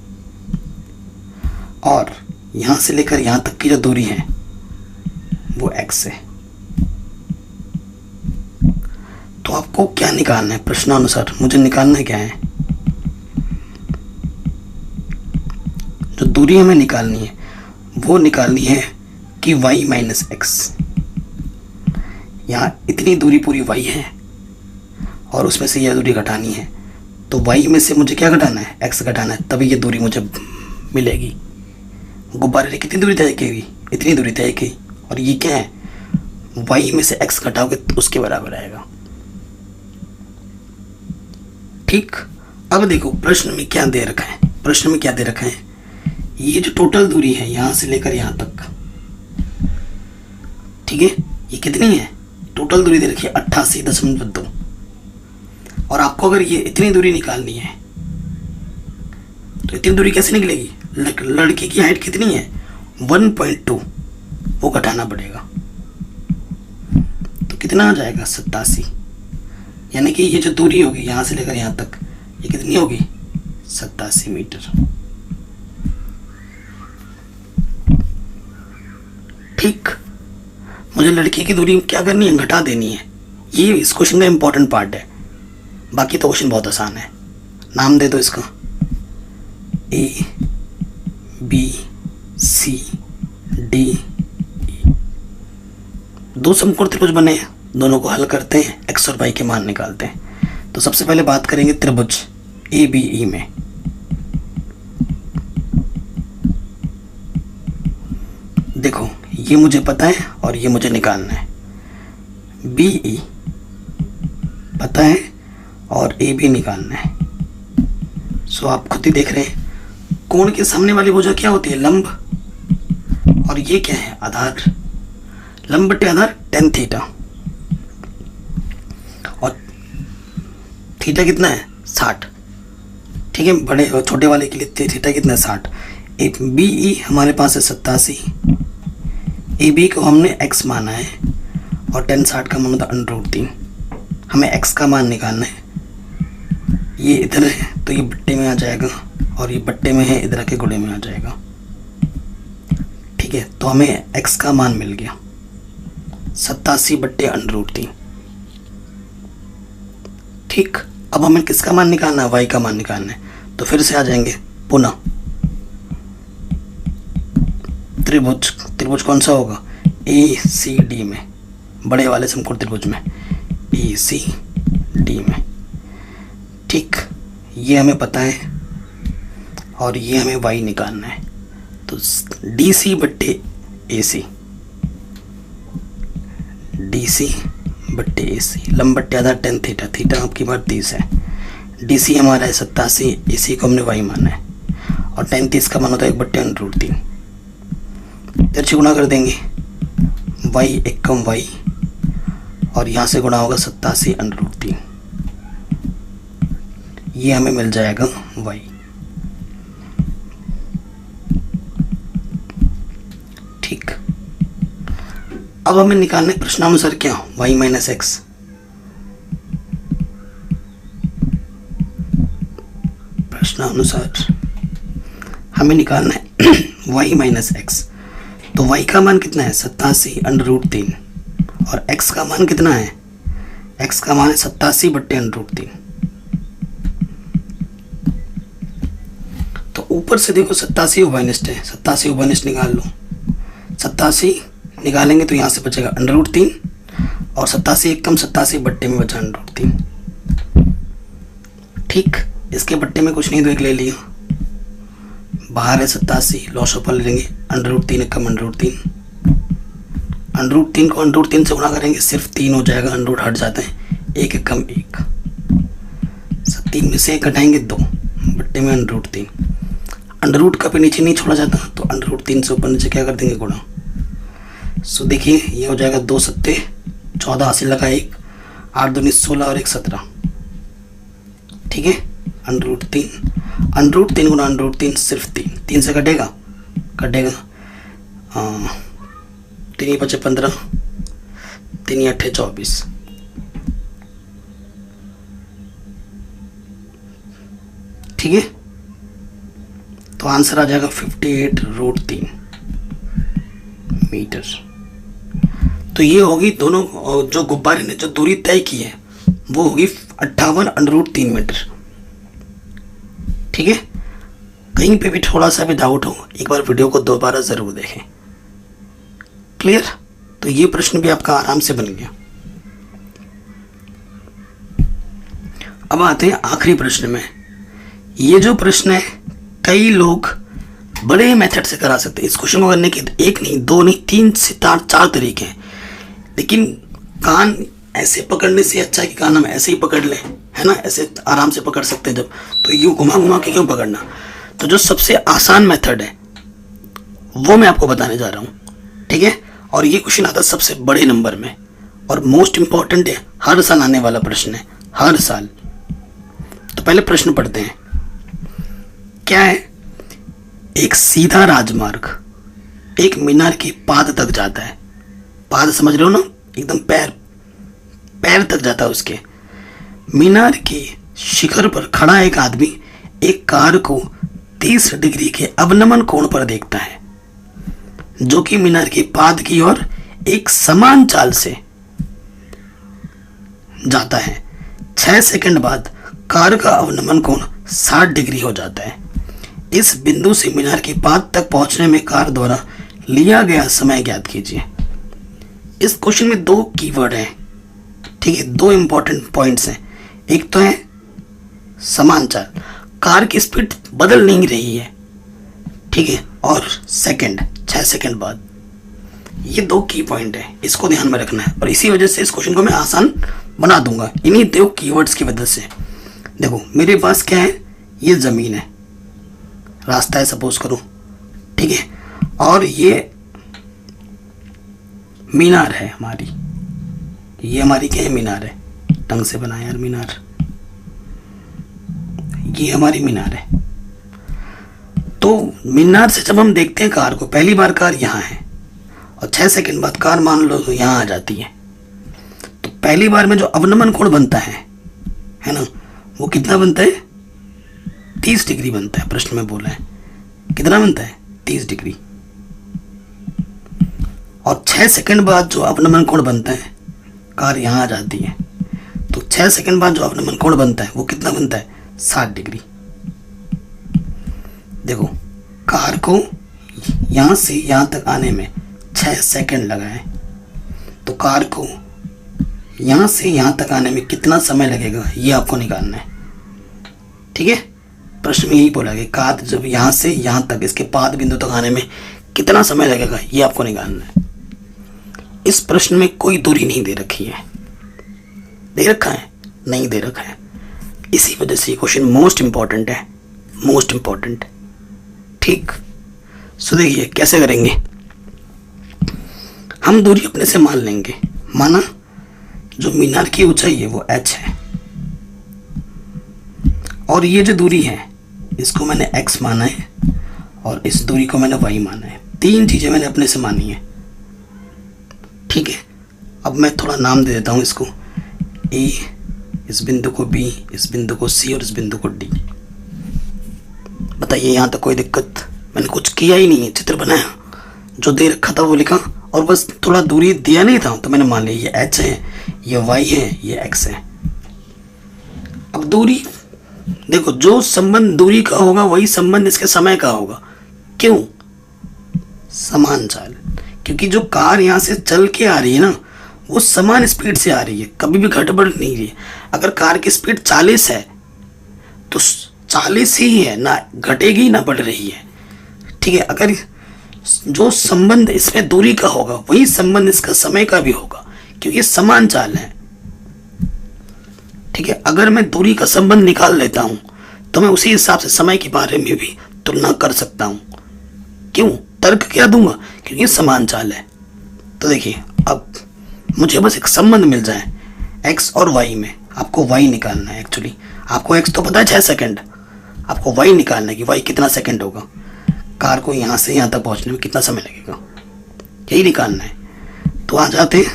और यहाँ से लेकर यहाँ तक की जो दूरी है वो x है। तो आपको क्या निकालना है प्रश्नानुसार? मुझे निकालना क्या है? जो दूरी हमें निकालनी है वो निकालनी है कि y माइनस एक्स। यहाँ इतनी दूरी पूरी y है और उसमें से यह दूरी घटानी है, तो y में से मुझे क्या घटाना है? x घटाना है, तभी ये दूरी मुझे मिलेगी। गुब्बारे ने कितनी दूरी तय की? इतनी दूरी तय की, और ये क्या है? y में से x घटाओगे तो उसके बराबर आएगा। ठीक, अब देखो प्रश्न में क्या दे रखा है। प्रश्न में क्या दे रखा है? ये जो टोटल दूरी है यहां से लेकर यहां तक, ठीक है, ये कितनी है? टोटल दूरी दे रखी है 88.2। और आपको अगर ये इतनी दूरी निकालनी है तो इतनी दूरी कैसे निकलेगी? लड़के की हाइट कितनी है? 1.2, वो घटाना पड़ेगा, तो कितना आ जाएगा? 87। यानी कि ये जो दूरी होगी यहां से लेकर यहां तक, ये कितनी होगी? 87 मीटर। ठीक, मुझे लड़की की दूरी क्या करनी है? घटा देनी है। ये इस क्वेश्चन का इंपॉर्टेंट पार्ट है, बाकी तो क्वेश्चन बहुत आसान है। नाम दे दो इसका, A B C D E. दो समकोण त्रिभुज बने हैं, दोनों को हल करते हैं, एक्स और वाई के मान निकालते हैं। तो सबसे पहले बात करेंगे त्रिभुज ए बी ई में। देखो ये मुझे पता है और ये मुझे निकालना है। बी ई पता है और ए बी निकालना है। सो आप खुद ही देख रहे हैं, कोण के सामने वाली भुजा क्या होती है? लंब। और ये क्या है? आधार। लंब बटे आधार tan थीटा, और थीटा कितना है? 60। ठीक है, बड़े और छोटे वाले के लिए थीटा कितना है? 60। एक बी ई हमारे पास है 87, ए बी को हमने x माना है और tan 60 का मान होता है √3। हमें x का मान निकालना है। ये इधर है तो ये बट्टे में आ जाएगा, और ये बट्टे में है इधर के गुणे में आ जाएगा। ठीक है, तो हमें x का मान मिल गया 87/√3। ठीक, अब हमें किसका मान निकालना है? y का मान निकालना है। तो फिर से आ जाएंगे पुनः त्रिभुज। त्रिभुज कौन सा होगा? ए सी डी में, बड़े वाले समकोण त्रिभुज में, ए सी डी में। ठीक, ये हमें पता है और ये हमें y निकालना है। तो डी सी बट्टे ए सी, डी सी बट्टे ए सी, लंब बट्टे आधार tan थीटा, थीटा आपकी बार 30 है। डी सी हमारा है 87, ए सी को हमने y माना है, और tan 30 का मान होता है 1/√3। तिरछे गुणा कर देंगे, y एक कम y, और यहाँ से गुणा होगा 87/√3। ये हमें मिल जाएगा y। ठीक, अब हमें निकालना है प्रश्नानुसार क्या? y minus x. प्रश्नानुसार हमें निकालना है y माइनस एक्स। तो y का मान कितना है? 87/√3, और x का मान कितना है? x का मान है 87/√3। तो ऊपर से देखो 87 उभयनिष्ठ है, 87 उभयनिष्ठ निकाल लो। 87 निकालेंगे तो यहाँ से बचेगा √3, और 87 एक कम 87 बट्टे में बचा √3। ठीक, इसके बट्टे में कुछ नहीं तो एक ले लिया, बाहर है 87, लॉस ऑफ ले लेंगे, √3 एक कम √3। √3 को √3 से गुणा करेंगे, सिर्फ 3 हो जाएगा, √ हट जाते हैं, एक एक कम 1। 3 में से 1 घटाएंगे 2, बट्टे में √3। √ कभी नीचे नहीं छोड़ा जाता, तो √3 से ऊपर नीचे क्या कर देंगे? गुणा। सो देखिए ये हो जाएगा 2 सत्ते 14, हासिल लगा 1, 8 दूनी 16 और 1 17। ठीक है, √3 गुना √3 सिर्फ 3 से कटेगा 3 बचे 15, 3 8 24। ठीक है, तो आंसर आ जाएगा 58√3 मीटर। तो ये होगी दोनों जो गुब्बारे ने जो दूरी तय की है वो होगी 58 √3 मीटर। ठीक है, कहीं पे भी थोड़ा सा भी डाउट हो एक बार वीडियो को दोबारा ज़रूर देखें। क्लियर? तो ये प्रश्न भी आपका आराम से बन गया। अब आते हैं आखिरी प्रश्न में। ये जो प्रश्न है कई लोग बड़े मेथड से करा सकते हैं। इस क्वेश्चन को करने के एक नहीं, दो नहीं, 3 से 4 तरीके हैं, लेकिन कान ऐसे पकड़ने से अच्छा है कि कान हम ऐसे ही पकड़ लें, है ना, ऐसे आराम से पकड़ सकते हैं जब, तो यूँ घुमा घुमा के क्यों पकड़ना। तो जो सबसे आसान मेथड है वो मैं आपको बताने जा रहा हूँ। ठीक है, और ये क्वेश्चन आता है सबसे बड़े नंबर में और मोस्ट इंपॉर्टेंट है, हर साल आने वाला प्रश्न है, हर साल। तो पहले प्रश्न पढ़ते हैं। क्या है? एक सीधा राजमार्ग एक मीनार की पाद तक जाता है। पाद समझ रहे हो ना, एकदम पैर तक जाता है उसके। मीनार के शिखर पर खड़ा एक आदमी एक कार को 30 डिग्री के अवनमन कोण पर देखता है, जो कि मीनार की पाद की ओर एक समान चाल से जाता है। 6 सेकंड बाद कार का अवनमन कोण 60 डिग्री हो जाता है। इस बिंदु से मीनार की पाद तक पहुंचने में कार द्वारा लिया गया समय ज्ञात कीजिए। इस क्वेश्चन में 2 कीवर्ड हैं। ठीक है, 2 इंपॉर्टेंट पॉइंट्स हैं। एक तो है समान चाल, कार की स्पीड बदल नहीं रही है। ठीक है, और सेकंड 6 सेकंड बाद, ये 2 की पॉइंट है, इसको ध्यान में रखना है। और इसी वजह से इस क्वेश्चन को मैं आसान बना दूंगा इन्हीं 2 कीवर्ड्स की वजह से। देखो मेरे पास क्या है, ये ज़मीन है, रास्ता है सपोज करो, ठीक है, और ये मीनार है हमारी, ये हमारी क्या है, मीनार है, ढंग से बनाया यार मीनार, ये हमारी मीनार है। तो मीनार से जब हम देखते हैं कार को, पहली बार कार यहाँ है और 6 सेकंड बाद कार मान लो तो यहाँ आ जाती है, तो पहली बार में जो अवनमन कोण बनता है ना, वो कितना बनता है, 30 डिग्री बनता है। प्रश्न में बोला है कितना बनता है, 30 डिग्री। और 6 सेकंड बाद जो अवनमन कोण बनता है, कार यहाँ आ जाती है, तो 6 सेकंड बाद जो अवनमन कोण बनता है वो कितना बनता है, 60 डिग्री। देखो कार को यहाँ से यहाँ तक आने में 6 सेकंड लगा है, तो कार को यहाँ से यहाँ तक आने में कितना समय लगेगा ये आपको निकालना है। ठीक है, प्रश्न में यही बोला कि कार जब यहाँ से यहाँ तक इसके पाद बिंदु तक आने में कितना समय लगेगा ये आपको निकालना है। इस प्रश्न में कोई दूरी नहीं दे रखी है, दे रखा है, नहीं दे रखा है, इसी वजह से ये क्वेश्चन मोस्ट इंपॉर्टेंट है, मोस्ट इंपॉर्टेंट। ठीक, सो देखिए कैसे करेंगे। हम दूरी अपने से मान लेंगे, माना जो मीनार की ऊंचाई है वो h है, और ये जो दूरी है इसको मैंने x माना है और इस दूरी को मैंने y माना है। 3 चीजें मैंने अपने से मानी है। ठीक है, अब मैं थोड़ा नाम दे देता हूं इसको, A, इस बिंदु को B, इस बिंदु को C और इस बिंदु को D। बताइए यहाँ तक कोई दिक्कत? मैंने कुछ किया ही नहीं है, चित्र बनाया, जो दे रखा था वो लिखा और बस थोड़ा दूरी दिया नहीं था तो मैंने मान लिया ये h है, ये y है, ये x है। अब दूरी देखो, जो संबंध दूरी का होगा वही संबंध इसके समय का होगा। क्यों? समान चाल, क्योंकि जो कार यहाँ से चल के आ रही है ना वो समान स्पीड से आ रही है, कभी भी घटबढ़ नहीं रही है। अगर कार की स्पीड 40 है तो 40 ही है, ना घटेगी ना बढ़ रही है। ठीक है, अगर जो संबंध इसमें दूरी का होगा वही संबंध इसका समय का भी होगा, क्योंकि समान चाल है। ठीक है, अगर मैं दूरी का संबंध निकाल लेता हूं तो मैं उसी हिसाब से समय के बारे में भी तुलना कर सकता हूं। क्यों? तर्क क्या दूंगा, क्योंकि समान चाल है। तो देखिए, अब मुझे बस एक संबंध मिल जाए x और y में। आपको y निकालना है, एक्चुअली आपको x तो पता है 6 सेकंड, आपको y निकालना है कि y कितना सेकंड होगा, कार को यहाँ से यहाँ तक पहुँचने में कितना समय लगेगा, यही निकालना है। तो आ जाते हैं,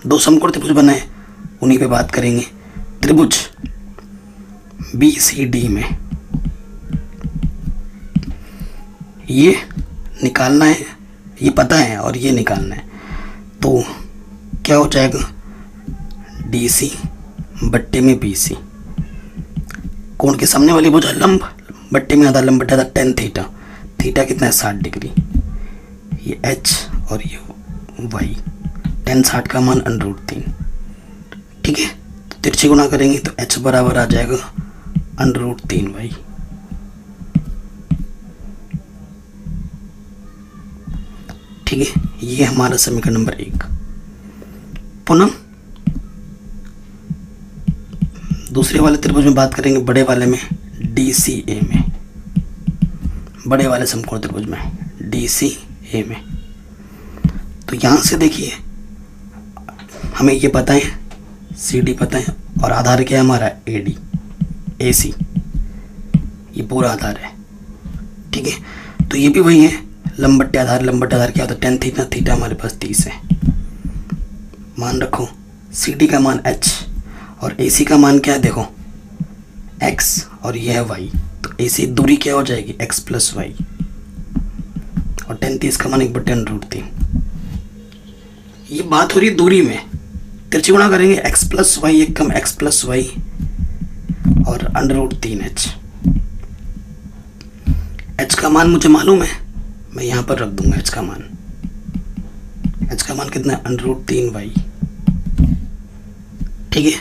2 समकोण त्रिभुज बनाए, उन्हीं पे बात करेंगे। त्रिभुज BCD में ये निकालना है, ये पता है और ये निकालना है, तो क्या हो जाएगा, DC बट्टे में BC। कोण के सामने वाली भुजा लंब, बट्टे में आधा, लंब बट्टे आधा, tan थीटा। थीटा कितना है 60 डिग्री। ये H और ये Y। tan 60 का मान √3। ठीक है, तो तिरछे गुना करेंगे तो H बराबर आ जाएगा √3Y। ठीक है, ये हमारा समीकरण नंबर 1। पुनः दूसरे वाले त्रिभुज में बात करेंगे, बड़े वाले में DCA में, बड़े वाले समकोण त्रिभुज में DCA में। तो यहाँ से देखिए हमें ये पता है CD पता है और आधार क्या है हमारा AD AC, ये पूरा आधार है। ठीक है, तो ये भी वही है, लंब बट्टे आधार। लंब बट्टे आधार क्या होता है tan थीटा। थीटा हमारे पास 30 है। मान रखो CD का मान H और AC का मान क्या है, देखो X और यह है Y। तो AC दूरी क्या हो जाएगी X + Y और tan 30 का मान 1/√3। ये बात हो रही है दूरी में, तिरछी गुणा करेंगे X + Y, एक कम X + Y और √3H। H का मान मुझे मालूम है, मैं यहाँ पर रख दूंगा H का मान। H का मान कितना है √3Y। ठीक है,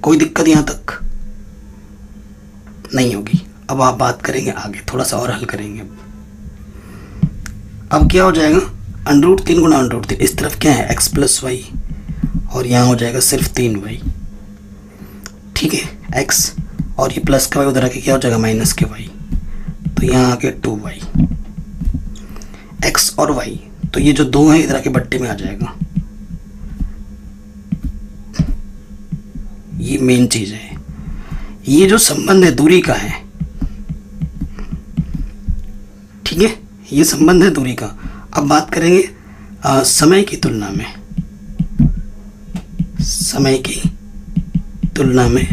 कोई दिक्कत यहाँ तक नहीं होगी। अब आप बात करेंगे आगे, थोड़ा सा और हल करेंगे। अब क्या हो जाएगा √3 गुणा √3, इस तरफ क्या है X + Y और यहाँ हो जाएगा सिर्फ 3Y। ठीक है, X और ये प्लस का Y उधर आके क्या हो जाएगा माइनस के Y, तो यहाँ आके 2Y। X और Y, तो ये जो 2 है इधर आके बट्टे में आ जाएगा। ये मेन चीज है, ये जो संबंध है दूरी का है। ठीक है, ये संबंध है दूरी का। अब बात करेंगे समय की तुलना में। समय की तुलना में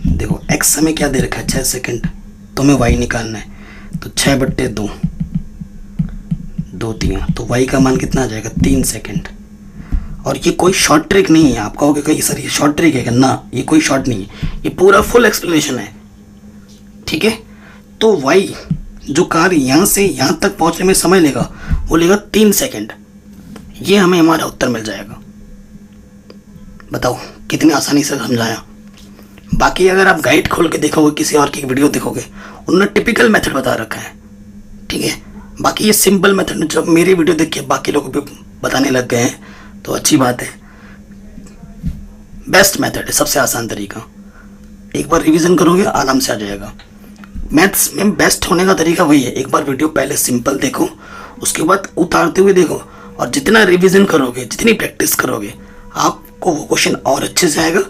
देखो X समय क्या दे रखा है 6 सेकंड, तो हमें Y निकालना है। तो 6/2 2 3, तो Y का मान कितना आ जाएगा 3 सेकंड। और ये कोई शॉर्ट ट्रिक नहीं है। आप कहोगे कहीं सर ये शॉर्ट ट्रिक है, ना ये कोई शॉर्ट नहीं है, ये पूरा फुल एक्सप्लेनेशन है। ठीक है, तो Y जो कार्य यहाँ से यहाँ तक पहुँचने में समय लेगा वो लेगा 3 सेकंड। ये हमें हमारा उत्तर मिल जाएगा। बताओ कितनी आसानी से समझाया। बाकी अगर आप गाइड खोल के देखोगे, किसी और की वीडियो देखोगे, उन्होंने टिपिकल मेथड बता रखा है। ठीक है, बाकी ये सिंपल मेथड जब मेरी वीडियो देख के बाकी लोग भी बताने लग गए हैं तो अच्छी बात है। बेस्ट मेथड है, सबसे आसान तरीका। एक बार रिवीजन करोगे आराम से आ जाएगा। मैथ्स में बेस्ट होने का तरीका वही है, एक बार वीडियो पहले सिंपल देखो, उसके बाद उतारते हुए देखो, और जितना रिवीजन करोगे, जितनी प्रैक्टिस करोगे, आपको वो क्वेश्चन और अच्छे से आएगा।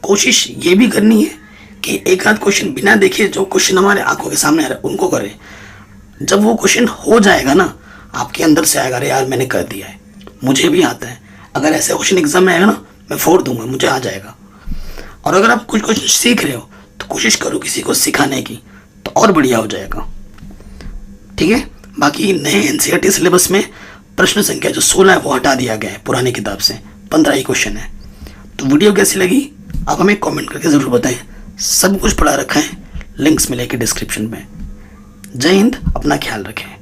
कोशिश ये भी करनी है कि एक आध क्वेश्चन बिना देखे जो क्वेश्चन हमारे आंखों के सामने आ रहा है उनको करें। जब वो क्वेश्चन हो जाएगा ना, आपके अंदर से आएगा अरे यार मैंने कर दिया है, मुझे भी आता है। अगर ऐसे क्वेश्चन एग्जाम में आएगा ना, मैं फोड़ दूंगा, मुझे आ जाएगा। और अगर आप कुछ क्वेश्चन सीख रहे हो तो कोशिश करो किसी को सिखाने की, तो और बढ़िया हो जाएगा। ठीक है, बाकी नए NCERT सिलेबस में प्रश्न संख्या जो 16 है वो हटा दिया गया है, पुरानी किताब से 15 ही क्वेश्चन है। तो वीडियो कैसी लगी आप हमें कमेंट करके ज़रूर बताएं। सब कुछ पढ़ा रखा है, लिंक्स मिलेगी डिस्क्रिप्शन में। जय हिंद, अपना ख्याल रखें।